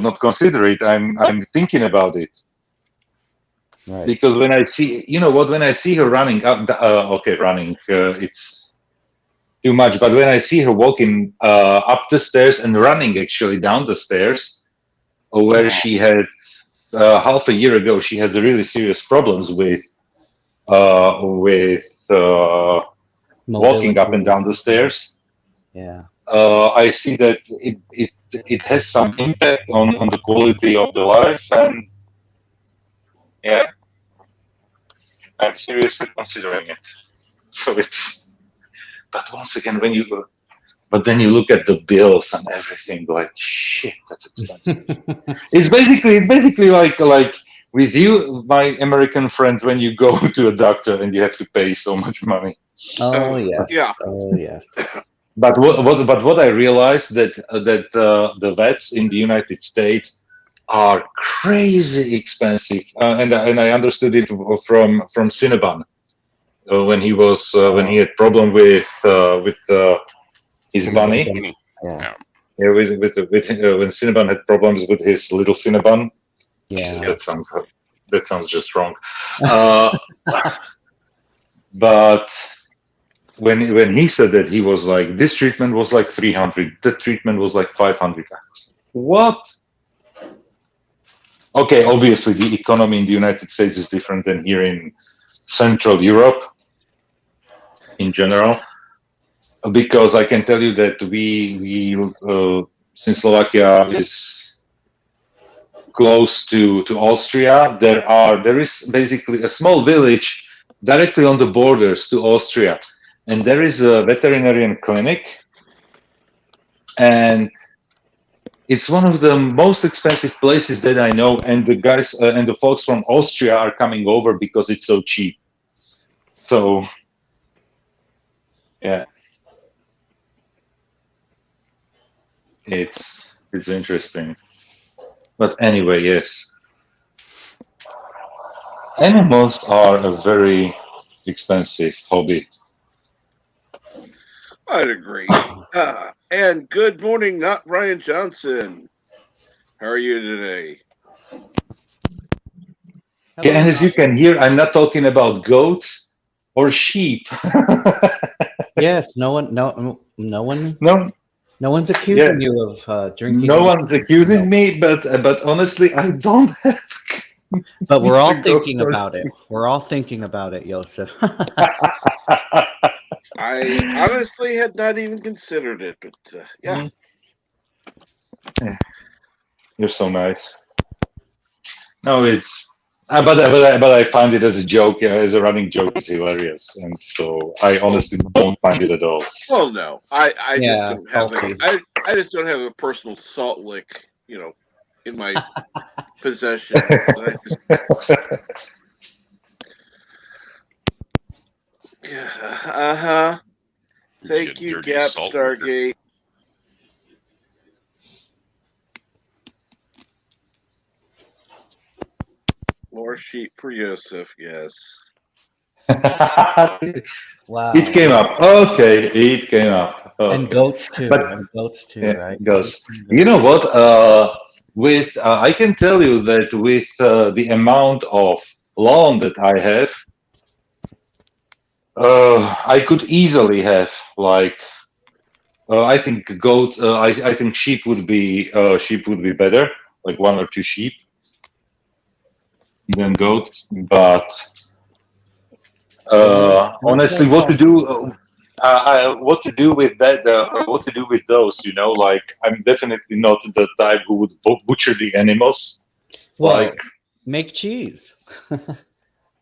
not consider it. I'm thinking about it. Right. Because when I see, when I see her running up, okay, running, it's too much. But when I see her walking up the stairs and running actually down the stairs, where she had half a year ago, she had really serious problems with walking up and down the stairs. Yeah. I see that it has some impact on the quality of the life, and yeah, I'm seriously considering it. So but once again, but then you look at the bills and everything, like shit, that's expensive. It's basically like with you, my American friends, when you go to a doctor and you have to pay so much money. Oh yes. yeah. Oh yes. But what I realized that the vets in the United States are crazy expensive, and I understood it from Cinnabon when he had problem with his bunny. Yeah. Yeah, when Cinnabon had problems with his little Cinnabon. Jesus, Yeah. that sounds just wrong. Uh, but when he said that, he was like, this treatment was like 300, that treatment was like 500. I was like, what? Okay, obviously the economy in the United States is different than here in Central Europe in general, because I can tell you that since Slovakia is close to Austria, there is basically a small village directly on the borders to Austria, and there is a veterinarian clinic, and it's one of the most expensive places that I know, and the guys and the folks from Austria are coming over because it's so cheap. So yeah, it's interesting. But anyway, yes. Animals are a very expensive hobby. I'd agree. And good morning, not Ryan Johnson. How are you today? Okay, Hello. and as you can hear, I'm not talking about goats or sheep. Yes, no one, no one, No, no one's yeah, accusing you of drinking. no one's accusing me, but honestly, I don't have But we're all goats thinking or about it. We're all thinking about it, Joseph. I honestly had not even considered it, but yeah. Yeah, you're so nice. No, it's but I find it as a joke, as a running joke. It's hilarious, and so I honestly don't mind it at all. Well, no, I just Yeah, don't have salty. I just don't have a personal salt lick, in my possession. I just, uh-huh. You Thank you, dirty Gap salt liquor. Stargate. More sheep for Yosef, yes. Wow. It came up. Okay, it came up. And Okay, goats too. but And goats too, yeah, right? goes. And You know goats. what? With I can tell you that with the amount of lawn that I have, I could easily have like I think goat. I think sheep would be better, like one or two sheep than goats. But Don't honestly, feel salty. what to do with that? What to do with those? You know, like I'm definitely not the type who would butcher the animals. Like, Well, make cheese.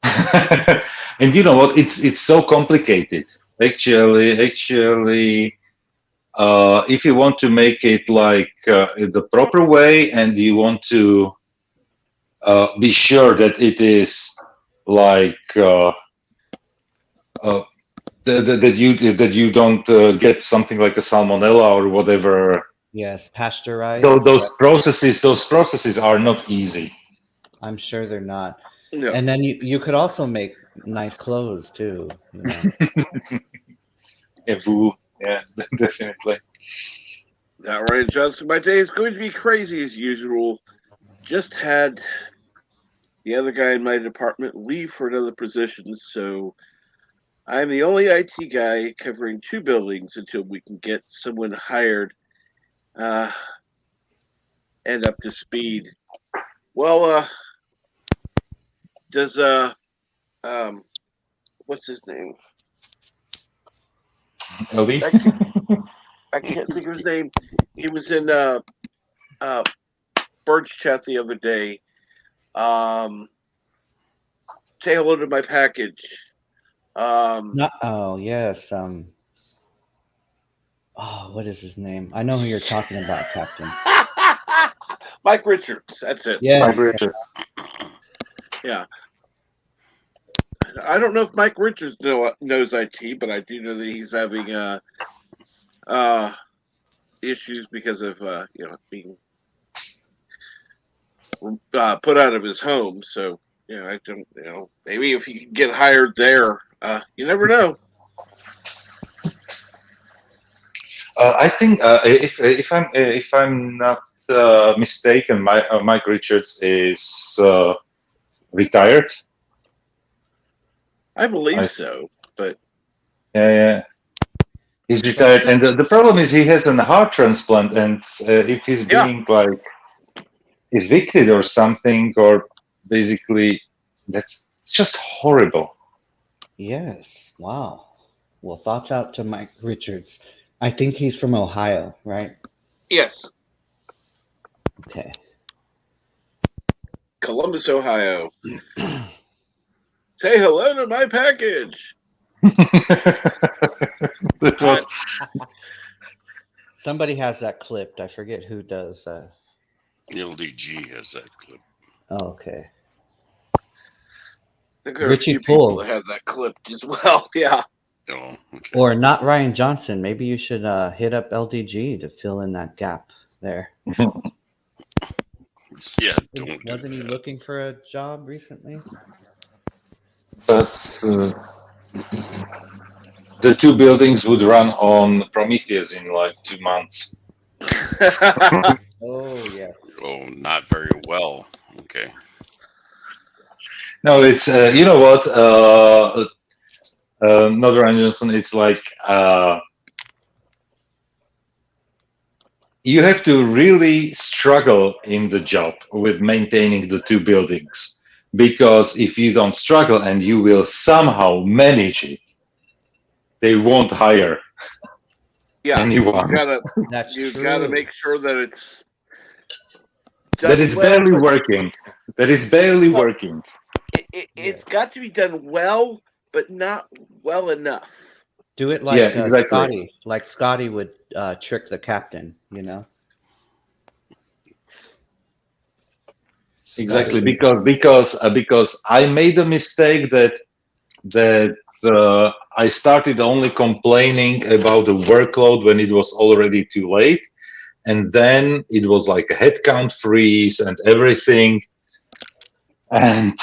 and you know what? It's so complicated. Actually, if you want to make it like the proper way, and you want to be sure that it is like uh, that you don't get something like a salmonella or whatever. Yes, pasteurized. Those processes are not easy. I'm sure they're not. No. And then you could also make nice clothes too. You know. Yeah, boo. Yeah, definitely. Not Ryan Johnson. My day is going to be crazy as usual. Just had the other guy in my department leave for another position, so I'm the only IT guy covering two buildings until we can get someone hired uh, and up to speed. Well, does um what's his name? Ellie? I can't think of his name. He was in uh Bird's chat the other day. Um Say hello to my package. Not. Oh yes. Oh, what is his name? I know who you're talking about, Captain. Mike Richards, that's it. Mike Yes. Richards. Yeah. I don't know if Mike Richards knows IT, but I do know that he's having uh issues because of being put out of his home. So I don't maybe if he can get hired there, you never know. I think if I'm not mistaken, Mike Richards is retired. I believe I so, but Yeah, he's So retired, and the problem is he has a heart transplant, and if he's yeah, being like evicted or something, or basically, that's just horrible. yes. Wow. Well, thoughts out to Mike Richards. I think he's from Ohio, right? yes, Okay. Columbus, Ohio. Say hello to my package. That was Somebody has that clipped. I forget who does. LDG has that clip. Oh, okay. I think there are a Richie few people Poole. that have that clipped as well. Yeah. Oh, okay. Or not Ryan Johnson. Maybe you should hit up LDG to fill in that gap there. Yeah, don't do Wasn't he that. looking for a job recently? uh, the two buildings would run on Prometheus in like 2 months. Oh yes. Oh, not very well. Okay. No, it's you know what, Northern Johnson. It's like you have to really struggle in the job with maintaining the two buildings, because if you don't struggle and you will somehow manage it, they won't hire Yeah, anyone. That's you true. gotta make sure that it's That it's well, barely but working. That it's barely Well- working. it's got to be done well, but not well enough. Do it like Yeah, exactly. Scotty. Like Scotty would trick the captain, you know? Exactly, Scotty. because I made a mistake that I started only complaining about the workload when it was already too late, and then it was like a headcount freeze and everything, and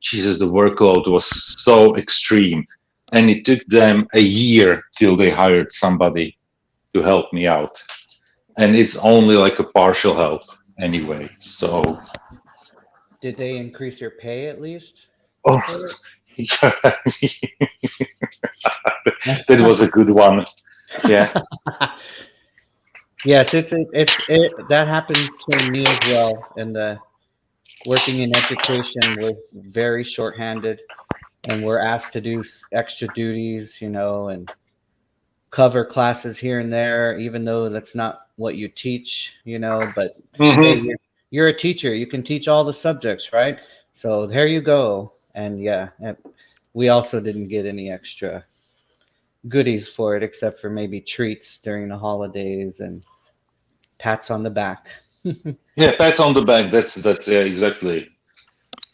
Jesus, the workload was so extreme, and it took them a year till they hired somebody to help me out, and it's only like a partial help anyway. So, Did they increase your pay at least? oh, that was a good one. Yeah. Yes, that happened to me as well. And working in education, we're very shorthanded, and we're asked to do extra duties, you know, and cover classes here and there, even though that's not what you teach, you know. But hey, you're a teacher; you can teach all the subjects, right? So there you go. And yeah, we also didn't get any extra goodies for it, except for maybe treats during the holidays and pats on the back. Yeah, pats on the back. That's yeah, exactly.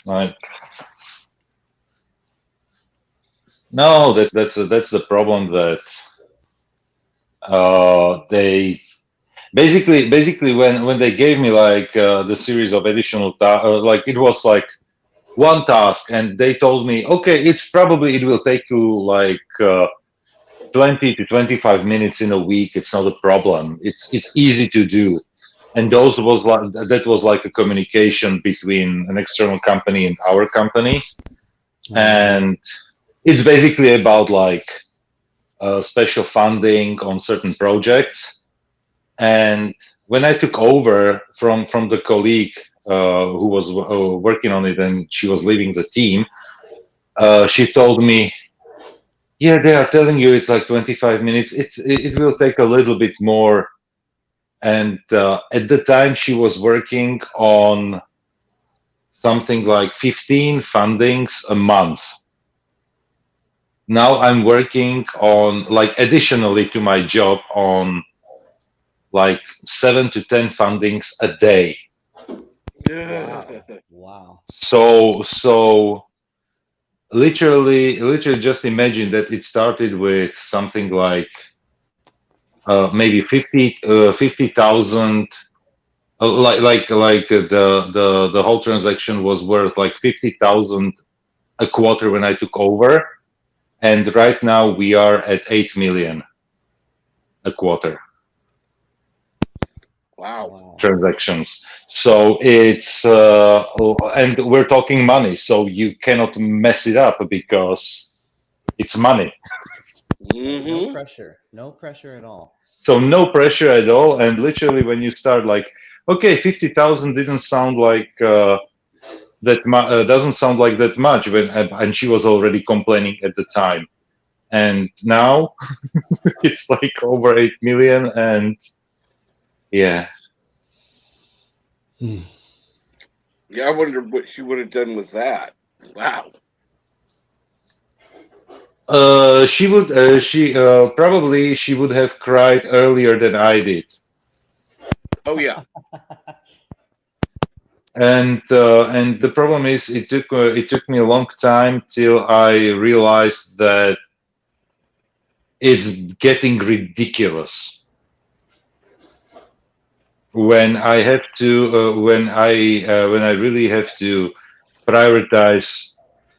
Right. No, that's the problem that they basically when they gave me like the series of additional like it was like one task, and they told me, okay, it will take you like 20 to 25 minutes in a week. It's not a problem. It's easy to do. And that was like a communication between an external company and our company, and it's basically about like special funding on certain projects. And when I took over from the colleague who was working on it, and she was leaving the team, she told me, yeah, they are telling you it's like 25 minutes. It will take a little bit more. And at the time, she was working on something like 15 fundings a month. Now I'm working on, like, additionally to my job, on like 7 to 10 fundings a day. Wow. So literally just imagine that it started with something like maybe 50,000. The whole transaction was worth like 50,000 a quarter when I took over, and right now we are at 8 million a quarter. Wow. Transactions. So it's and we're talking money, so you cannot mess it up because it's money. No pressure at all. So no pressure at all, and literally when you start like, okay, 50,000 didn't sound like doesn't sound like that much, and she was already complaining at the time, and now it's like over 8 million, and yeah. Yeah, I wonder what she would have done with that. Wow. She would. She probably she would have cried earlier than I did. Oh yeah. And the problem is, it took me a long time till I realized that it's getting ridiculous. When I have to, when I really have to prioritize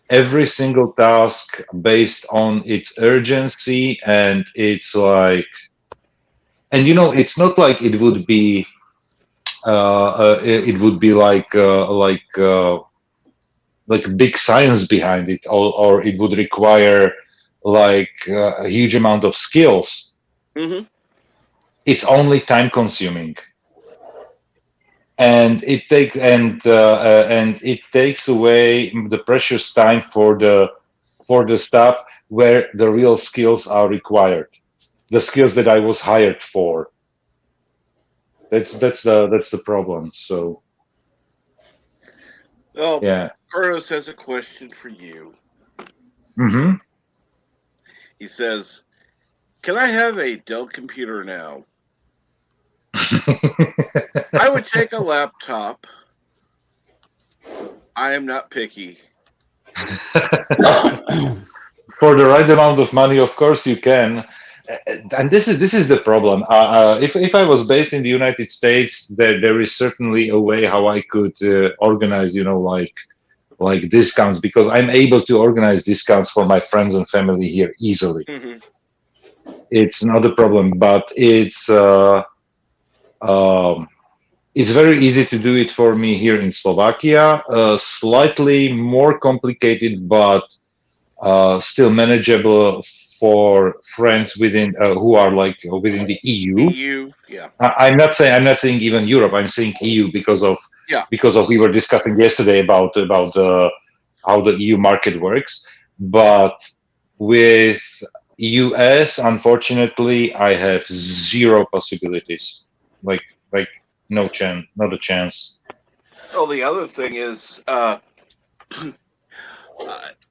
every single task based on its urgency, and it's like, and it's not like it would be it would be like big science behind it, or it would require like a huge amount of skills. Mm-hmm. It's only time consuming, and it takes away the precious time for the stuff where the real skills are required, the skills that I was hired for. That's the problem. So Well, yeah. Carlos has a question for you. Hmm. He says, "Can I have a Dell computer now? I would take a laptop. I am not picky." For the right amount of money, of course you can. And this is the problem. If I was based in the United States, there is certainly a way how I could organize, like discounts, because I'm able to organize discounts for my friends and family here easily. Mhm. It's not a problem, but um, it's very easy to do it for me here in Slovakia. Slightly more complicated, but still manageable for friends within who are like within the EU. EU, yeah. I'm not saying even Europe. I'm saying EU Yeah. because of we were discussing yesterday about how the EU market works. But with US, unfortunately, I have zero possibilities. Like no chance, not a chance. Well, the other thing is,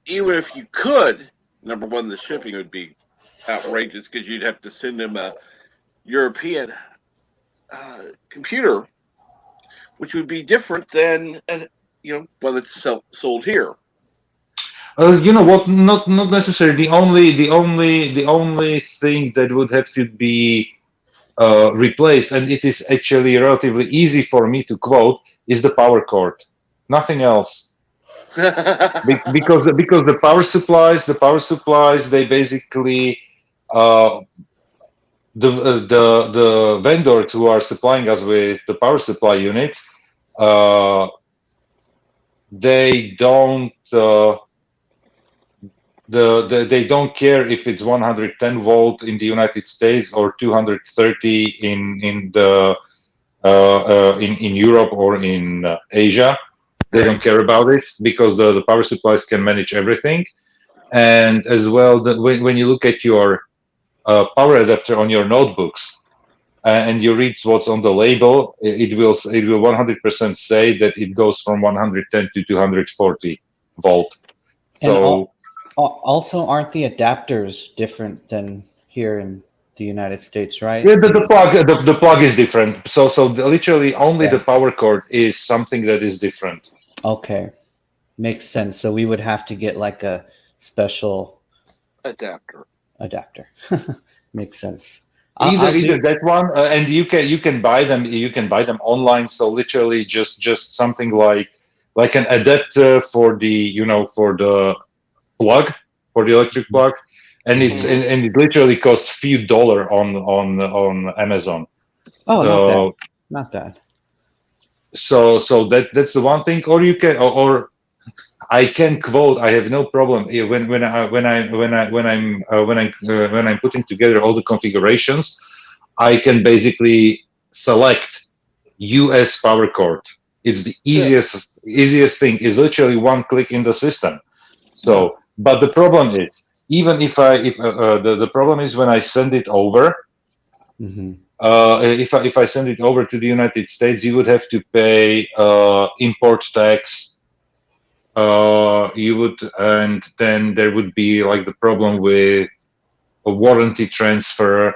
even if you could, number one, the shipping would be outrageous because you'd have to send him a European computer, which would be different than one that's sold here. You know what? Not necessarily. The only thing that would have to be replaced, and it is actually relatively easy for me to quote, is the power cord. Nothing else. Because the power supplies, they basically uh, the vendors who are supplying us with the power supply units, uh, they don't. They don't care if it's 110 volt in the United States or 230 in Europe or in Asia. They don't care about it because the power supplies can manage everything. And as well, when you look at your power adapter on your notebooks and you read what's on the label, it will 100% say that it goes from 110 to 240 volt. And So also, aren't the adapters different than here in the United States, right? yeah, the plug is different. So literally only Yeah. the power cord is something that is different. Okay, makes sense. So we would have to get like a special Adapter. adapter. Makes sense. Either that one, and you can buy them. You can buy them online. So literally just something like an adapter for the plug, for the electric plug, and it's Mhm. and it literally costs few dollar on Amazon. Oh, not bad. So Not bad. that's the one thing. Or you can or I can quote. I have no problem when I'm putting together all the configurations. I can basically select US power cord. It's the Yeah. easiest thing. Is literally one click in the system. So, but the problem is, even if the problem is when I send it over. Hmm. If I send it over to the United States, you would have to pay import tax. You would, and then there would be like the problem with a warranty transfer,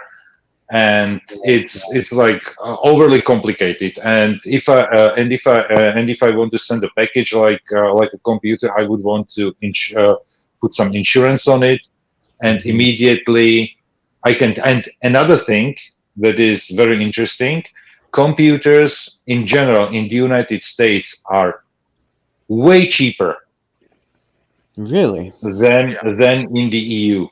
and it's like overly complicated. And if I want to send a package like a computer, I would want to put some insurance on it, and Mhm. immediately I can. And another thing that is very interesting, computers in general in the United States are way cheaper Really? than in the EU.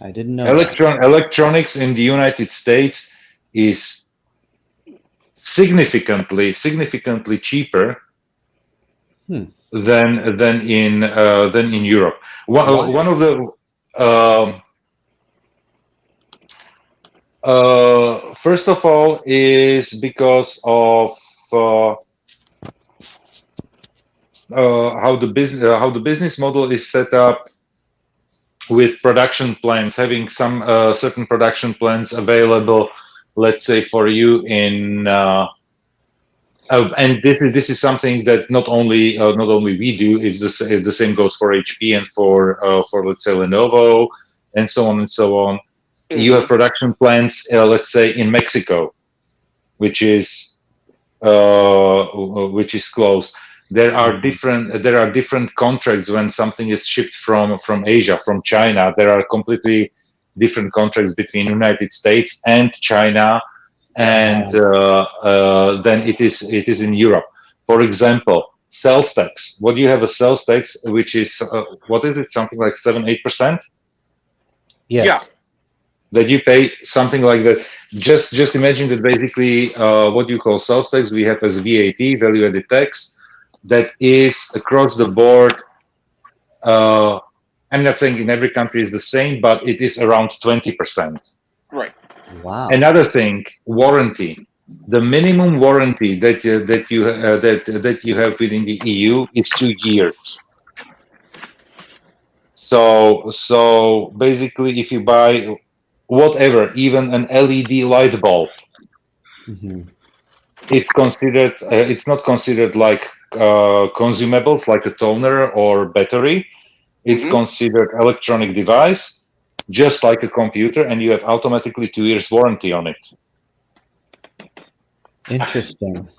I didn't know that. Electronics in the United States is significantly cheaper Hmm. than in Europe. Why? One of the first of all is because of uh, how the business model is set up with production plans, having some certain production plans available, let's say for you in and this is something that not only we do. It's the same goes for HP and for let's say Lenovo and so on and so on. You have production plants, let's say in Mexico, which is closed. There are different contracts when something is shipped from Asia, from China. There are completely different contracts between United States and China, and then it is in Europe. For example, sales tax. What do you have a sales tax, which is what is it? Something like 7-8%. Yes. Yeah. That you pay something like that. Just imagine that basically what you call sales tax we have as VAT, value added tax, that is across the board. I'm not saying in every country is the same, but it is around 20%. Right. Wow. Another thing, warranty. The minimum warranty that you have within the EU is 2 years. So basically, if you buy whatever, even an LED light bulb, it's considered. It's not considered like consumables, like a toner or battery. It's considered electronic device, just like a computer, and you have automatically 2 years warranty on it. Interesting.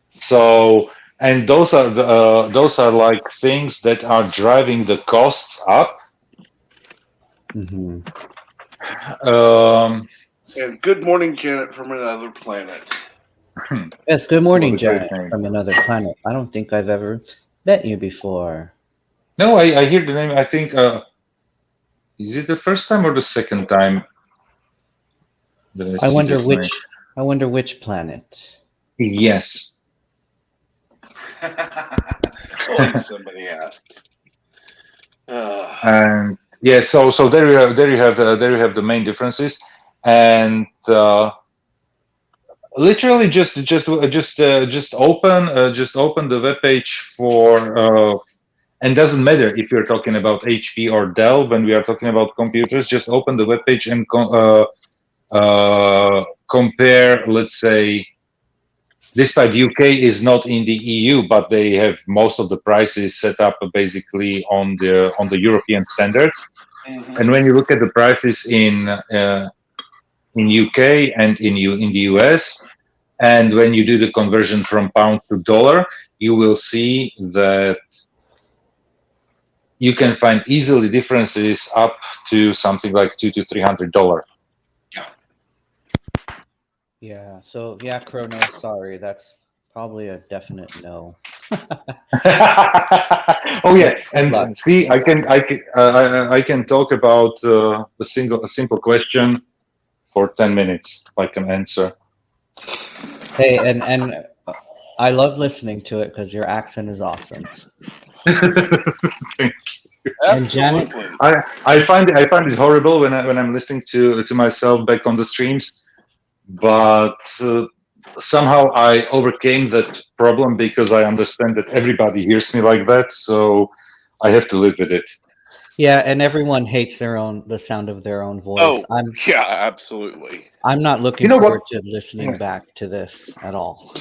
So, and those are like things that are driving the costs up. And good morning, Janet from another planet. Yes, good morning, What a great Janet name. from another planet. I don't think I've ever met you before. No, I hear the name. I think is it the first time or the second time that I see this name? I wonder which planet. Yes. Like somebody asked. And yeah, so there you have the main differences, and literally just open the web page for. And doesn't matter if you're talking about HP or Dell. When we are talking about computers, just open the web page and compare. Let's say, despite UK is not in the EU, but they have most of the prices set up basically on the European standards. And when you look at the prices in UK and in the US, and when you do the conversion from pound to dollar, you will see that you can find easily differences up to something like $200 to $300. Yeah. So yeah, Chrono. Sorry, that's probably a definite no. Oh yeah, and see, I can talk about a simple question for 10 minutes. I can answer. Hey, and I love listening to it because your accent is awesome. Thank you. And Janet, I find it horrible when I'm listening to myself back on the streams, but somehow I overcame that problem because I understand that everybody hears me like that, so I have to live with it. yeah, and everyone hates the sound of their own voice. Oh, yeah, absolutely. I'm not looking forward to listening back to this at all.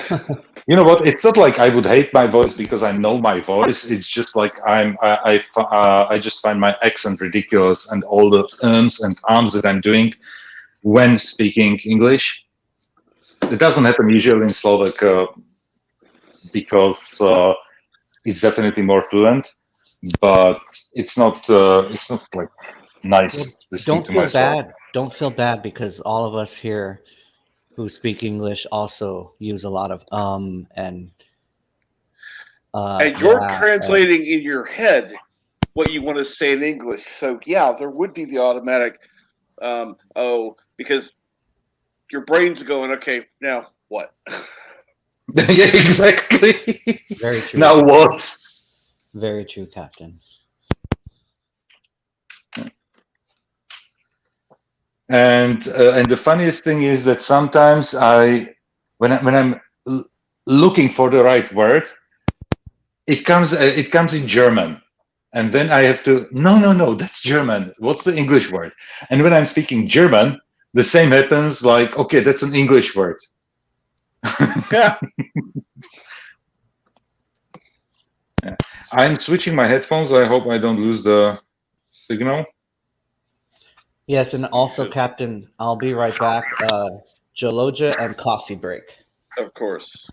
You know what? It's not like I would hate my voice because I know my voice. It's just like I just find my accent ridiculous and all the ums and ahs that I'm doing when speaking English. It doesn't happen usually in Slovak because it's definitely more fluent, but it's not like nice listening to myself. Don't feel bad because all of us here who speak English also use a lot of and And you're Yeah, translating in your head what you want to say in English. So yeah, there would be the automatic because your brain's going, okay, now what? Yeah, exactly. very true. Now what? Very true, Captain. And the funniest thing is that sometimes when I'm looking for the right word, it comes in German, and then I have to no, that's German. What's the English word? And when I'm speaking German, the same happens. Like, okay, that's an English word. Yeah. Yeah. I'm switching my headphones. I hope I don't lose the signal. Yes, and also, Should, Captain, I'll be right back. Geologia and coffee break. of course.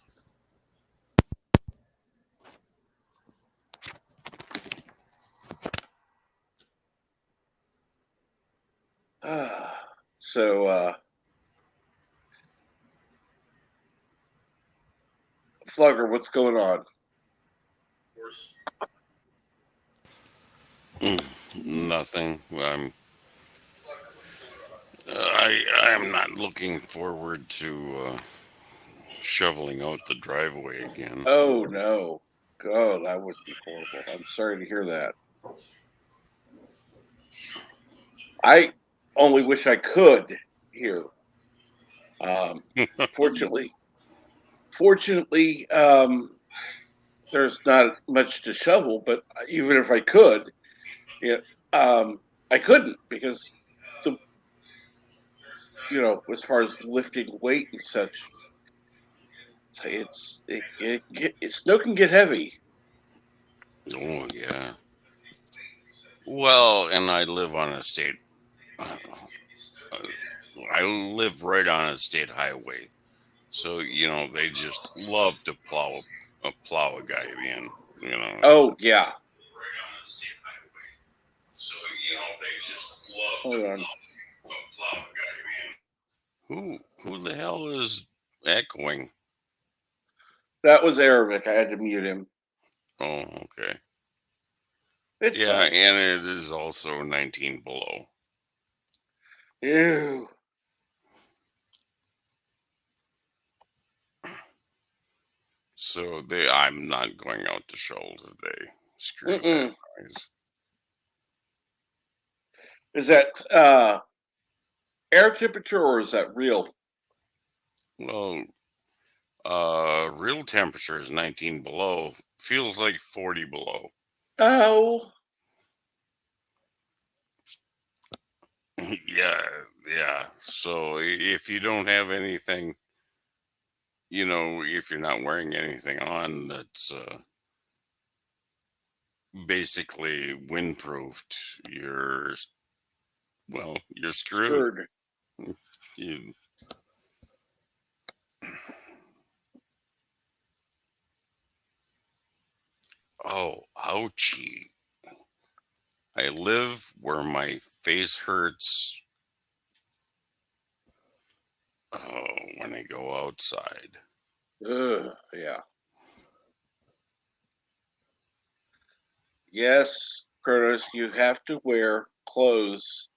So, Flugger, what's going on? Nothing. I'm not looking forward to shoveling out the driveway again. Oh no. Oh, that would be horrible. I'm sorry to hear that. I only wish I could here. Um, fortunately, fortunately, there's not much to shovel. But even if I could, yeah, I couldn't because the as far as lifting weight and such, snow can get heavy. Oh yeah. Well, and I live on a state. I live right on a state highway, so they just love to plow a guy in. Oh yeah. Hold on. Who the hell is echoing? That was Arabic. I had to mute him. Oh, okay. It's Yeah, fine. and it is also 19 below. Ew. So I'm not going out to shovel today. Screw that Mm-mm. noise. Is that air temperature or is that real? Well, real temperature is 19 below. Feels like 40 below. Oh. Yeah. So if you don't have anything, if you're not wearing anything on that's basically windproofed, you're screwed. Screwed. You, oh, ouchie. I live where my face hurts when I go outside. Ugh, yeah. Yes, Curtis, you have to wear clothes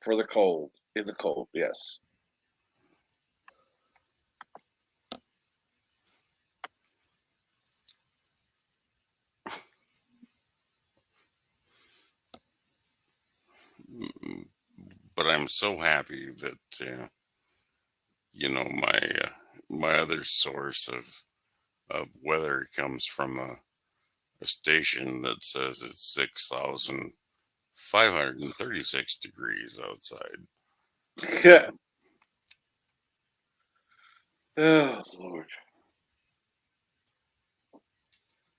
for the cold. In the cold, yes. But I'm so happy that my other source of weather comes from a station that says it's 6,536 degrees outside. Yeah. Oh Lord.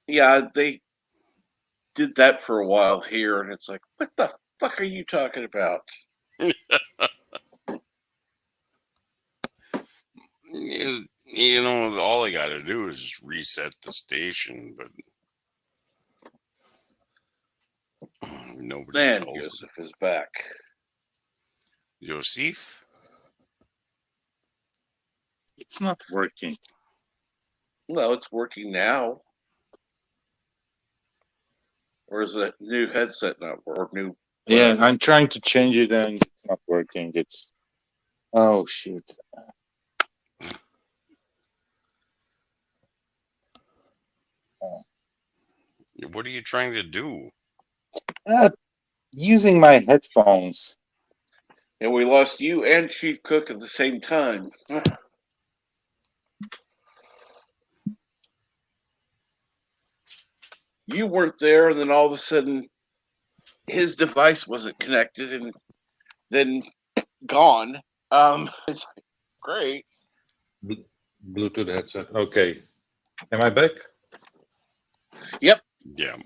Yeah, they did that for a while here, and it's like, what the fuck are you talking about? All I got to do is just reset the station, but nobody Man, tells me. Joseph is back. Joseph? It's not working. Well, it's working now. Or is that new headset not or new? Yeah, I'm trying to change it and it's not working. It's oh shoot. What are you trying to do? Using my headphones. And we lost you and Chief Cook at the same time. You weren't there, and then all of a sudden, his device wasn't connected, and then gone. It's great. Bluetooth headset. Okay. Am I back? Yep. Yeah.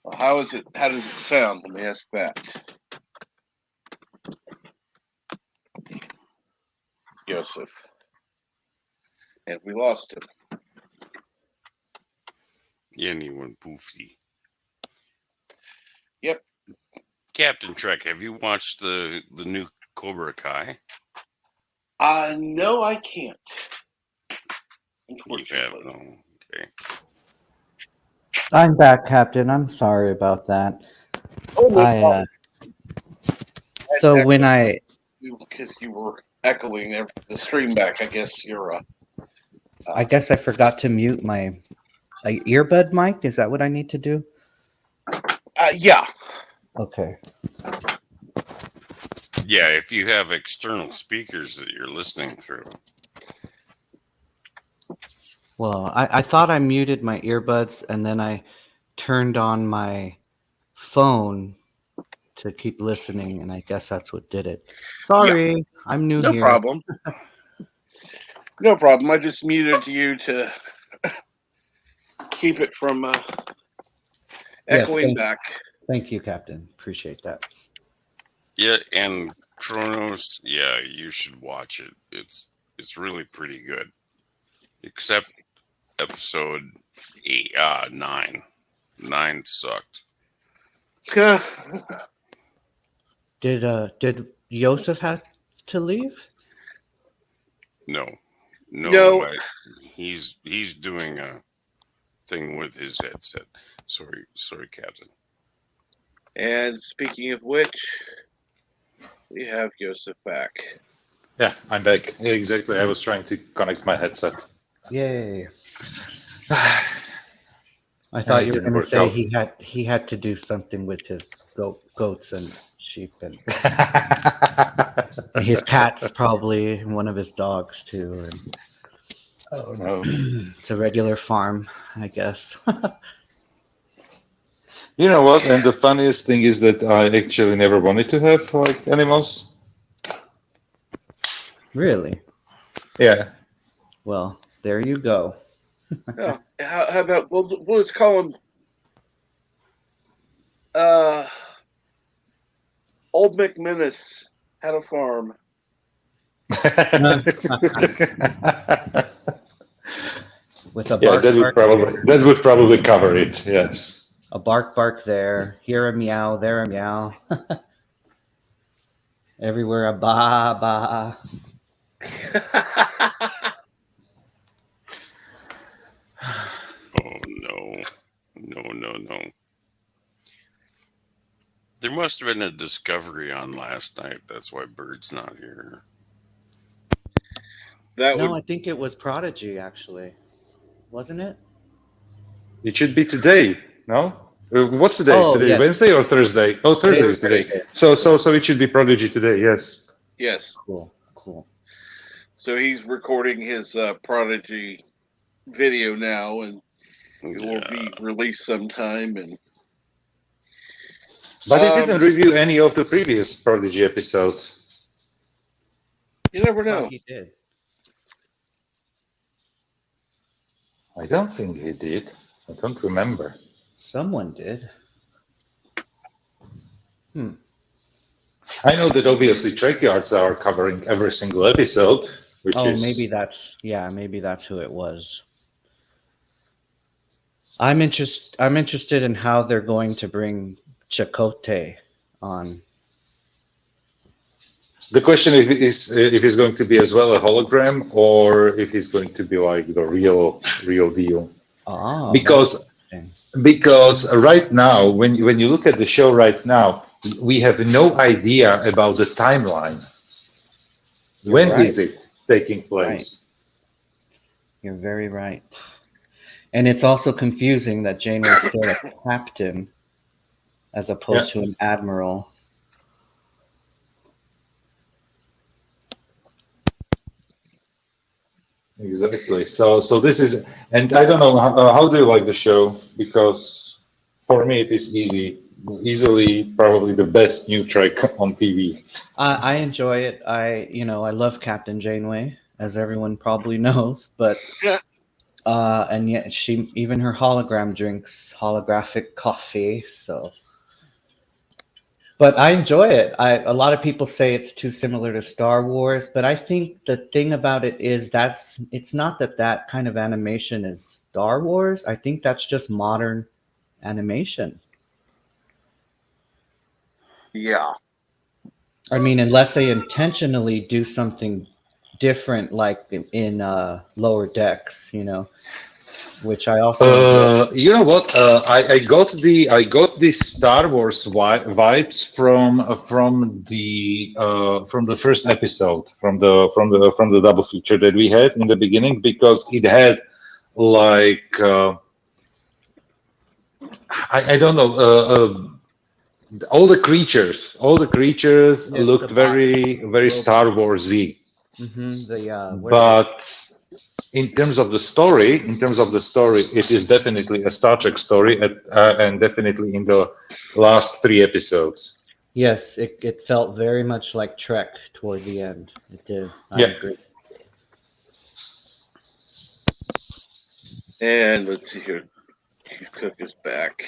Well, how is it? How does it sound? Let me ask that. Joseph. And we lost him. Yeah, and he went poofy. Yep. Captain Trek, have you watched the new Cobra Kai? No, I can't. You have no. Okay. I'm back, Captain. I'm sorry about that. Oh, no I problem. so when I Because you were echoing the stream back, I guess you're. I guess I forgot to mute my earbud mic. Is that what I need to do? Yeah. Okay. Yeah, if you have external speakers that you're listening through. Well, I thought I muted my earbuds and then I turned on my phone to keep listening, and I guess that's what did it. Sorry, I'm new No here. problem. No problem. I just muted you to keep it from echoing back. Thank you, Captain. Appreciate that. Yeah, and Kronos, yeah, you should watch it. It's really pretty good. Except episode 9. 9 sucked. Did Yosef have to leave? No. He's doing a thing with his headset. Sorry, Captain. And speaking of which, we have Joseph back. Yeah, I'm back. Yeah, exactly. I was trying to connect my headset. Yay! I thought you were going to say he had to do something with his goats and sheep and his cats, probably, and one of his dogs too. And oh no! It's a regular farm, I guess. You know what? And the funniest thing is that I actually never wanted to have like animals. Really? Yeah. Well, there you go. Yeah. How about we'll just call him Old McMinnis had a farm. With a yeah, bark, that would probably cover it. Yes. A bark there, here a meow, there a meow. Everywhere a ba. Oh no. No. There must have been a discovery on last night. That's why Bird's not here. I think it was Prodigy, actually. Wasn't it? It should be today, no? What's today? Today, yes. Wednesday or Thursday? Oh, Thursday is today. So it should be Prodigy today, yes. Yes. Cool. So he's recording his Prodigy video now, and it will be released sometime. But he didn't review any of the previous Prodigy episodes. You never know. He did. I don't think he did. I don't remember. Someone did. I know that obviously Trackyards are covering every single episode. Maybe that's who it was. I'm interested in how they're going to bring Chakotay on. The question is if it's going to be as well a hologram or if it's going to be like the real deal. Oh, Because interesting. because right now, when you look at the show right now, we have no idea about the timeline. You're When right. is it taking Right. place? You're very right. And it's also confusing that Janeway's still a captain as opposed to an admiral. Exactly. So this is, and I don't know how do you like the show? Because for me it is easily probably the best new Trek on TV. I enjoy it. I love Captain Janeway, as everyone probably knows, but and yet even her hologram drinks holographic coffee. So, but I enjoy it. A lot of people say it's too similar to Star Wars, but I think the thing about it is it's not that kind of animation is Star Wars. I think that's just modern animation. Yeah. I mean, unless they intentionally do something different, like in Lower Decks, which I also enjoy. You know what? I got the Star Wars vibes from the first episode from the double feature that we had in the beginning because it had like I don't know all the creatures Yes, the looked bot very Star robot. Warsy, Where are they? but in terms of the story, it is definitely a Star Trek story, and definitely in the last three episodes. Yes, it felt very much like Trek toward the end. It did. I Yeah. agree. And let's see here. Cook is back.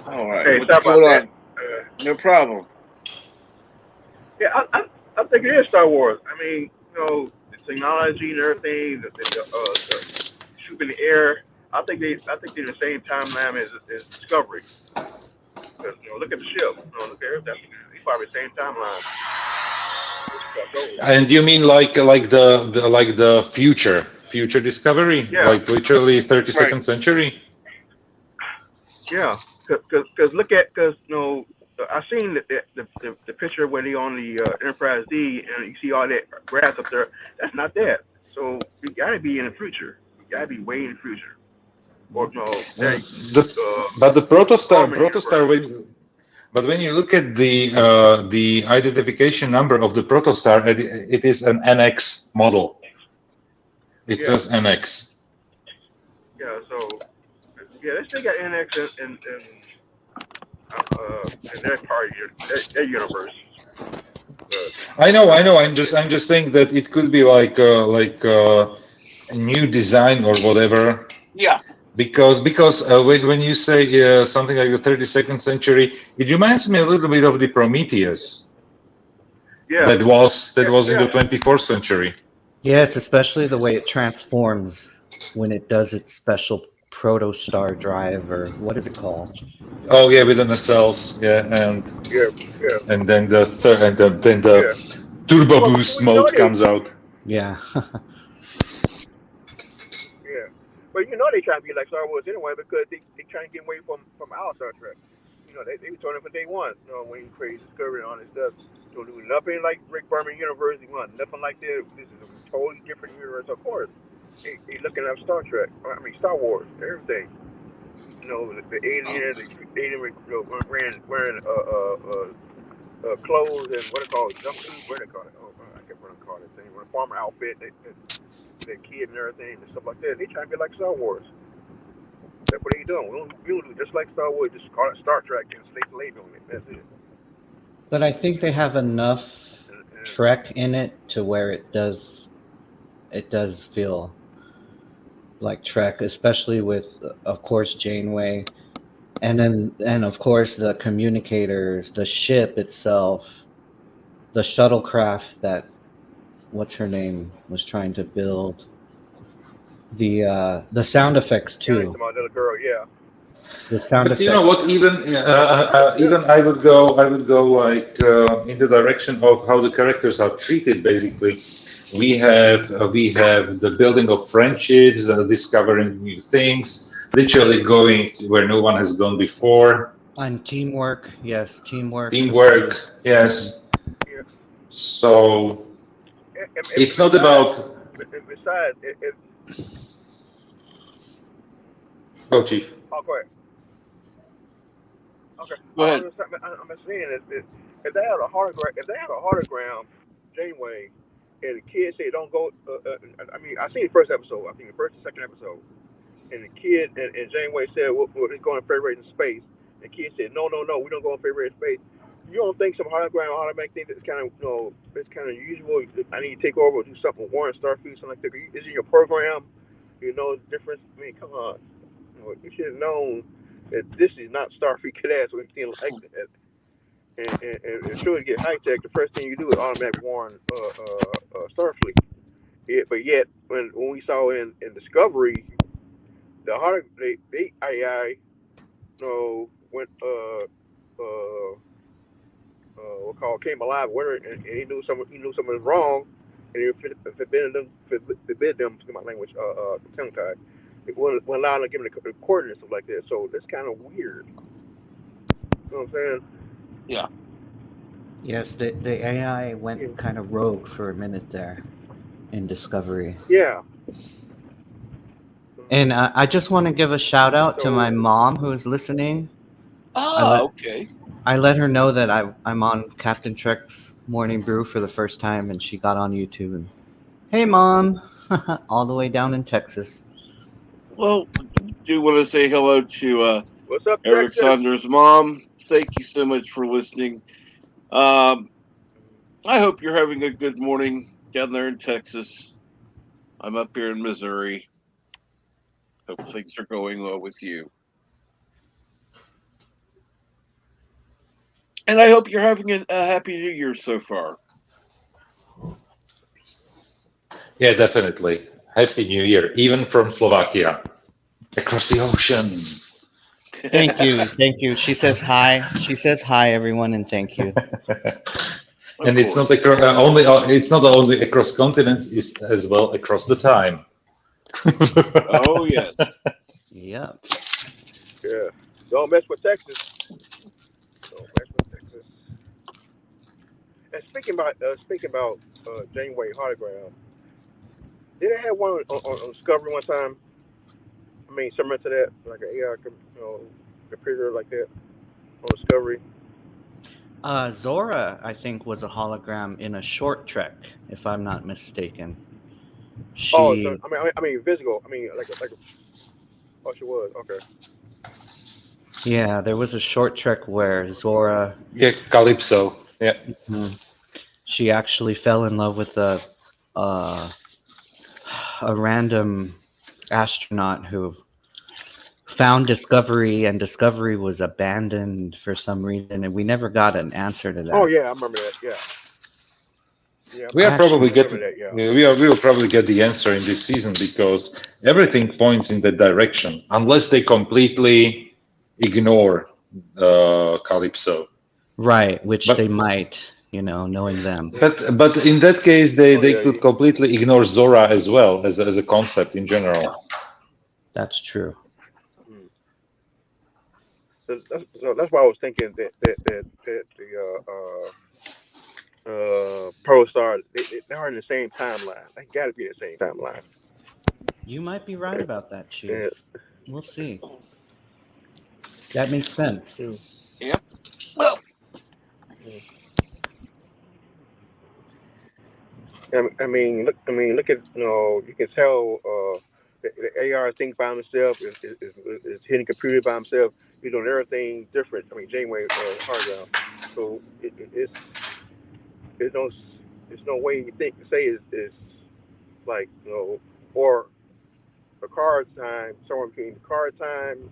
All right. Hey, What's sorry about going that. on? No problem. Yeah, I think it is Star Wars. I mean, the technology and everything, the shoot in the air. I think they're the same timeline as Discovery. Because look at the ship. Look at that. They probably the same timeline. And you mean like the future discovery, Yeah, like literally Right. 32nd century? yeah. Because look at I seen the picture when he on the Enterprise D and you see all that grass up there. That's not that. So you gotta be in the future. You gotta be way in the future. Or Uh, that the but the protostar Harmony protostar universe. when you look at the identification number of the protostar, it is an NX model. It Yeah, says NX. yeah. So yeah, they still got NX in their part of their universe. But I know. I'm just saying that it could be like a new design or whatever. Yeah. Because when you say something like the 32nd century, it reminds me a little bit of the Prometheus yeah, that was in yeah. the 24th century. Yes, especially the way it transforms when it does its special protostar drive, or what is it called? Oh yeah, with the nacelles, yeah, and Yeah, yeah, and then the third, and then the yeah. turbo Well, boost you know mode comes out. Yeah. yeah. But they try to be like Star Wars anyway because they trying to get away from our Star Trek. They were told it from day one. When you create Discovery and all this stuff, don't do nothing like Rick Berman Universe. You want nothing like that. This is a totally different universe. Of course, they looking at Star Trek. I mean Star Wars, everything. The alien, wearing clothes and what they call it, jumpsuit. What they call it? Oh, I can't what they call it. Thing. When a farmer outfit, their kid and everything and stuff like that. They trying to be like Star Wars. That's what they doing. We don't do just like Star Wars. Just call it Star Trek and stick the label on it. That's it. But I think they have enough And Trek in it to where it does feel like Trek, especially with, of course, Janeway, and of course the communicators, the ship itself, the shuttlecraft that what's her name was trying to build, the sound effects yeah, too. my little girl, yeah. The sound But you know effect. what? Even I would go like in the direction of how the characters are treated. Basically, we have the building of friendships, discovering new things, literally going where no one has gone before. And teamwork, yes, teamwork. Teamwork, yes. Yeah. So And it's not besides, about. besides, it, Oh, chief. oh, go ahead. Okay. Go ahead. I'm just saying if they had a hologram, Janeway, and the kid said don't go. I mean, I seen the first episode. I think the first and second episode, and the kid and Janeway said we're going to Federation space. The kid said no, no, no, we don't go in Federation space. You don't think some hologram automatic thing that's kind of it's kind of usual? I need to take over or do something with Warren Starfleet, something like that. Is it your program? You know the difference. I mean, come on. You should have known that this is not Starfleet cadets or anything like that. And sure to get high tech, the first thing you do is automatic warn Starfleet. But yet, when we saw in Discovery, the hard they AI, went what called came alive with her, and he knew something was wrong, and he forbid them to my language tongue tied. It wouldn't allow them to give them the coordinates stuff like that. So that's kind of weird. You know what I'm saying? Yeah. Yes, the AI went kind of rogue for a minute there in Discovery. Yeah. And I just want to give a shout out to my mom who is listening. Okay. I let her know that I'm on Captain Trek's Morning Brew for the first time, and she got on YouTube and, hey, Mom, all the way down in Texas. Well, do want to say hello to What's up, Eric Texas? Saunders' mom. Thank you so much for listening. I hope you're having a good morning down there in Texas. I'm up here in Missouri. Hope things are going well with you. And I hope you're having a happy New Year so far. Yeah, definitely. Happy New Year, even from Slovakia, across the ocean. Thank you, thank you. She says hi. She says hi, everyone, and thank you. And it's not it's not only across continents, it's as well across the time. Oh yes. Yep. Yeah. Don't mess with Texas. Don't mess with Texas. And speaking about Janeway hologram, did they have one on Discovery one time? I mean, similar to that, like an AI, computer like that on Discovery. Zora, I think, was a hologram in a short trek, if I'm not mistaken. Oh, She, so, I mean, physical. I mean, oh, she was okay. yeah, there was a short trek where Zora, Yeah, Calypso. Yeah. she actually fell in love with uh, a random astronaut who found Discovery, and Discovery was abandoned for some reason, and we never got an answer to that. Oh yeah, I remember that. Yeah. Yeah. We are probably getting. Yeah. we will probably get the answer in this season because everything points in that direction, unless they completely ignore Calypso. Right, which But- they might, knowing them. But in that case, they yeah, could completely ignore Zora as well as a concept in general. That's true. So that's why I was thinking that the Pro Star they are in the same timeline. They got to be in the same timeline. You might be right about that, Chief. Yeah. We'll see. That makes sense. Yep. Well, I mean, look at you can tell the AR thinks by himself is hitting computer by himself. He's doing everything different. I mean, Janeway hardware. So there's no way you think to say is like or a card time somewhere between card time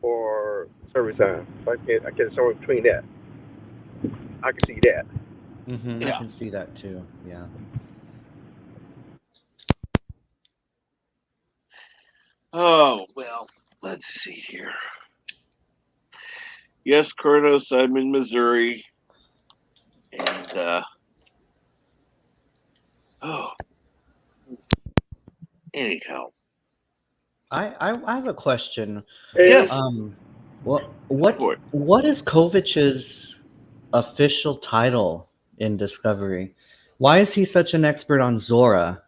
or service time. I can't somewhere between that. I can see that. I can see that too. Yeah. Oh well. Let's see here. Yes, Kronos, I'm in Missouri. And, oh, anyhow. I have a question. Yes, What is Kovich's official title in Discovery? Why is he such an expert on Zora?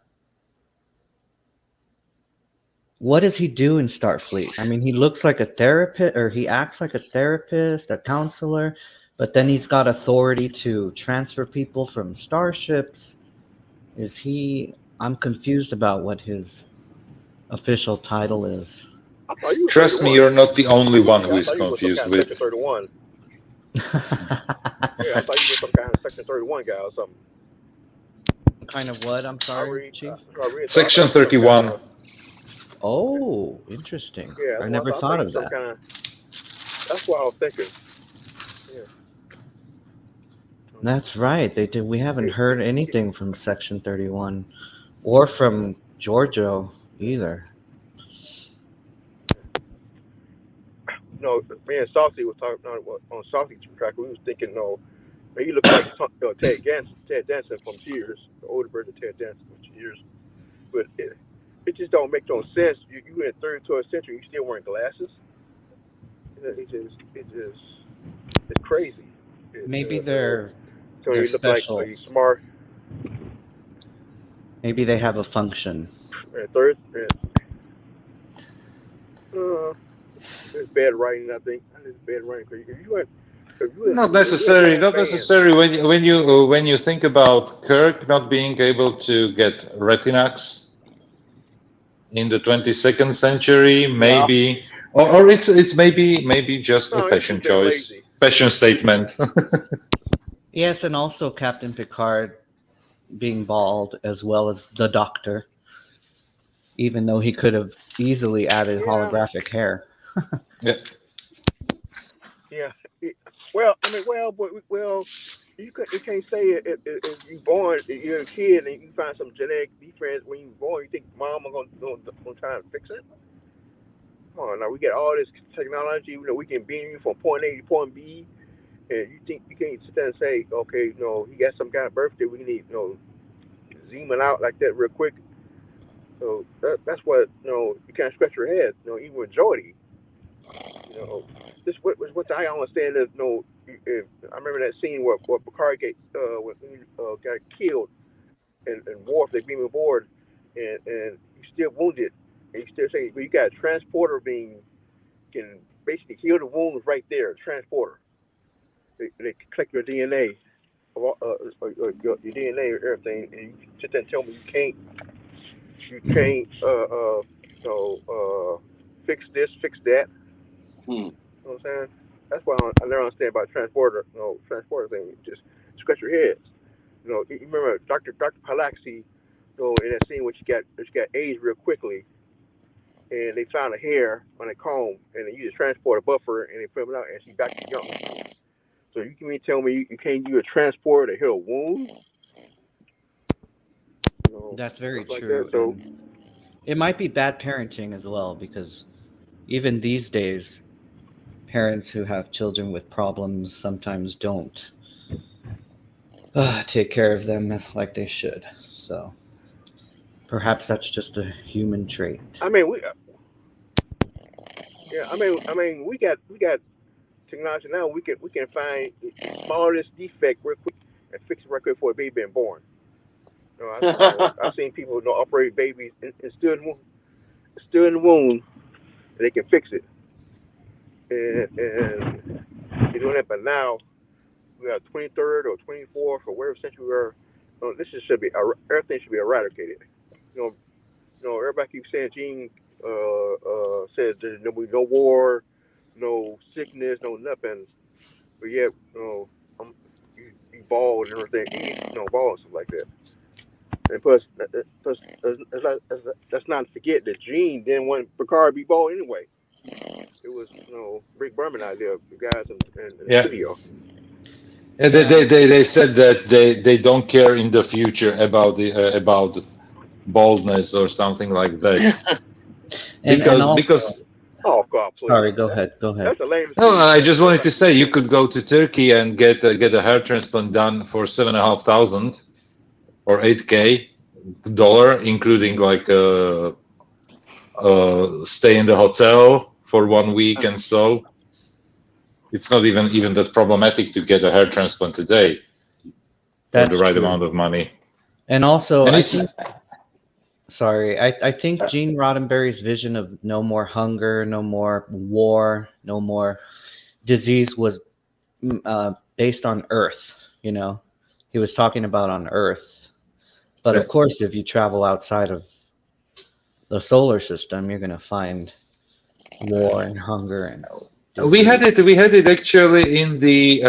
What does he do in Starfleet? I mean, he looks like a therapist, or he acts like a therapist, a counselor, but then he's got authority to transfer people from starships. Is he? I'm confused about what his official title is. I thought you were Trust me, 31. you're not the only one Yeah, who I is thought you were some confused kind of with. Section 31. Yeah, I thought you were some kind of Section 31 guy or something. Kind of what? I'm sorry, Chief. I read, so I thought Section you were some kind 31. of. Oh, interesting. Yeah, I that's what never I thought thought you of were some that. kind of. That's what I was thinking. Yeah. That's right. They did. We haven't heard anything from Section 31 or from Giorgio either. No, me and Saucy was talking on Saucy track. We was thinking, no, he looked like Ted Danson from Cheers, the older version of Ted Danson from Cheers. But it just don't make no sense. You in the 33rd century, you still wearing glasses. It's crazy. Maybe they're So you look like, are special. you smart? Maybe they have a function. Third, it's bad writing. I think it's bad writing. Cause Not if you're a necessary. young Not fan, necessary. When you think about Kirk not being able to get Retinax in the 22nd century, maybe, or it's maybe just a no, fashion he's been choice, lazy. fashion statement. Yes, and also Captain Picard being bald as well as the Doctor, even though he could have easily added Yeah, holographic hair. Yeah. yeah. Well, I mean, you can't say if you born, you're a kid and you find some genetic defense when you born, you think mom gonna try to fix it? Come on, now we get all this technology. You know, we can beam you from point A to point B, and you think you can't sit there and say, okay, he got some kind of birthday. We need, zooming out like that real quick. So that's what you can't scratch your head. Even with Jordy, this what I understand is I remember that scene where Picard got killed and Worf they beam aboard and he's still wounded and you still saying well, you got a transporter being can basically heal the wounds right there. Transporter they collect your DNA. Your DNA or everything, and you sit there and tell me you can't fix this, fix that. You know what I'm saying? That's why I never understand about transporter. Transporter thing. Just scratch your head. You remember Dr. Palaxi, in that scene when she got AIDS real quickly, and they found a hair on a comb, and they used a transporter buffer, and they put it out, and she back to young. So you can tell me you can't use a transporter to heal a wound? That's very Stuff like true. that. So And it might be bad parenting as well, because even these days, parents who have children with problems sometimes don't take care of them like they should. So perhaps that's just a human trait. I mean we got technology now. We can find the smallest defect real quick and fix it real quick before a baby being born. I've seen people operate babies and still in the womb, and they can fix it. And they're doing that, but now we are 23rd or 24th or whatever century we are. Should be everything should be eradicated. You know, everybody keeps saying Gene said there's no war, no sickness, no nothing. But yet, you bald and everything, bald and stuff like that. And plus, let's not forget that Gene didn't want Picard to be bald anyway. It was, Rick Berman idea, the guys in the Yeah. studio. Yeah, they said that they don't care in the future about baldness or something like that. And also, because Oh God, please. Sorry, go ahead. Go ahead. That's a lame No, speech. I just wanted to say you could go to Turkey and get a hair transplant done for $7,500 or $8,000, including like stay in the hotel for 1 week and so. It's not even that problematic to get a hair transplant today for the right true. amount of money. And also, And I it's think, sorry, I think Gene Roddenberry's vision of no more hunger, no more war, no more disease was based on Earth. You know, he was talking about on Earth. But of course, if you travel outside of the solar system, you're going to find war and hunger and disease. we had it actually in the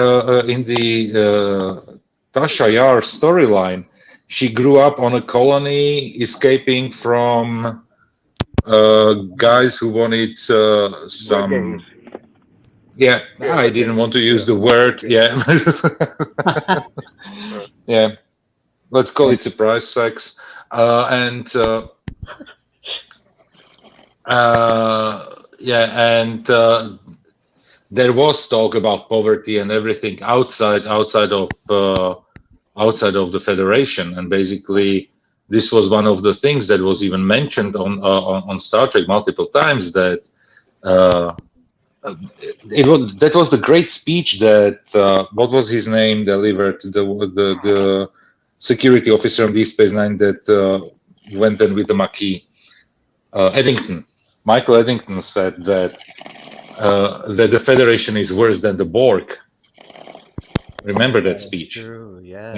Tasha Yar storyline. She grew up on a colony, escaping from guys who wanted some. Yeah, I didn't want to use the word. Yeah, yeah. Let's call it surprise sex, and yeah, and there was talk about poverty and everything outside of the Federation, and basically this was one of the things that was even mentioned on Star Trek multiple times, that that was the great speech that what was his name delivered, the security officer on Deep Space Nine that went in with the Maquis, Eddington. Michael Eddington said that the Federation is worse than the Borg. Remember that speech? True, yes.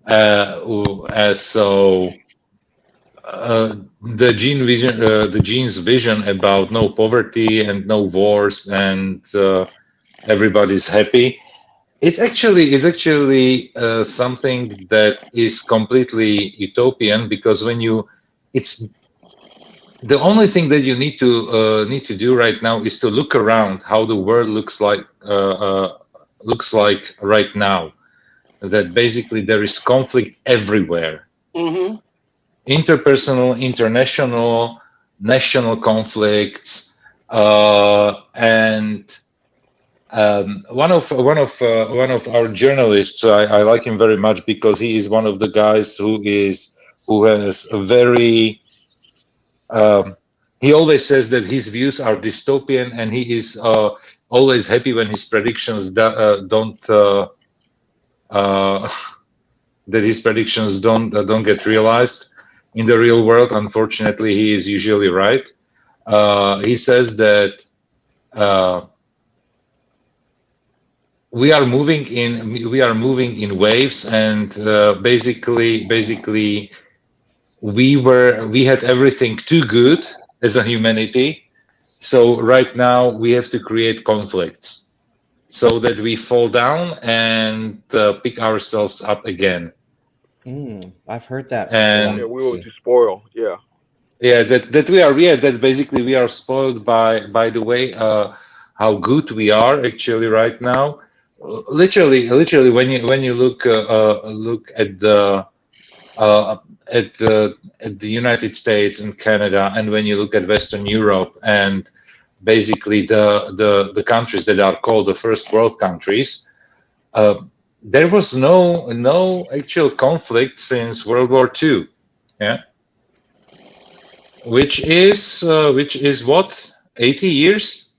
Yeah. So the Gene's vision about no poverty and no wars and everybody's happy. It's actually something that is completely utopian, because it's the only thing that you need to do right now is to look around how the world looks like right now. That basically there is conflict everywhere. Mm-hmm. Interpersonal, international, national conflicts, and one of our journalists, I like him very much, because he is one of the guys who has a very he always says that his views are dystopian, and he is always happy when his predictions don't that his predictions don't get realized in the real world. Unfortunately, he is usually right. He says that we are moving in waves, and basically we had everything too good as a humanity. So right now we have to create conflicts so that we fall down and pick ourselves up again. I've heard that. And yeah, we were too spoiled. Yeah. Yeah, that we are. Yeah, that basically we are spoiled by the way how good we are actually right now. Literally, when you look at the United States and Canada, and when you look at Western Europe, and basically the countries that are called the first world countries, there was no actual conflict since World War II. Yeah, which is what, 80 years?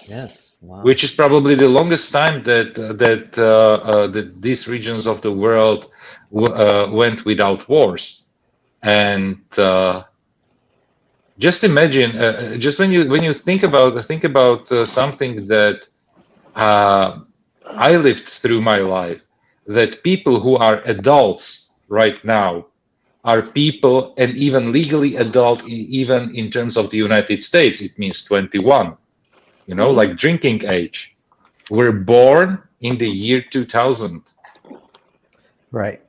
Yes. Wow. Which is probably the longest time that these regions of the world went without wars. And just imagine, just when you think about something that I lived through my life, that people who are adults right now are people, and even legally adult, even in terms of the United States, it means 21. You know, like drinking age, were born in the year 2000. Right.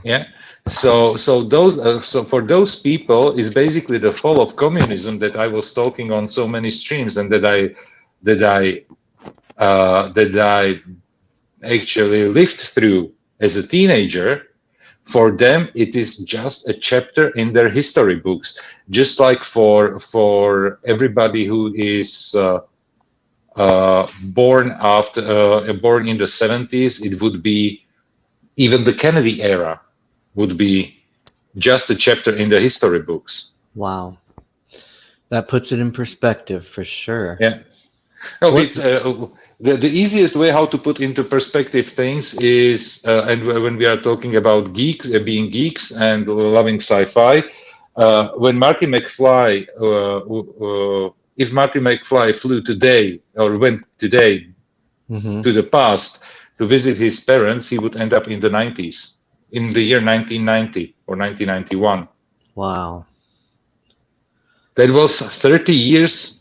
Yeah. So for those people is basically the fall of communism that I was talking on so many streams, and that I actually lived through as a teenager. For them, it is just a chapter in their history books. Just like for everybody who is born in the 70s, it would be even the Kennedy era would be just a chapter in the history books. Wow. That puts it in perspective for sure. Yeah. No, What- it's the easiest way how to put into perspective things is, and when we are talking about geeks, being geeks and loving sci-fi, when Marty McFly, if Marty McFly flew today or went today Mhm. to the past to visit his parents, he would end up in the 90s, in the year 1990 or 1991. Wow. That was 30 years.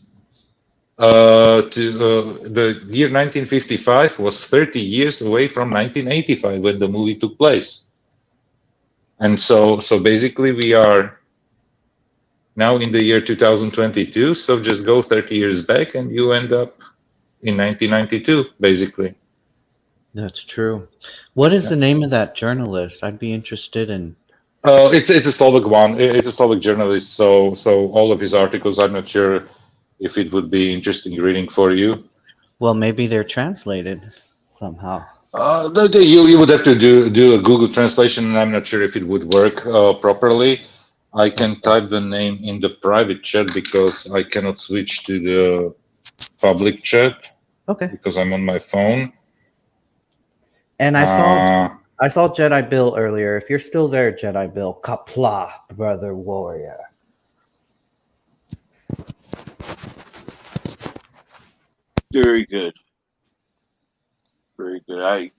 The year 1955 was 30 years away from 1985 when the movie took place. And so basically we are now in the year 2022. So just go 30 years back and you end up in 1992, basically. That's true. What is Yeah. the name of that journalist? I'd be interested in. It's a Slovak one. It's a Slovak journalist. So all of his articles, I'm not sure if it would be interesting reading for you. Well, maybe they're translated somehow. You would have to do a Google translation, and I'm not sure if it would work properly. I can type the name in the private chat because I cannot switch to the public chat Okay. because I'm on my phone. And I saw Jedi Bill earlier. If you're still there, Jedi Bill, Kapla, brother warrior. Very good. Very good.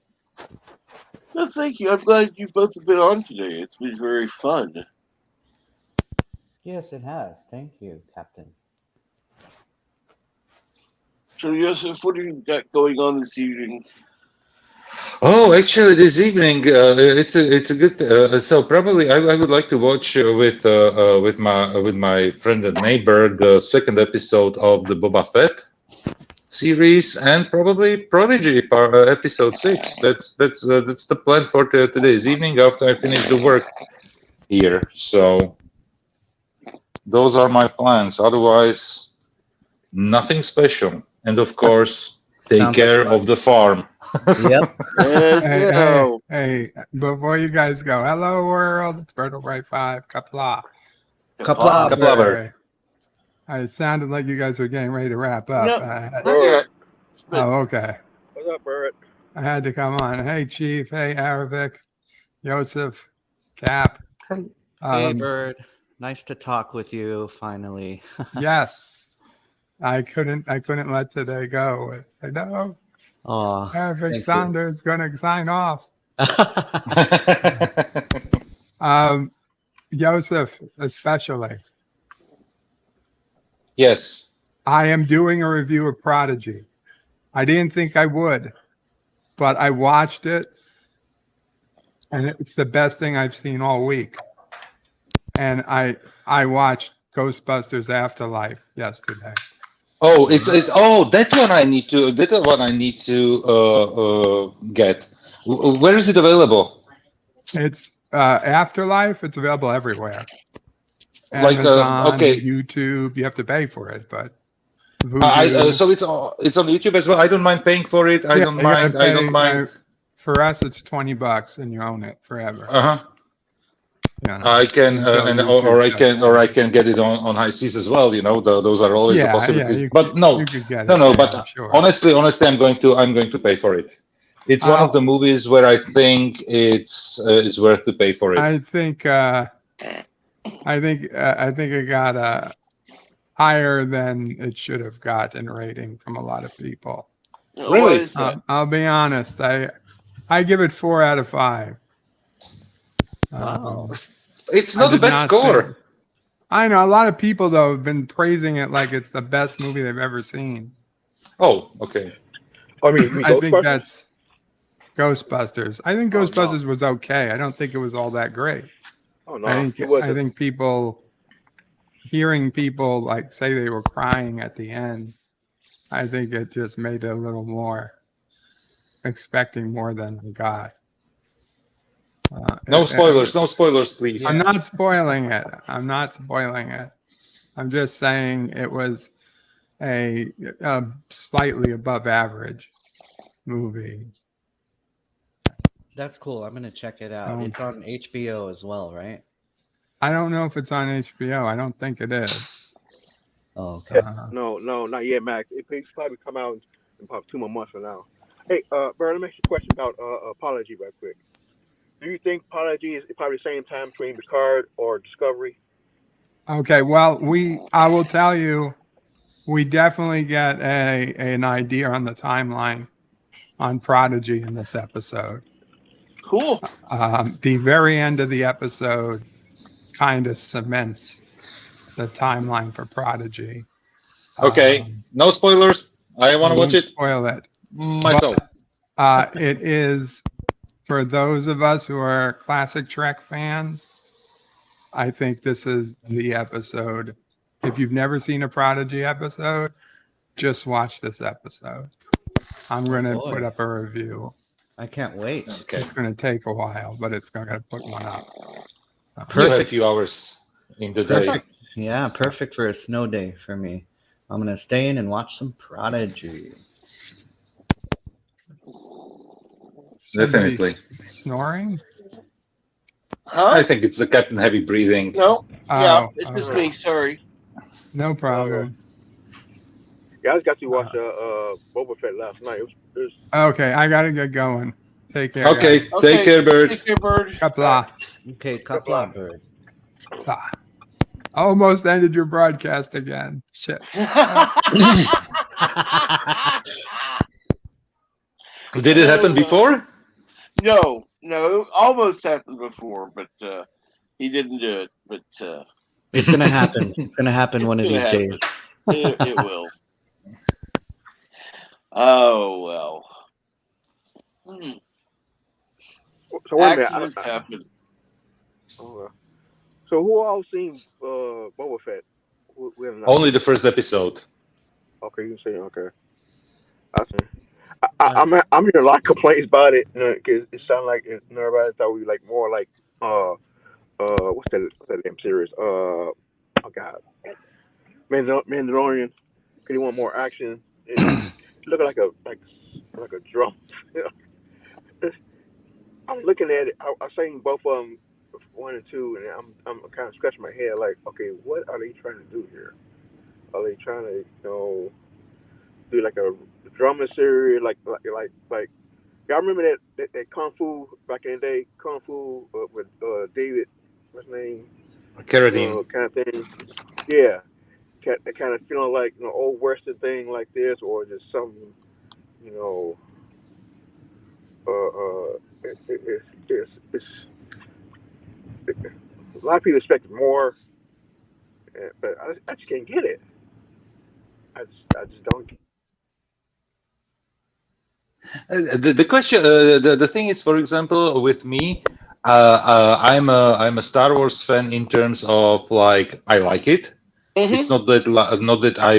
No, thank you. I'm glad you both have been on today. It's been very fun. Yes, it has. Thank you, Captain. So, Joseph, what do you got going on this evening? Oh, actually, this evening it's a good. So probably I would like to watch with my friend and neighbor the second episode of the Boba Fett series, and probably Prodigy episode 6. That's the plan for today's evening after I finish the work here. So those are my plans. Otherwise, nothing special. And of course, take Sounds care like fun. of the farm. Yep. Hey, before you guys go, hello world, Bertle Bright 5, Kapla. Kapla. Kapla. It sounded like you guys were getting ready to wrap up. No, not yet. Oh, okay. What's up, Bert? I had to come on. Hey, Chief. Hey, Arabic. Joseph. Cap. Hey, Bird. Nice to talk with you finally. Yes. I couldn't let today go. I know. Oh, Arabic Saunders gonna sign off. Joseph, especially. Yes. I am doing a review of Prodigy. I didn't think I would, but I watched it, and it's the best thing I've seen all week. And I watched Ghostbusters Afterlife yesterday. Oh, it's that one I need to get. Where is it available? It's Afterlife. It's available everywhere. Like Amazon, okay, YouTube. You have to pay for it, but so it's on YouTube as well. I don't mind paying for it. I don't mind. I don't mind. For us, it's $20 and you own it forever. Uh-huh. You know, I can until YouTube or I can get it on high seas as well. You know, those are always the possibilities. you but could- no, you could get no, it, no. yeah, But I'm sure. honestly, I'm going to pay for it. It's one of the movies where I think it's worth to pay for it. I think it got higher than it should have gotten rating from a lot of people. Really? I'll be honest. I give it 4 out of 5. Wow. It's not a bad score. I know a lot of people though have been praising it like it's the best movie they've ever seen. Oh, okay. I mean, I think Ghostbusters? that's Ghostbusters. I think Ghostbusters was okay. I don't think it was all that great. Oh no, I it wasn't. think hearing people like say they were crying at the end, I think it just made it a little more expecting more than I got. No spoilers, no spoilers, please. I'm not spoiling it. I'm not spoiling it. I'm just saying it was a slightly above average movie. That's cool. I'm gonna check it out. Don't- It's on HBO as well, right? I don't know if it's on HBO. I don't think it is. Oh, okay. No, not yet, Max. It probably come out in about 2 more months from now. Hey, Bert, let me ask you a question about Apology right quick. Do you think Apology is probably the same time between Picard or Discovery? Okay, well, I will tell you, we definitely get an idea on the timeline on Prodigy in this episode. Cool. The very end of the episode kind of cements the timeline for Prodigy. Okay, no spoilers. I want to watch won't it spoil it. myself. It is, for those of us who are classic Trek fans, I think this is the episode. If you've never seen a Prodigy episode, just watch this episode. I'm going to put up a review. I can't wait. Okay. It's going to take a while, but it's going to put one up. You have a few hours in the day. Perfect. Yeah, perfect for a snow day for me. I'm gonna stay in and watch some Prodigy. Definitely. Snoring? Huh? I think it's the Captain Heavy breathing. No. Yeah, Oh, it's just me. Sorry. No problem. Yeah, I just got to watch Boba Fett last night. It was Okay, I got to get going. Take care. Okay, guys. take care, Bird. Take care, Bird. Kapla. Okay, Kapla, Bird. Ah. Almost ended your broadcast again. Shit. Did it happen before? No, almost happened before, but he didn't do it. But It's gonna happen. It's gonna happen one of these happen. days. It will. Oh well. So wait a minute. Accidents happen. So who all seen Boba Fett? We have not. Only the first episode. Okay, you can say okay. I see. I'm hearing a lot of complaints about it because it sounds like everybody thought we like more like what's that damn series? Oh God, Mandalorian. Cause he want more action. It looked like a drum. I'm looking at it. I seen both of them, 1 and 2, and I'm kind of scratching my head like, okay, what are they trying to do here? Are they trying to do like a drama series like y'all remember that Kung Fu back in the day, Kung Fu with David, what's his name? Carradine. Kind of thing. Yeah, kind of feeling like old Western thing like this, or just something, it's a lot of people expect more, but I just can't get it. I just don't get The question, the thing is, for example, with me, I'm a Star Wars fan in terms of like I like it. It's not that I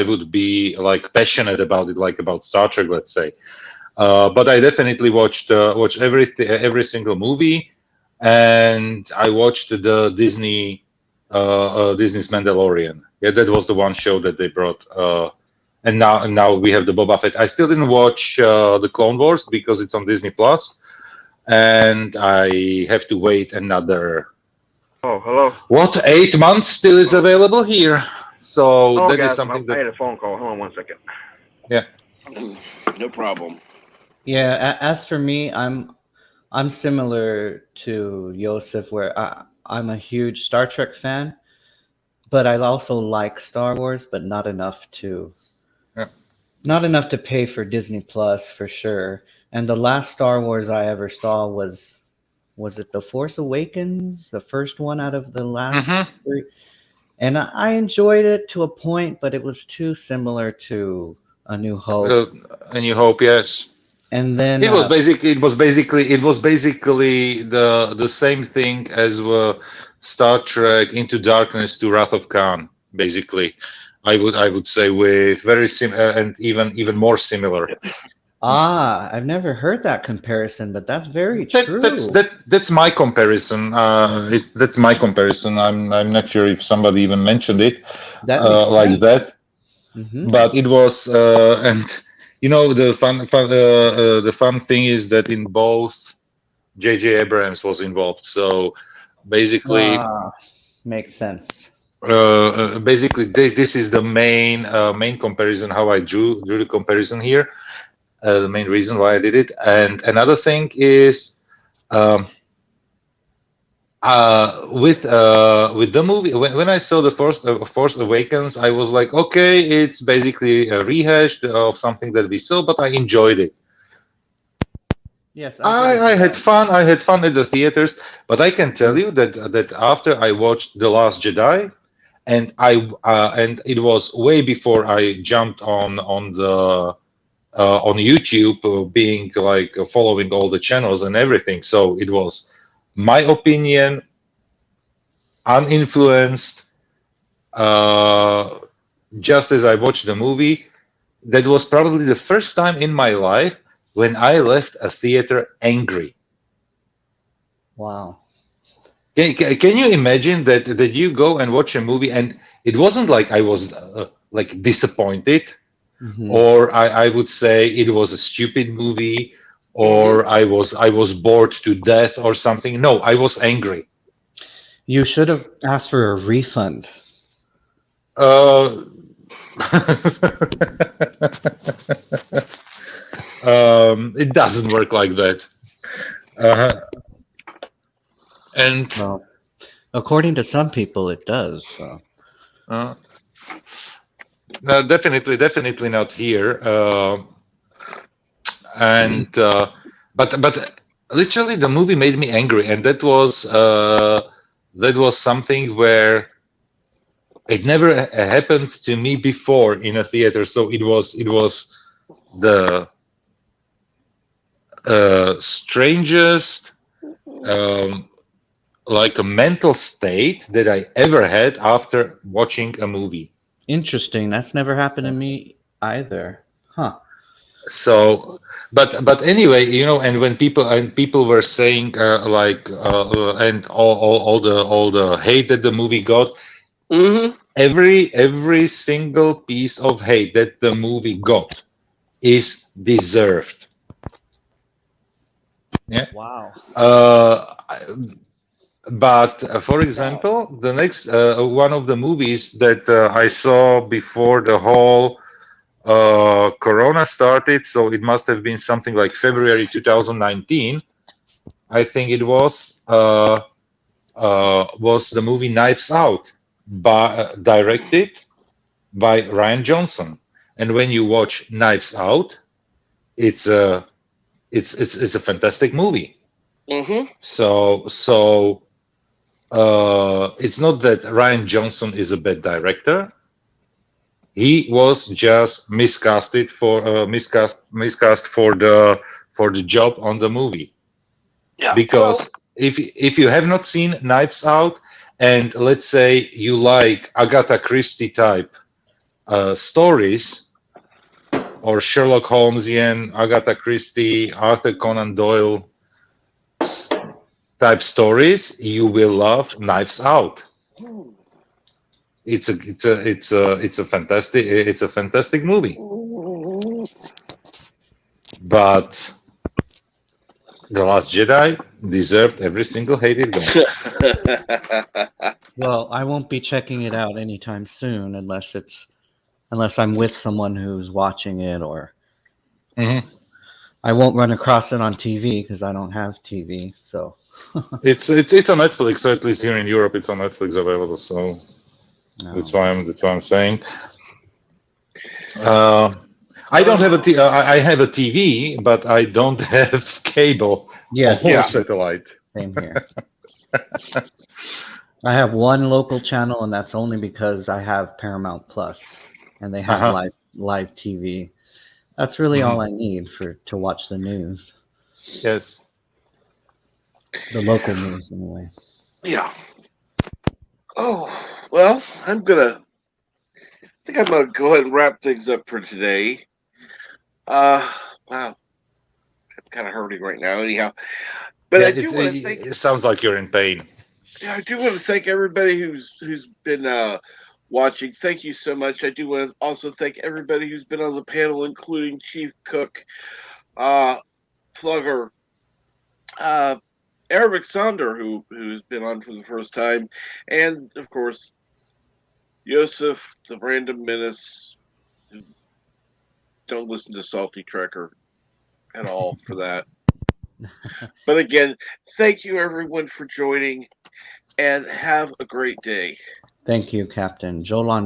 would be like passionate about it, like about Star Trek, let's say. But I definitely watched every single movie, and I watched the Disney's Mandalorian. Yeah, that was the one show that they brought. And now we have the Boba Fett. I still didn't watch the Clone Wars because it's on Disney Plus, and I have to wait another. Oh, hello. What, 8 months till it's available here? So that is something I had a phone call. Hold on 1 second. Yeah. No problem. Yeah, as for me, I'm similar to Joseph, where I'm a huge Star Trek fan, but I also like Star Wars, but not enough to pay for Disney Plus for sure. And the last Star Wars I ever saw was it The Force Awakens, the first one out of the last three? And I enjoyed it to a point, but it was too similar to A New Hope. A New Hope, yes. And then it was basically the same thing as Star Trek Into Darkness to Wrath of Khan. Basically, I would say with very and even more similar. Ah, I've never heard that comparison, but that's very true. That's my comparison. That's my comparison. I'm not sure if somebody even mentioned it That makes like sense. that, Hmm. but it was and the fun thing is that in both J.J. Abrams was involved. So basically, Ah, makes sense. this is the main comparison. How I drew the comparison here. The main reason why I did it. And another thing is. Um, with the movie when I saw the first Force Awakens, I was like, okay, it's basically a rehash of something that we saw, but I enjoyed it. Yes, I did as I had well. fun. I had fun at the theaters, but I can tell you that after I watched The Last Jedi, and it was way before I jumped on YouTube, being like following all the channels and everything. So it was my opinion, uninfluenced, uh, just as I watched the movie. That was probably the first time in my life when I left a theater angry. Wow. Can you imagine that you go and watch a movie and it wasn't like I was like disappointed, Hmm. or I would say it was a stupid movie, Mhm. or I was bored to death or something. No, I was angry. You should have asked for a refund. Uh, it doesn't work like that. Uh, and Well, according to some people, it does. So. uh, no, definitely not here. And but literally, the movie made me angry, and that was something where it never happened to me before in a theater. So it was the strangest, um, like a mental state that I ever had after watching a movie. Interesting. That's never happened to me either. Huh. So, but anyway, and when people were saying like and all the hate that the movie got, Mhm. every single piece of hate that the movie got is deserved. Yeah. Wow. Uh, but for example, the next one of the movies that I saw before the whole Corona started, so it must have been something like February 2019. I think it was the movie Knives Out, directed by Ryan Johnson. And when you watch Knives Out, it's a it's a fantastic movie. Mhm. So it's not that Ryan Johnson is a bad director. He was just miscast for the job on the movie. Yeah. Well. Because if you have not seen Knives Out, and let's say you like Agatha Christie type stories, or Sherlock Holmesian, Agatha Christie, Arthur Conan Doyle type stories, you will love Knives Out. It's a fantastic movie. But The Last Jedi deserved every single hate it got. Well, I won't be checking it out anytime soon unless I'm with someone who's watching it, or Mhm. I won't run across it on TV because I don't have TV. So It's on Netflix, so at least here in Europe, it's on Netflix available. So no. that's why I'm saying. Uh, I don't have I have a TV, but I don't have cable Yes, or Yeah. satellite. same here. I have one local channel, and that's only because I have Paramount Plus, and they have Uh-huh. live TV. That's really Mhm. all I need to watch the news, Yes. the local news anyway. Yeah. Oh well, I think I'm gonna go ahead and wrap things up for today. Uh, Wow, I'm kind of hurting right now. Anyhow, but Yeah, I do want to thank. it sounds like you're in pain. Yeah, I do want to thank everybody who's been watching. Thank you so much. I do want to also thank everybody who's been on the panel, including Chief Cook, Plugger, Eric Sonder, who's been on for the first time, and of course Yosef, the random menace. Who don't listen to Salty Trekker at all for that. But again, thank you everyone for joining, and have a great day. Thank you, Captain. Jolan